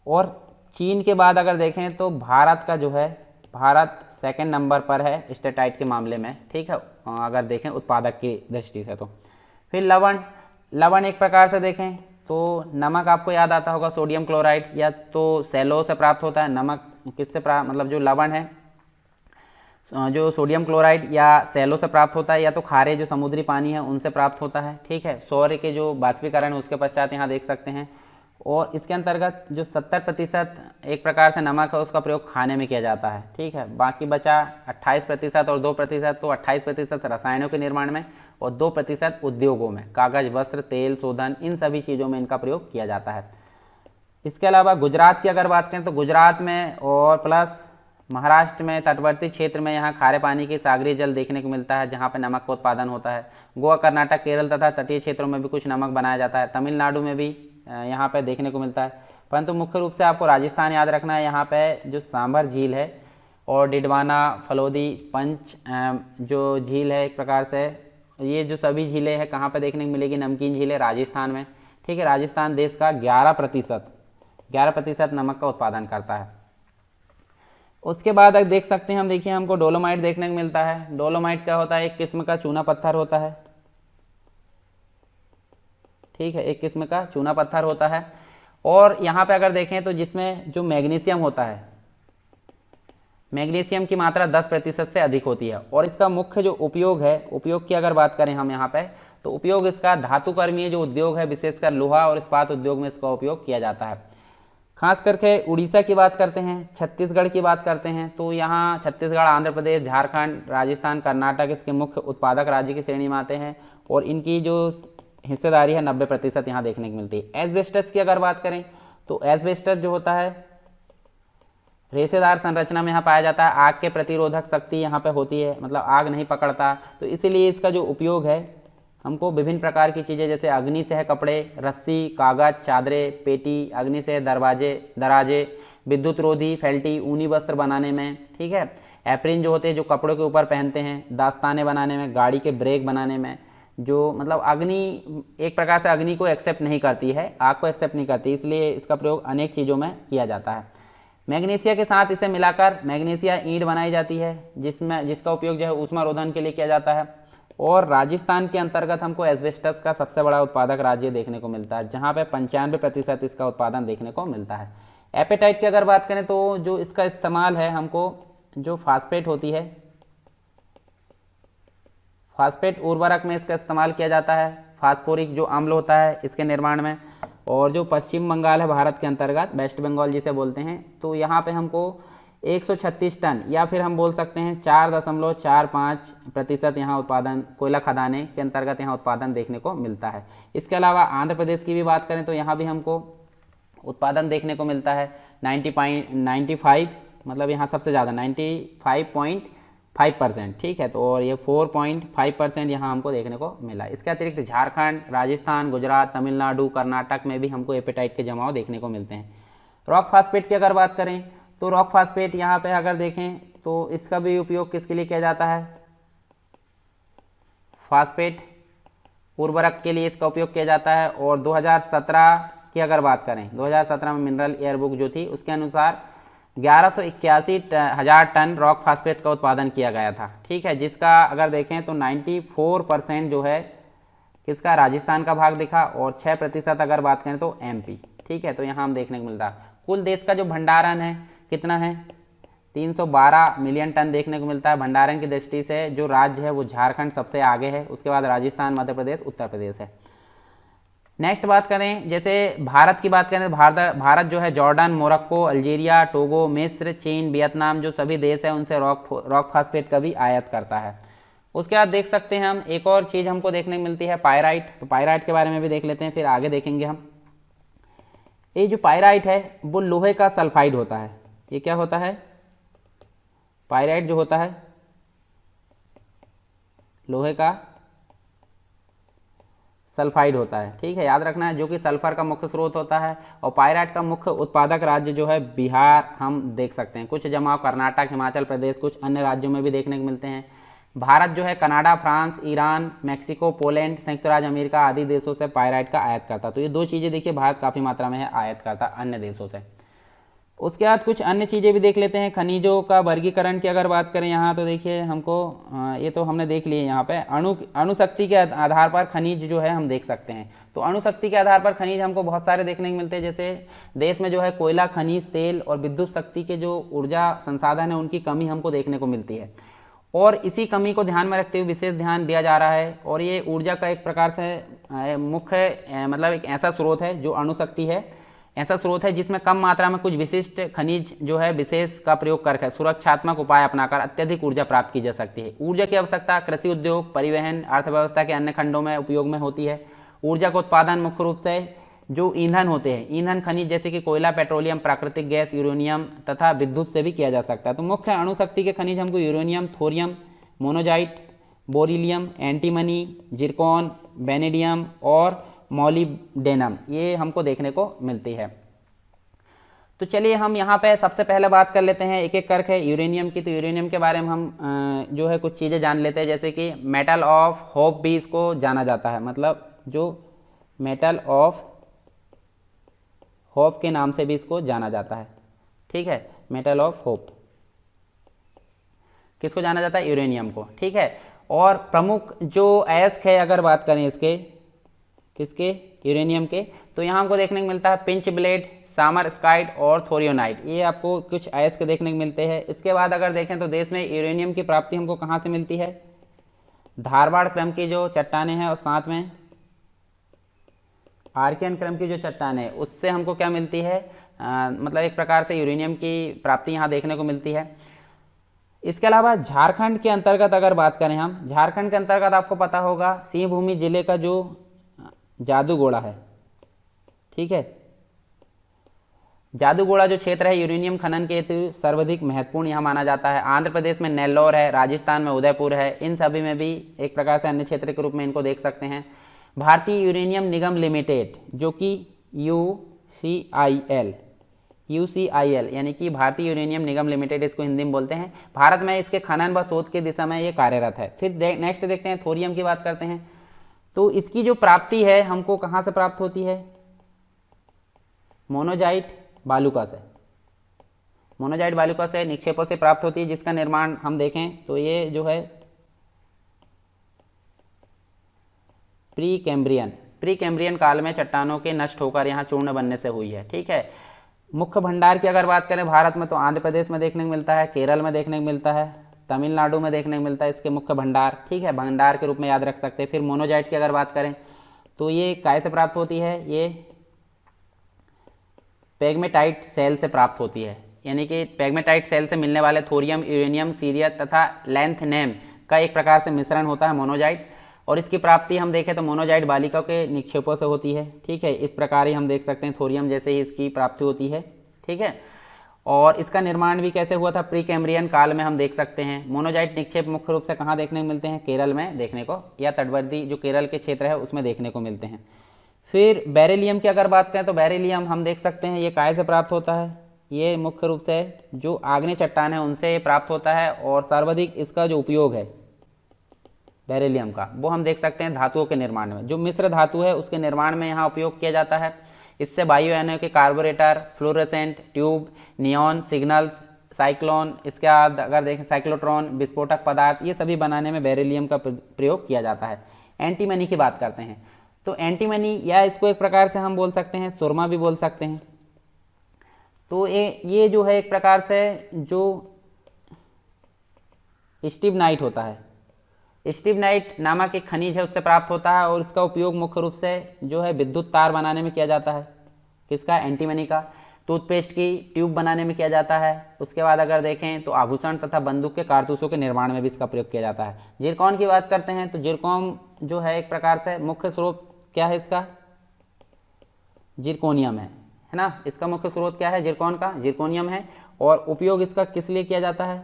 Speaker 1: और चीन के बाद अगर देखें तो भारत का जो है, भारत सेकंड नंबर पर है स्टेटाइट के मामले में। ठीक है, अगर देखें उत्पादक की दृष्टि से। तो फिर लवण, लवण एक प्रकार से देखें तो नमक आपको याद आता होगा, सोडियम क्लोराइड या तो सेलो से प्राप्त होता है। नमक किससे प्राप्त, मतलब जो लवण है जो सोडियम क्लोराइड या सेलो से प्राप्त होता है, या तो खारे जो समुद्री पानी है उनसे प्राप्त होता है। ठीक है, सौर्य के जो बाष्पीकरण है उसके पश्चात यहाँ देख सकते हैं। और इसके अंतर्गत जो 70% एक प्रकार से नमक है उसका प्रयोग खाने में किया जाता है। ठीक है, बाकी बचा 28% और 2%, तो 28% रसायनों के निर्माण में और 2% उद्योगों में, कागज, वस्त्र, तेल शोधन, इन सभी चीज़ों में इनका प्रयोग किया जाता है। इसके अलावा गुजरात की अगर बात करें तो गुजरात में और प्लस महाराष्ट्र में तटवर्ती क्षेत्र में यहाँ खारे पानी की सागरीय जल देखने को मिलता है जहाँ पर नमक का उत्पादन होता है। गोवा, कर्नाटक, केरल तथा तटीय क्षेत्रों में भी कुछ नमक बनाया जाता है। तमिलनाडु में भी यहाँ पे देखने को मिलता है। परंतु मुख्य रूप से आपको राजस्थान याद रखना है। यहाँ पे जो सांभर झील है और डिडवाना, फलोदी, पंच जो झील है, एक प्रकार से ये जो सभी झीलें हैं कहाँ पे देखने को मिलेगी, नमकीन झीलें राजस्थान में। ठीक है, राजस्थान देश का 11% नमक का उत्पादन करता है। उसके बाद अगर देख सकते हैं हम, देखिए हमको डोलोमाइट देखने को मिलता है। डोलोमाइट क्या होता है, एक किस्म का चूना पत्थर होता है। ठीक है, एक किस्म का चूना पत्थर होता है। और यहाँ पे अगर देखें तो जिसमें जो मैग्नीशियम होता है, मैग्नीशियम की मात्रा 10% से अधिक होती है। और इसका मुख्य जो उपयोग है, उपयोग की अगर बात करें हम यहाँ पे, तो उपयोग इसका धातुकर्मीय जो उद्योग है, विशेषकर लोहा और इस्पात उद्योग में इसका उपयोग किया जाता है। खास करके उड़ीसा की बात करते हैं, छत्तीसगढ़ की बात करते हैं, तो यहाँ छत्तीसगढ़, आंध्र प्रदेश, झारखंड, राजस्थान, कर्नाटक इसके मुख्य उत्पादक राज्य की श्रेणी में आते हैं। और इनकी जो हिस्सेदारी है 90% यहाँ देखने को मिलती है। एस्बेस्टस की अगर बात करें तो एस्बेस्टस जो होता है रेशेदार संरचना में यहाँ पाया जाता है। आग के प्रतिरोधक शक्ति यहाँ पे होती है, मतलब आग नहीं पकड़ता, तो इसीलिए इसका जो उपयोग है हमको विभिन्न प्रकार की चीज़ें जैसे अग्नि से कपड़े, रस्सी, कागज, चादरें, पेटी, अग्नि से दराजे, विद्युत रोधी, फेल्टी, ऊनी वस्त्र बनाने में। ठीक है, एप्रिन जो होते हैं जो कपड़ों के ऊपर पहनते हैं, दास्ताने बनाने में, गाड़ी के ब्रेक बनाने में। जो मतलब अग्नि एक प्रकार से अग्नि को एक्सेप्ट नहीं करती है, आग को एक्सेप्ट नहीं करती, इसलिए इसका प्रयोग अनेक चीज़ों में किया जाता है। मैग्नीशिया के साथ इसे मिलाकर मैग्नीशिया ईंट बनाई जाती है जिसका उपयोग जो है ऊष्मारोधन के लिए किया जाता है। और राजस्थान के अंतर्गत हमको एस्बेस्टस का सबसे बड़ा उत्पादक राज्य देखने को मिलता है जहाँ पे 95% इसका उत्पादन देखने को मिलता है। एपेटाइट की अगर बात करें तो जो इसका इस्तेमाल है हमको जो फास्फेट होती है, फास्फेट उर्वरक में इसका इस्तेमाल किया जाता है। फास्फोरिक जो अम्ल होता है इसके निर्माण में। और जो पश्चिम बंगाल है भारत के अंतर्गत, वेस्ट बंगाल जिसे बोलते हैं, तो यहाँ पे हमको 136 टन या फिर हम बोल सकते हैं 4.45% यहाँ उत्पादन कोयला खदाने के अंतर्गत यहाँ उत्पादन देखने को मिलता है। इसके अलावा आंध्र प्रदेश की भी बात करें तो यहाँ भी हमको उत्पादन देखने को मिलता है 95, मतलब यहाँ सबसे ज़्यादा 95.5%। ठीक है, तो और ये 4.5% यहाँ हमको देखने को मिला। इसके अतिरिक्त झारखंड, राजस्थान, गुजरात, तमिलनाडु, कर्नाटक में भी हमको एपेटाइट के जमाव देखने को मिलते हैं। रॉक फास्फेट की अगर बात करें तो रॉक फास्फेट यहाँ पे अगर देखें तो इसका भी उपयोग किसके लिए किया जाता है, फास्फेट उर्वरक के लिए इसका उपयोग किया जाता है। और 2017 की अगर बात करें, 2017 में मिनरल एयर बुक जो थी उसके अनुसार 1181 हजार टन रॉक फास्फेट का उत्पादन किया गया था। ठीक है, जिसका अगर देखें तो 94% जो है किसका, राजस्थान का भाग दिखा, और 6% अगर बात करें तो एमपी। ठीक है, तो यहाँ हम देखने को मिलता है। कुल देश का जो भंडारण है कितना है, 312 मिलियन टन देखने को मिलता है। भंडारण की दृष्टि से जो राज्य है वो झारखंड सबसे आगे है, उसके बाद राजस्थान, मध्य प्रदेश, उत्तर प्रदेश है। नेक्स्ट बात करें, जैसे भारत की बात करें, भारत जो है जॉर्डन, मोरक्को, अल्जीरिया, टोगो, मिस्र, चीन, वियतनाम जो सभी देश है उनसे रॉक फास्फेट का भी आयात करता है। उसके बाद देख सकते हैं हम एक और चीज़ हमको देखने को मिलती है, पायराइट। तो पायराइट के बारे में भी देख लेते हैं, फिर आगे देखेंगे हम। ये जो पायराइट है वो लोहे का सल्फाइड होता है। ये क्या होता है, पायराइट जो होता है लोहे का सल्फाइड होता है। ठीक है, याद रखना है, जो कि सल्फर का मुख्य स्रोत होता है। और पायराइट का मुख्य उत्पादक राज्य जो है बिहार हम देख सकते हैं, कुछ जमाव कर्नाटक, हिमाचल प्रदेश, कुछ अन्य राज्यों में भी देखने को मिलते हैं। भारत जो है Canada, France, Iran, Mexico, Poland, संयुक्त राज्य अमेरिका आदि देशों से पायराइट का आयात करता। तो ये दो चीज़ें देखिए, भारत काफ़ी मात्रा में है आयात करता अन्य देशों से। उसके बाद कुछ अन्य चीज़ें भी देख लेते हैं। खनिजों का वर्गीकरण की अगर बात करें यहाँ, तो देखिए हमको ये तो हमने देख लिए। यहाँ पे अणुशक्ति के आधार पर खनिज जो है हम देख सकते हैं। तो अणुशक्ति के आधार पर खनिज हमको बहुत सारे देखने को मिलते हैं। जैसे देश में जो है कोयला, खनिज तेल और विद्युत शक्ति के जो ऊर्जा संसाधन है उनकी कमी हमको देखने को मिलती है, और इसी कमी को ध्यान में रखते हुए विशेष ध्यान दिया जा रहा है। और ये ऊर्जा का एक प्रकार से मुख्य मतलब एक ऐसा स्रोत है जो अणुशक्ति है, ऐसा स्रोत है जिसमें कम मात्रा में कुछ विशिष्ट खनिज जो है विशेष का प्रयोग करके सुरक्षात्मक उपाय अपनाकर अत्यधिक ऊर्जा प्राप्त की जा सकती है। ऊर्जा की आवश्यकता कृषि उद्योग, परिवहन, अर्थव्यवस्था के अन्य खंडों में उपयोग में होती है। ऊर्जा का उत्पादन मुख्य रूप से जो ईंधन होते हैं, ईंधन खनिज जैसे कि कोयला, पेट्रोलियम, प्राकृतिक गैस, यूरेनियम तथा विद्युत से भी किया जा सकता है। तो मुख्य अणुशक्ति के खनिज हमको uranium, thorium, monazite, beryllium, antimony, zircon, vanadium और मॉलिब्डेनम ये हमको देखने को मिलती है। तो चलिए हम यहाँ पे सबसे पहले बात कर लेते हैं एक एक करके यूरेनियम की। तो यूरेनियम के बारे में हम जो है कुछ चीज़ें जान लेते हैं, जैसे कि मेटल ऑफ होप भी इसको जाना जाता है, मतलब जो मेटल ऑफ होप के नाम से भी इसको जाना जाता है। ठीक है, मेटल ऑफ होप किसको जाना जाता है, यूरेनियम को। ठीक है, और प्रमुख जो अयस्क है अगर बात करें इसके, किसके, यूरेनियम के, तो यहाँ हमको देखने को मिलता है पिंच ब्लेड, सामरस्काइड और थोरियोनाइट, ये आपको कुछ अयस्क देखने को मिलते हैं। इसके बाद अगर देखें तो देश में यूरेनियम की प्राप्ति हमको कहाँ से मिलती है, धारवाड़ क्रम की जो चट्टानें हैं और साथ में आर्कियन क्रम की जो चट्टान है उससे हमको क्या मिलती है, मतलब एक प्रकार से यूरेनियम की प्राप्ति यहाँ देखने को मिलती है। इसके अलावा झारखंड के अंतर्गत अगर बात करें हम, झारखंड के अंतर्गत आपको पता होगा सिंहभूमि जिले का जो जादूगोड़ा है, ठीक है, जादूगोड़ा जो क्षेत्र है यूरेनियम खनन के हेतु सर्वाधिक महत्वपूर्ण यहाँ माना जाता है। आंध्र प्रदेश में नेल्लोर है, राजस्थान में उदयपुर है, इन सभी में भी एक प्रकार से अन्य क्षेत्र के रूप में इनको देख सकते हैं। भारतीय यूरेनियम निगम लिमिटेड जो कि यूसीआईएल यानी कि भारतीय यूरेनियम निगम लिमिटेड इसको हिंदी में बोलते हैं, भारत में इसके खनन व शोध की दिशा में ये कार्यरत है। फिर नेक्स्ट देखते हैं, थोरियम की बात करते हैं। तो इसकी जो प्राप्ति है हमको कहाँ से प्राप्त होती है, मोनोजाइट बालुका से, मोनोजाइट बालुका से निक्षेपों से प्राप्त होती है, जिसका निर्माण हम देखें तो ये जो है प्री कैम्ब्रियन काल में चट्टानों के नष्ट होकर यहाँ चूर्ण बनने से हुई है। ठीक है, मुख्य भंडार की अगर बात करें भारत में तो आंध्र प्रदेश में देखने को मिलता है, केरल में देखने को मिलता है, तमिलनाडु में देखने को मिलता है इसके मुख्य भंडार। ठीक है, भंडार के रूप में याद रख सकते हैं। फिर मोनोजाइट की अगर बात करें तो ये काय से प्राप्त होती है, ये पेग्मेटाइट सेल से प्राप्त होती है, यानी कि पेग्मेटाइट सेल से मिलने वाले थोरियम, यूरेनियम, सीरियत तथा लैंथनेम का एक प्रकार से मिश्रण होता है मोनोजाइट, और इसकी प्राप्ति हम देखें तो मोनोजाइट बालिका के निक्षेपों से होती है। ठीक है, इस प्रकार ही हम देख सकते हैं थोरियम जैसे ही इसकी प्राप्ति होती है। ठीक है, और इसका निर्माण भी कैसे हुआ था, प्री कैम्ब्रियन काल में हम देख सकते हैं। मोनोजाइट निक्षेप मुख्य रूप से कहाँ देखने को मिलते हैं, केरल में देखने को, या तटवर्ती जो केरल के क्षेत्र है उसमें देखने को मिलते हैं। फिर बेरिलियम की अगर बात करें तो बेरिलियम हम देख सकते हैं ये काय से प्राप्त होता है, ये मुख्य रूप से जो आग्नेय चट्टान है उनसे प्राप्त होता है, और सर्वाधिक इसका जो उपयोग है बेरिलियम का वो हम देख सकते हैं धातुओं के निर्माण में, जो मिश्र धातु है उसके निर्माण में यहाँ उपयोग किया जाता है। इससे बायोएनोइक carburettor, fluorescent tube, neon signals, cyclone, इसके बाद अगर देखें साइक्लोट्रॉन, विस्फोटक पदार्थ, ये सभी बनाने में बेरिलियम का प्रयोग किया जाता है। एंटीमनी की बात करते हैं तो एंटीमनी, या इसको एक प्रकार से हम बोल सकते हैं सुरमा भी बोल सकते हैं। तो ये जो है एक प्रकार से जो स्टिबनाइट होता है, स्टिबनाइट नामक एक खनिज है, उससे प्राप्त होता है और इसका उपयोग मुख्य रूप से जो है विद्युत तार बनाने में किया जाता है। किसका? एंटीमनी का। टूथपेस्ट की ट्यूब बनाने में किया जाता है। उसके बाद अगर देखें तो आभूषण तथा बंदूक के कारतूसों के निर्माण में भी इसका प्रयोग किया जाता है। जिरकॉन की बात करते हैं तो जिरकॉन जो है एक प्रकार से मुख्य स्रोत क्या है इसका? जिरकोनियम है ना। इसका मुख्य स्रोत क्या है जिरकॉन का? जिरकोनियम है। और उपयोग इसका किस लिए किया जाता है?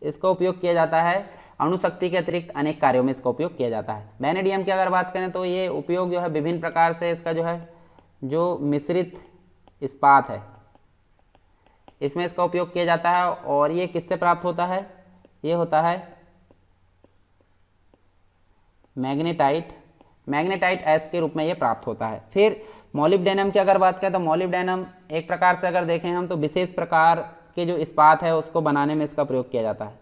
Speaker 1: इसका उपयोग किया जाता है अणुशक्ति के अतिरिक्त अनेक कार्यों में इसका उपयोग किया जाता है। वैनेडियम की अगर बात करें तो ये उपयोग जो है विभिन्न प्रकार से इसका जो है जो मिश्रित इस्पात है इसमें इसका उपयोग किया जाता है। और ये किससे प्राप्त होता है? ये होता है मैग्नेटाइट ऐश के रूप में ये प्राप्त होता है। फिर मॉलिब्डेनम की अगर बात करें तो मॉलिब्डेनम एक प्रकार से अगर देखें हम तो विशेष प्रकार के जो इस्पात है उसको बनाने में इसका प्रयोग किया जाता है।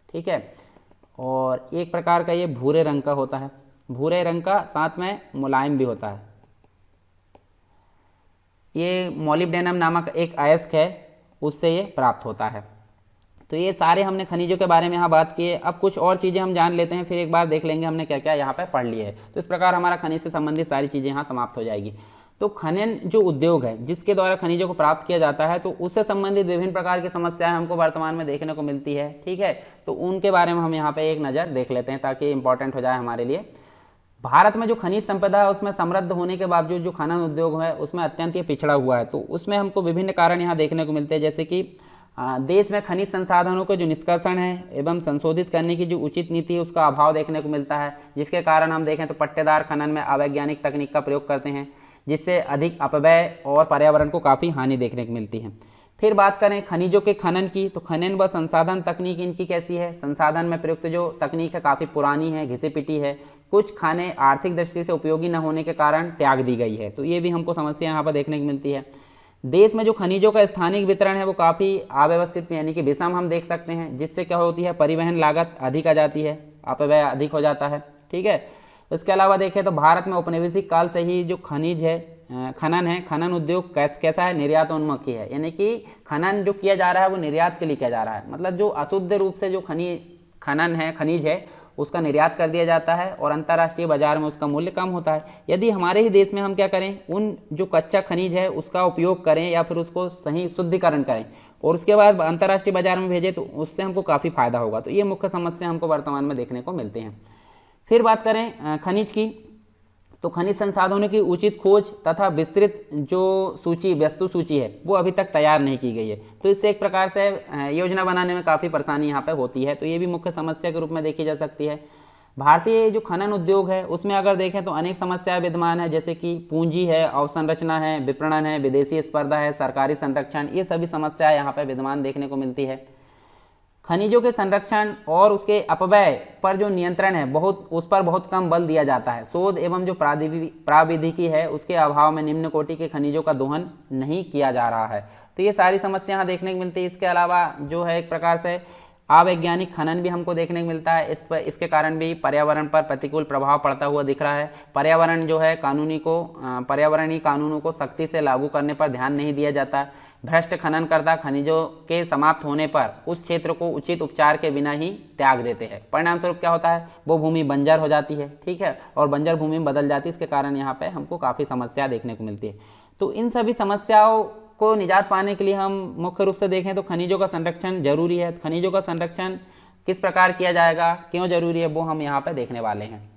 Speaker 1: ठीक है। और एक प्रकार का ये भूरे रंग का होता है, भूरे रंग का, साथ में मुलायम भी होता है। ये मॉलिब्डेनम नामक एक अयस्क है, उससे ये प्राप्त होता है। तो ये सारे हमने खनिजों के बारे में यहाँ बात की है। अब कुछ और चीज़ें हम जान लेते हैं, फिर एक बार देख लेंगे हमने क्या क्या यहाँ पे पढ़ लिया है। तो इस प्रकार हमारा खनिज से संबंधित सारी चीज़ें यहाँ समाप्त हो जाएगी। तो खनन जो उद्योग है जिसके द्वारा खनिजों को प्राप्त किया जाता है, तो उससे संबंधित विभिन्न प्रकार की समस्याएं हमको वर्तमान में देखने को मिलती है। ठीक है, तो उनके बारे में हम यहाँ पे एक नज़र देख लेते हैं ताकि इंपॉर्टेंट हो जाए हमारे लिए। भारत में जो खनिज संपदा है उसमें समृद्ध होने के बावजूद जो खनन उद्योग है उसमें अत्यंत ही पिछड़ा हुआ है। तो उसमें हमको विभिन्न कारण यहाँ देखने को मिलते हैं, जैसे कि देश में खनिज संसाधनों के जो निष्कर्षण है एवं संशोधित करने की जो उचित नीति है उसका अभाव देखने को मिलता है, जिसके कारण हम देखें तो पट्टेदार खनन में अवैज्ञानिक तकनीक का प्रयोग करते हैं, जिससे अधिक अपव्यय और पर्यावरण को काफ़ी हानि देखने को मिलती है। फिर बात करें खनिजों के खनन की, तो खनन व संसाधन तकनीक इनकी कैसी है? संसाधन में प्रयुक्त जो तकनीक है काफ़ी पुरानी है, घिसी पिटी है। कुछ खाने आर्थिक दृष्टि से उपयोगी न होने के कारण त्याग दी गई है, तो ये भी हमको समस्या यहाँ पर देखने को मिलती है। देश में जो खनिजों का स्थानिक वितरण है वो काफ़ी अव्यवस्थित यानी कि विषम हम देख सकते हैं, जिससे क्या होती है परिवहन लागत अधिक आ जाती है, अपव्यय अधिक हो जाता है। ठीक है। इसके अलावा देखें तो भारत में औपनिवेशिक काल से ही जो खनिज है खनन है, खनन उद्योग कैसा है? निर्यातोन्मुखी है, यानी कि खनन जो किया जा रहा है वो निर्यात के लिए किया जा रहा है। मतलब जो अशुद्ध रूप से जो खनन है, खनिज है, उसका निर्यात कर दिया जाता है और अंतर्राष्ट्रीय बाजार में उसका मूल्य कम होता है। यदि हमारे ही देश में हम क्या करें, उन जो कच्चा खनिज है उसका उपयोग करें या फिर उसको सही शुद्धिकरण करें और उसके बाद अंतर्राष्ट्रीय बाजार में भेजें, तो उससे हमको काफ़ी फायदा होगा। तो ये मुख्य समस्या हमको वर्तमान में देखने को मिलते हैं। फिर बात करें खनिज की, तो खनिज संसाधनों की उचित खोज तथा विस्तृत जो वस्तु सूची है वो अभी तक तैयार नहीं की गई है। तो इससे एक प्रकार से योजना बनाने में काफ़ी परेशानी यहाँ पे होती है। तो ये भी मुख्य समस्या के रूप में देखी जा सकती है। भारतीय जो खनन उद्योग है उसमें अगर देखें तो अनेक समस्याएं विद्यमान है, जैसे कि पूंजी है, अवसंरचना है, विपणन है, विदेशी स्पर्धा है, सरकारी संरक्षण, ये सभी समस्याएं यहाँ पर विद्यमान देखने को मिलती है। खनिजों के संरक्षण और उसके अपव्यय पर जो नियंत्रण है उस पर बहुत कम बल दिया जाता है। शोध एवं जो प्राविधिकी है उसके अभाव में निम्न कोटि के खनिजों का दोहन नहीं किया जा रहा है। तो ये सारी समस्या यहाँ देखने को मिलती है। इसके अलावा जो है एक प्रकार से अवैज्ञानिक खनन भी हमको देखने को मिलता है। इसके कारण भी पर्यावरण पर प्रतिकूल प्रभाव पड़ता हुआ दिख रहा है। पर्यावरण जो है पर्यावरणीय कानूनों को सख्ती से लागू करने पर ध्यान नहीं दिया जाता। भ्रष्ट खननकर्ता खनिजों के समाप्त होने पर उस क्षेत्र को उचित उपचार के बिना ही त्याग देते हैं। परिणाम स्वरूप क्या होता है, वो भूमि बंजर हो जाती है। ठीक है, और बंजर भूमि में बदल जाती है। इसके कारण यहाँ पे हमको काफ़ी समस्या देखने को मिलती है। तो इन सभी समस्याओं को निजात पाने के लिए हम मुख्य रूप से देखें तो खनिजों का संरक्षण जरूरी है। खनिजों का संरक्षण किस प्रकार किया जाएगा, क्यों जरूरी है, वो हम यहाँ पे देखने वाले हैं।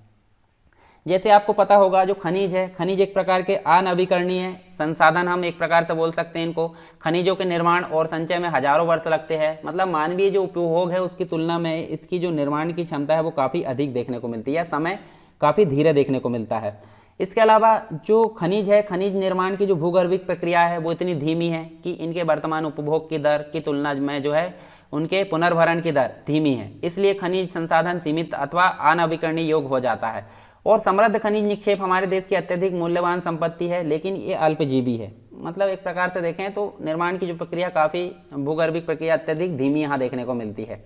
Speaker 1: जैसे आपको पता होगा जो खनिज है, खनिज एक प्रकार के अनवीकरणीय संसाधन हम एक प्रकार से बोल सकते हैं इनको। खनिजों के निर्माण और संचय में हजारों वर्ष लगते हैं। मतलब मानवीय जो उपभोग है उसकी तुलना में इसकी जो निर्माण की क्षमता है वो काफ़ी अधिक देखने को मिलती है, या समय काफ़ी धीरे देखने को मिलता है। इसके अलावा जो खनिज है, खनिज निर्माण की जो भूगर्भिक प्रक्रिया है वो इतनी धीमी है कि इनके वर्तमान उपभोग की दर की तुलना में जो है उनके पुनर्भरण की दर धीमी है। इसलिए खनिज संसाधन सीमित अथवा अनवीकरणीय योग्य हो जाता है। और समृद्ध खनिज निक्षेप हमारे देश की अत्यधिक मूल्यवान संपत्ति है, लेकिन ये अल्पजीवी है। मतलब एक प्रकार से देखें तो निर्माण की जो प्रक्रिया काफ़ी भूगर्भिक प्रक्रिया अत्यधिक धीमी यहाँ देखने को मिलती है।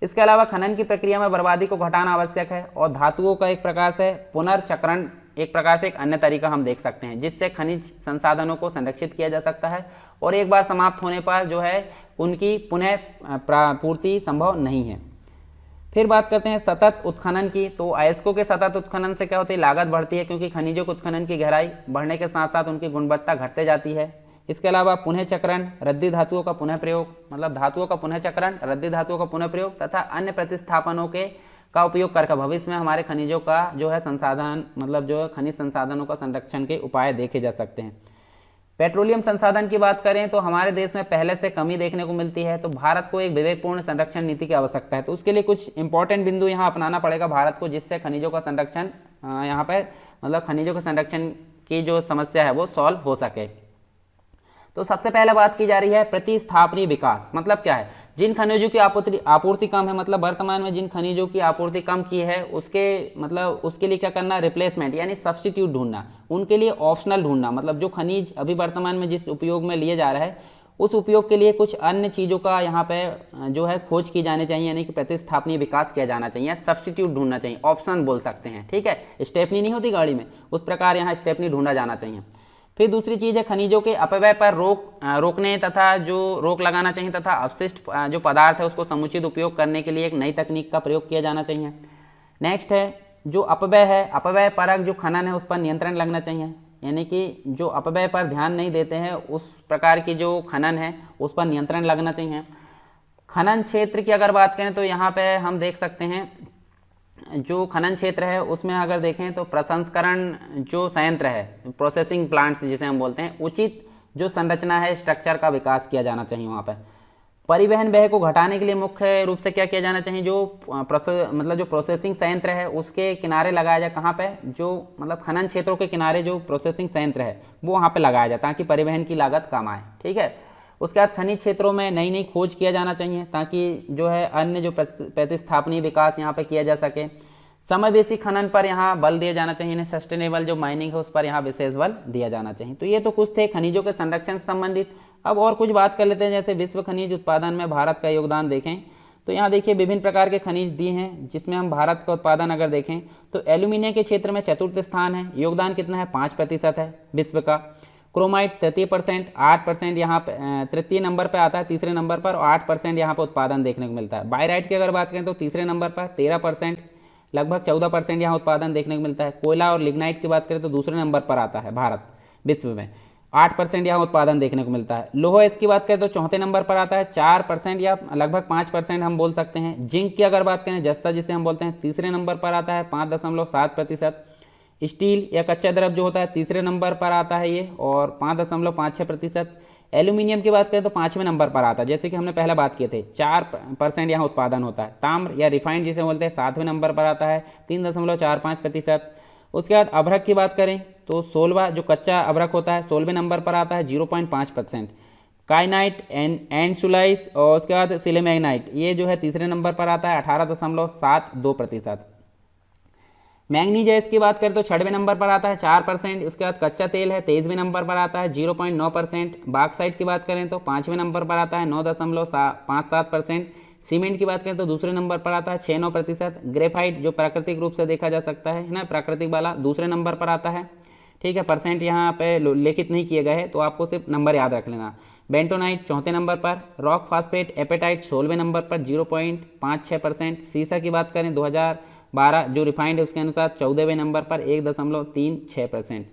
Speaker 1: इसके अलावा खनन की प्रक्रिया में बर्बादी को घटाना आवश्यक है और धातुओं का एक प्रकार से पुनर्चक्रण एक प्रकार से एक अन्य तरीका हम देख सकते हैं, जिससे खनिज संसाधनों को संरक्षित किया जा सकता है और एक बार समाप्त होने पर जो है उनकी पुनः पूर्ति संभव नहीं है। फिर बात करते हैं सतत उत्खनन की। तो अयस्कों के सतत उत्खनन से क्या होती है, लागत बढ़ती है, क्योंकि खनिजों के उत्खनन की गहराई बढ़ने के साथ साथ उनकी गुणवत्ता घटते जाती है। इसके अलावा पुनः चक्रण, रद्दी धातुओं का पुनः प्रयोग, मतलब धातुओं का पुनः चक्रण, रद्दी धातुओं का पुनः प्रयोग तथा अन्य प्रतिस्थापनों के का उपयोग करके भविष्य में हमारे खनिजों का जो है संसाधन, मतलब जो है खनिज संसाधनों का संरक्षण के उपाय देखे जा सकते हैं। पेट्रोलियम संसाधन की बात करें तो हमारे देश में पहले से कमी देखने को मिलती है, तो भारत को एक विवेकपूर्ण संरक्षण नीति की आवश्यकता है। तो उसके लिए कुछ इंपॉर्टेंट बिंदु यहाँ अपनाना पड़ेगा भारत को, जिससे खनिजों का संरक्षण यहाँ पे मतलब खनिजों के संरक्षण की जो समस्या है वो सॉल्व हो सके। तो सबसे पहले बात की जा रही है प्रतिस्थापनीय विकास। मतलब क्या है, जिन खनिजों की आपूर्ति कम है, मतलब वर्तमान में जिन खनिजों की आपूर्ति कम की है उसके मतलब उसके लिए क्या करना, रिप्लेसमेंट यानी सब्स्टिट्यूट ढूंढना, उनके लिए ऑप्शनल ढूंढना। मतलब जो खनिज अभी वर्तमान में जिस उपयोग में लिए जा रहा है उस उपयोग के लिए कुछ अन्य चीज़ों का यहाँ पे जो है खोज की जानी चाहिए, यानी कि प्रतिस्थापनीय विकास किया जाना चाहिए, सब्स्टिट्यूट ढूंढना चाहिए, ऑप्शन बोल सकते हैं। ठीक है, स्टेपनी नहीं होती गाड़ी में, उस प्रकार यहाँ स्टेपनी ढूंढा जाना चाहिए। फिर दूसरी चीज़ है खनिजों के अपव्यय पर रोकने तथा जो रोक लगाना चाहिए तथा अवशिष्ट जो पदार्थ है उसको समुचित उपयोग करने के लिए एक नई तकनीक का प्रयोग किया जाना चाहिए। नेक्स्ट है जो अपव्यय है, अपव्यय परक जो खनन है उस पर नियंत्रण लगना चाहिए, यानी कि जो अपव्यय पर ध्यान नहीं देते हैं उस प्रकार की जो खनन है उस पर नियंत्रण लगना चाहिए। खनन क्षेत्र की अगर बात करें तो यहाँ पे हम देख सकते हैं जो खनन क्षेत्र है उसमें अगर देखें तो प्रसंस्करण जो संयंत्र है, प्रोसेसिंग प्लांट्स जिसे हम बोलते हैं, उचित जो संरचना है स्ट्रक्चर का विकास किया जाना चाहिए वहाँ पर। परिवहन व्यय को घटाने के लिए मुख्य रूप से क्या किया जाना चाहिए, जो मतलब जो प्रोसेसिंग संयंत्र है उसके किनारे लगाया जाए, कहाँ पे, जो मतलब खनन क्षेत्रों के किनारे जो प्रोसेसिंग संयंत्र है वो वहाँ पे लगाया जाए ताकि परिवहन की लागत कम आए। ठीक है, उसके बाद खनिज क्षेत्रों में नई नई खोज किया जाना चाहिए ताकि जो है अन्य जो प्रतिस्थापनीय विकास यहाँ पे किया जा सके। समावेशी खनन पर यहाँ बल दिया जाना चाहिए, सस्टेनेबल जो माइनिंग है उस पर यहाँ विशेष बल दिया जाना चाहिए। तो ये तो कुछ थे खनिजों के संरक्षण से संबंधित। अब और कुछ बात कर लेते हैं, जैसे विश्व खनिज उत्पादन में भारत का योगदान देखें तो यहाँ देखिए विभिन्न प्रकार के खनिज दिए हैं, जिसमें हम भारत का उत्पादन अगर देखें तो एल्यूमिनियम के क्षेत्र में चतुर्थ स्थान है, योगदान कितना है, 5% है विश्व का। क्रोमाइट 33%, 8% यहाँ पे तृतीय नंबर पर आता है, तीसरे नंबर पर, और 8% यहाँ पर उत्पादन देखने को मिलता है। बायराइट की अगर बात करें तो तीसरे नंबर पर 13%, लगभग 14% यहाँ उत्पादन देखने को मिलता है। कोयला और लिग्नाइट की बात करें तो दूसरे नंबर पर आता है भारत विश्व में, 8% यहाँ उत्पादन देखने को मिलता है। लोहा इसकी बात करें तो चौथे नंबर पर आता है, 4% या लगभग 5% हम बोल सकते हैं। जिंक की अगर बात करें, जस्ता जिसे हम बोलते हैं, तीसरे नंबर पर आता है 5.7%। स्टील या कच्चा द्रव्य जो होता है तीसरे नंबर पर आता है ये, और 5.56%। एल्यूमिनियम की बात करें तो 5वें नंबर पर आता है, जैसे कि हमने पहले बात किए थे, 4% यहाँ उत्पादन होता है। ताम्र या रिफाइंड जिसे बोलते हैं 7वें नंबर पर आता है, 3.45%। उसके बाद अभ्रक की बात करें तो 16 जो कच्चा अभ्रक होता है 16वें नंबर पर आता है, 0.5%। काइनाइट एंड और उसके बाद सिलेमैग्नाइट ये जो है तीसरे नंबर पर आता है, 18.72%। मैंगनीज है इसकी बात करें तो 6वें नंबर पर आता है, 4%। उसके बाद कच्चा तेल है 23वें नंबर पर आता है, 0.9%। बाक्साइट की बात करें तो 5वें नंबर पर आता है, 9.57%। सीमेंट की बात करें तो दूसरे नंबर पर आता है, 6-9%। ग्रेफाइट जो प्राकृतिक रूप से देखा जा सकता है ना, प्राकृतिक वाला, दूसरे नंबर पर आता है। ठीक है, परसेंट यहाँ पे लिखित नहीं किए गए हैं तो आपको सिर्फ नंबर याद रख लेना। बेंटोनाइट चौथे नंबर पर। रॉक फास्फेट एपेटाइट 16वें नंबर पर, 0.56%। सीसा की बात करें 2012 जो रिफाइंड है उसके अनुसार 14वें नंबर पर, 1.36%।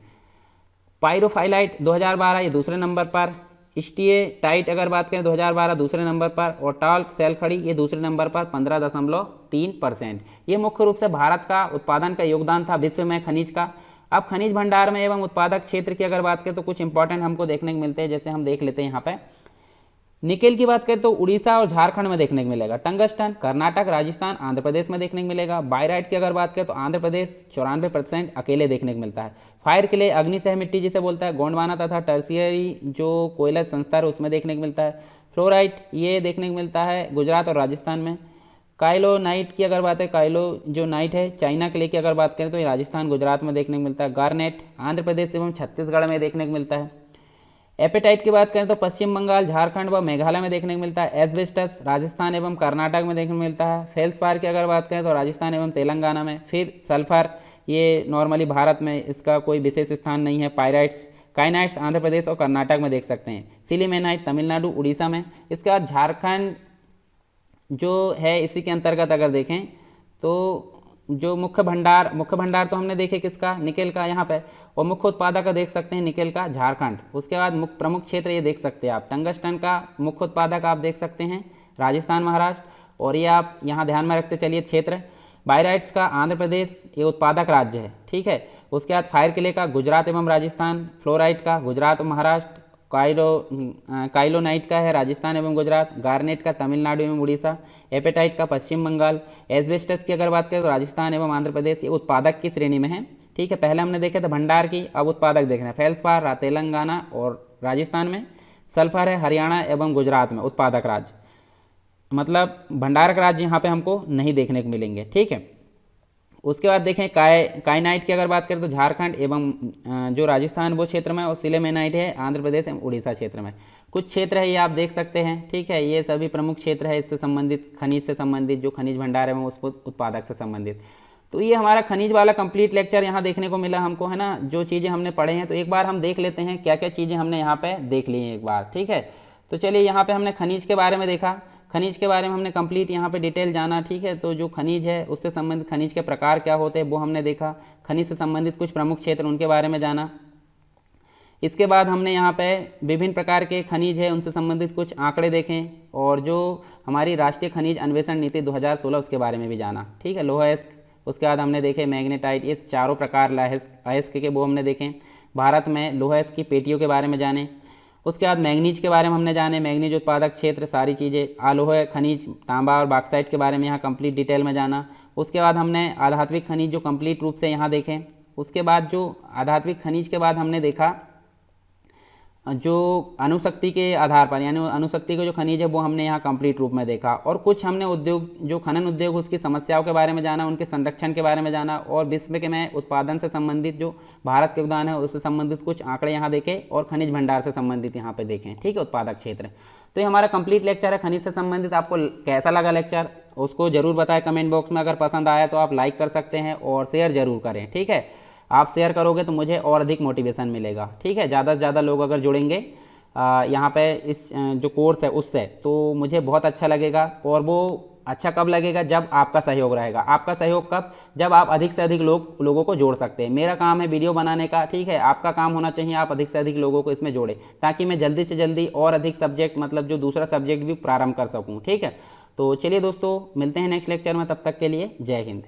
Speaker 1: पायरोफाइलाइट 2012 ये दूसरे नंबर पर। स्टीएटाइट अगर बात करें 2012 दूसरे नंबर पर, और टाल्क सेल खड़ी ये दूसरे नंबर पर, 15.3%। ये मुख्य रूप से भारत का उत्पादन का योगदान था विश्व में खनिज का। अब खनिज भंडार में एवं उत्पादक क्षेत्र की अगर बात करें तो कुछ इंपॉर्टेंट हमको देखने को मिलते हैं, जैसे हम देख लेते हैं यहाँ पे। निकेल की बात करें तो उड़ीसा और झारखंड में देखने को मिलेगा। टंगस्टन कर्नाटक, राजस्थान, आंध्र प्रदेश में देखने को मिलेगा। बायराइट की अगर बात करें तो आंध्र प्रदेश 94% अकेले देखने को मिलता है। फायर के लिए अग्निशय मिट्टी जिसे बोलता है, गोंडवाना तथा टर्सियरी जो कोयला संस्था है उसमें देखने को मिलता है। फ्लोराइट ये देखने को मिलता है गुजरात और राजस्थान में। काइलोनाइट की अगर बात है, काइलो जो नाइट है चाइना के लिए की अगर बात करें तो ये राजस्थान गुजरात में देखने को मिलता है। गार्नेट आंध्र प्रदेश एवं छत्तीसगढ़ में देखने को मिलता है। एपेटाइट की बात करें तो पश्चिम बंगाल, झारखंड व मेघालय में देखने को मिलता है। एस्बेस्टस राजस्थान एवं कर्नाटक में देखने को मिलता है। फेल्सपार की अगर बात करें तो राजस्थान एवं तेलंगाना में। फिर सल्फर ये नॉर्मली भारत में इसका कोई विशेष स्थान नहीं है। पायराइट्स काइनाइट्स आंध्र प्रदेश और कर्नाटक में देख सकते हैं। सिलीमेनाइट तमिलनाडु उड़ीसा में। इसके बाद झारखंड जो है इसी के अंतर्गत अगर देखें तो जो मुख्य भंडार तो हमने देखे किसका, निकेल का यहाँ पे, और मुख्य उत्पादक का देख सकते हैं निकेल का झारखंड। उसके बाद मुख्य प्रमुख क्षेत्र ये देख सकते हैं आप, टंगस्टन का मुख्य उत्पादक आप देख सकते हैं राजस्थान महाराष्ट्र, और ये आप यहाँ ध्यान में रखते चलिए क्षेत्र। बायराइट्स का आंध्र प्रदेश ये उत्पादक राज्य है, ठीक है। उसके बाद फायर किले का गुजरात एवं राजस्थान। फ्लोराइट का गुजरात और महाराष्ट्र। काइलोनाइट का है राजस्थान एवं गुजरात। गार्नेट का तमिलनाडु एवं उड़ीसा। एपेटाइट का पश्चिम बंगाल। एस्बेस्टस की अगर बात करें तो राजस्थान एवं आंध्र प्रदेश, ये उत्पादक की श्रेणी में है, ठीक है। पहले हमने देखे थे भंडार की, अब उत्पादक देख रहे हैं। फेल्सपार तेलंगाना और राजस्थान में। सल्फर है हरियाणा एवं गुजरात में उत्पादक राज्य, मतलब भंडारक राज्य यहाँ पे हमको नहीं देखने को मिलेंगे, ठीक है। उसके बाद देखें काइनाइट की अगर बात करें तो झारखंड एवं जो राजस्थान वो क्षेत्र में, और सिलेमेनाइट है आंध्र प्रदेश एवं उड़ीसा क्षेत्र में। कुछ क्षेत्र है ये आप देख सकते हैं, ठीक है। ये सभी प्रमुख क्षेत्र है इससे संबंधित, खनिज से संबंधित, जो खनिज भंडार है उस उत्पादक से संबंधित। तो ये हमारा खनिज वाला कंप्लीट लेक्चर यहाँ देखने को मिला हमको, है ना। जो चीज़ें हमने पढ़े हैं तो एक बार हम देख लेते हैं क्या क्या चीज़ें हमने यहाँ पे देख ली हैं एक बार, ठीक है। तो चलिए यहाँ पे हमने खनिज के बारे में देखा, खनिज के बारे में हमने कंप्लीट यहाँ पे डिटेल जाना, ठीक है। तो जो खनिज है उससे संबंधित खनिज के प्रकार क्या होते हैं वो हमने देखा। खनिज से संबंधित कुछ प्रमुख क्षेत्र उनके बारे में जाना। इसके बाद हमने यहाँ पे विभिन्न प्रकार के खनिज है उनसे संबंधित कुछ आंकड़े देखें, और जो हमारी राष्ट्रीय खनिज अन्वेषण नीति 2016 उसके बारे में भी जाना, ठीक है। लोहा अयस्क, उसके बाद हमने देखे मैग्नेटाइट, ये चारों प्रकार अयस्क के वो हमने देखें। भारत में लोहा अयस्क की पेटियों के बारे में जाने। उसके बाद मैंगनीज के बारे में हमने जाने, मैंगनीज उत्पादक क्षेत्र, सारी चीज़ें। आलोह खनिज, तांबा और बॉक्साइट के बारे में यहाँ कंप्लीट डिटेल में जाना। उसके बाद हमने आधात्विक खनिज जो कंप्लीट रूप से यहाँ देखें। उसके बाद जो आधात्विक खनिज के बाद हमने देखा जो अणुशक्ति के आधार पर, यानी अणुशक्ति के जो खनिज है वो हमने यहाँ कंप्लीट रूप में देखा। और कुछ हमने उद्योग, जो खनन उद्योग उसकी समस्याओं के बारे में जाना, उनके संरक्षण के बारे में जाना, और विश्व के में उत्पादन से संबंधित जो भारत के योगदान है उससे संबंधित कुछ आंकड़े यहाँ देखे, और खनिज भंडार से संबंधित यहाँ पे देखें, ठीक है, उत्पादक क्षेत्र। तो ये हमारा कंप्लीट लेक्चर है खनिज से संबंधित। आपको कैसा लगा लेक्चर उसको जरूर बताएं कमेंट बॉक्स में। अगर पसंद आया तो आप लाइक कर सकते हैं और शेयर जरूर करें, ठीक है। आप शेयर करोगे तो मुझे और अधिक मोटिवेशन मिलेगा, ठीक है। ज़्यादा से ज़्यादा लोग अगर जुड़ेंगे यहाँ पे इस जो कोर्स है उससे, तो मुझे बहुत अच्छा लगेगा। और वो अच्छा कब लगेगा, जब आपका सहयोग रहेगा। आपका सहयोग कब, जब आप अधिक से अधिक लोगों को जोड़ सकते हैं। मेरा काम है वीडियो बनाने का, ठीक है। आपका काम होना चाहिए आप अधिक से अधिक लोगों को इसमें जोड़ें, ताकि मैं जल्दी से जल्दी और अधिक सब्जेक्ट, मतलब जो दूसरा सब्जेक्ट भी प्रारंभ कर सकूँ, ठीक है। तो चलिए दोस्तों, मिलते हैं नेक्स्ट लेक्चर में, तब तक के लिए जय हिंद।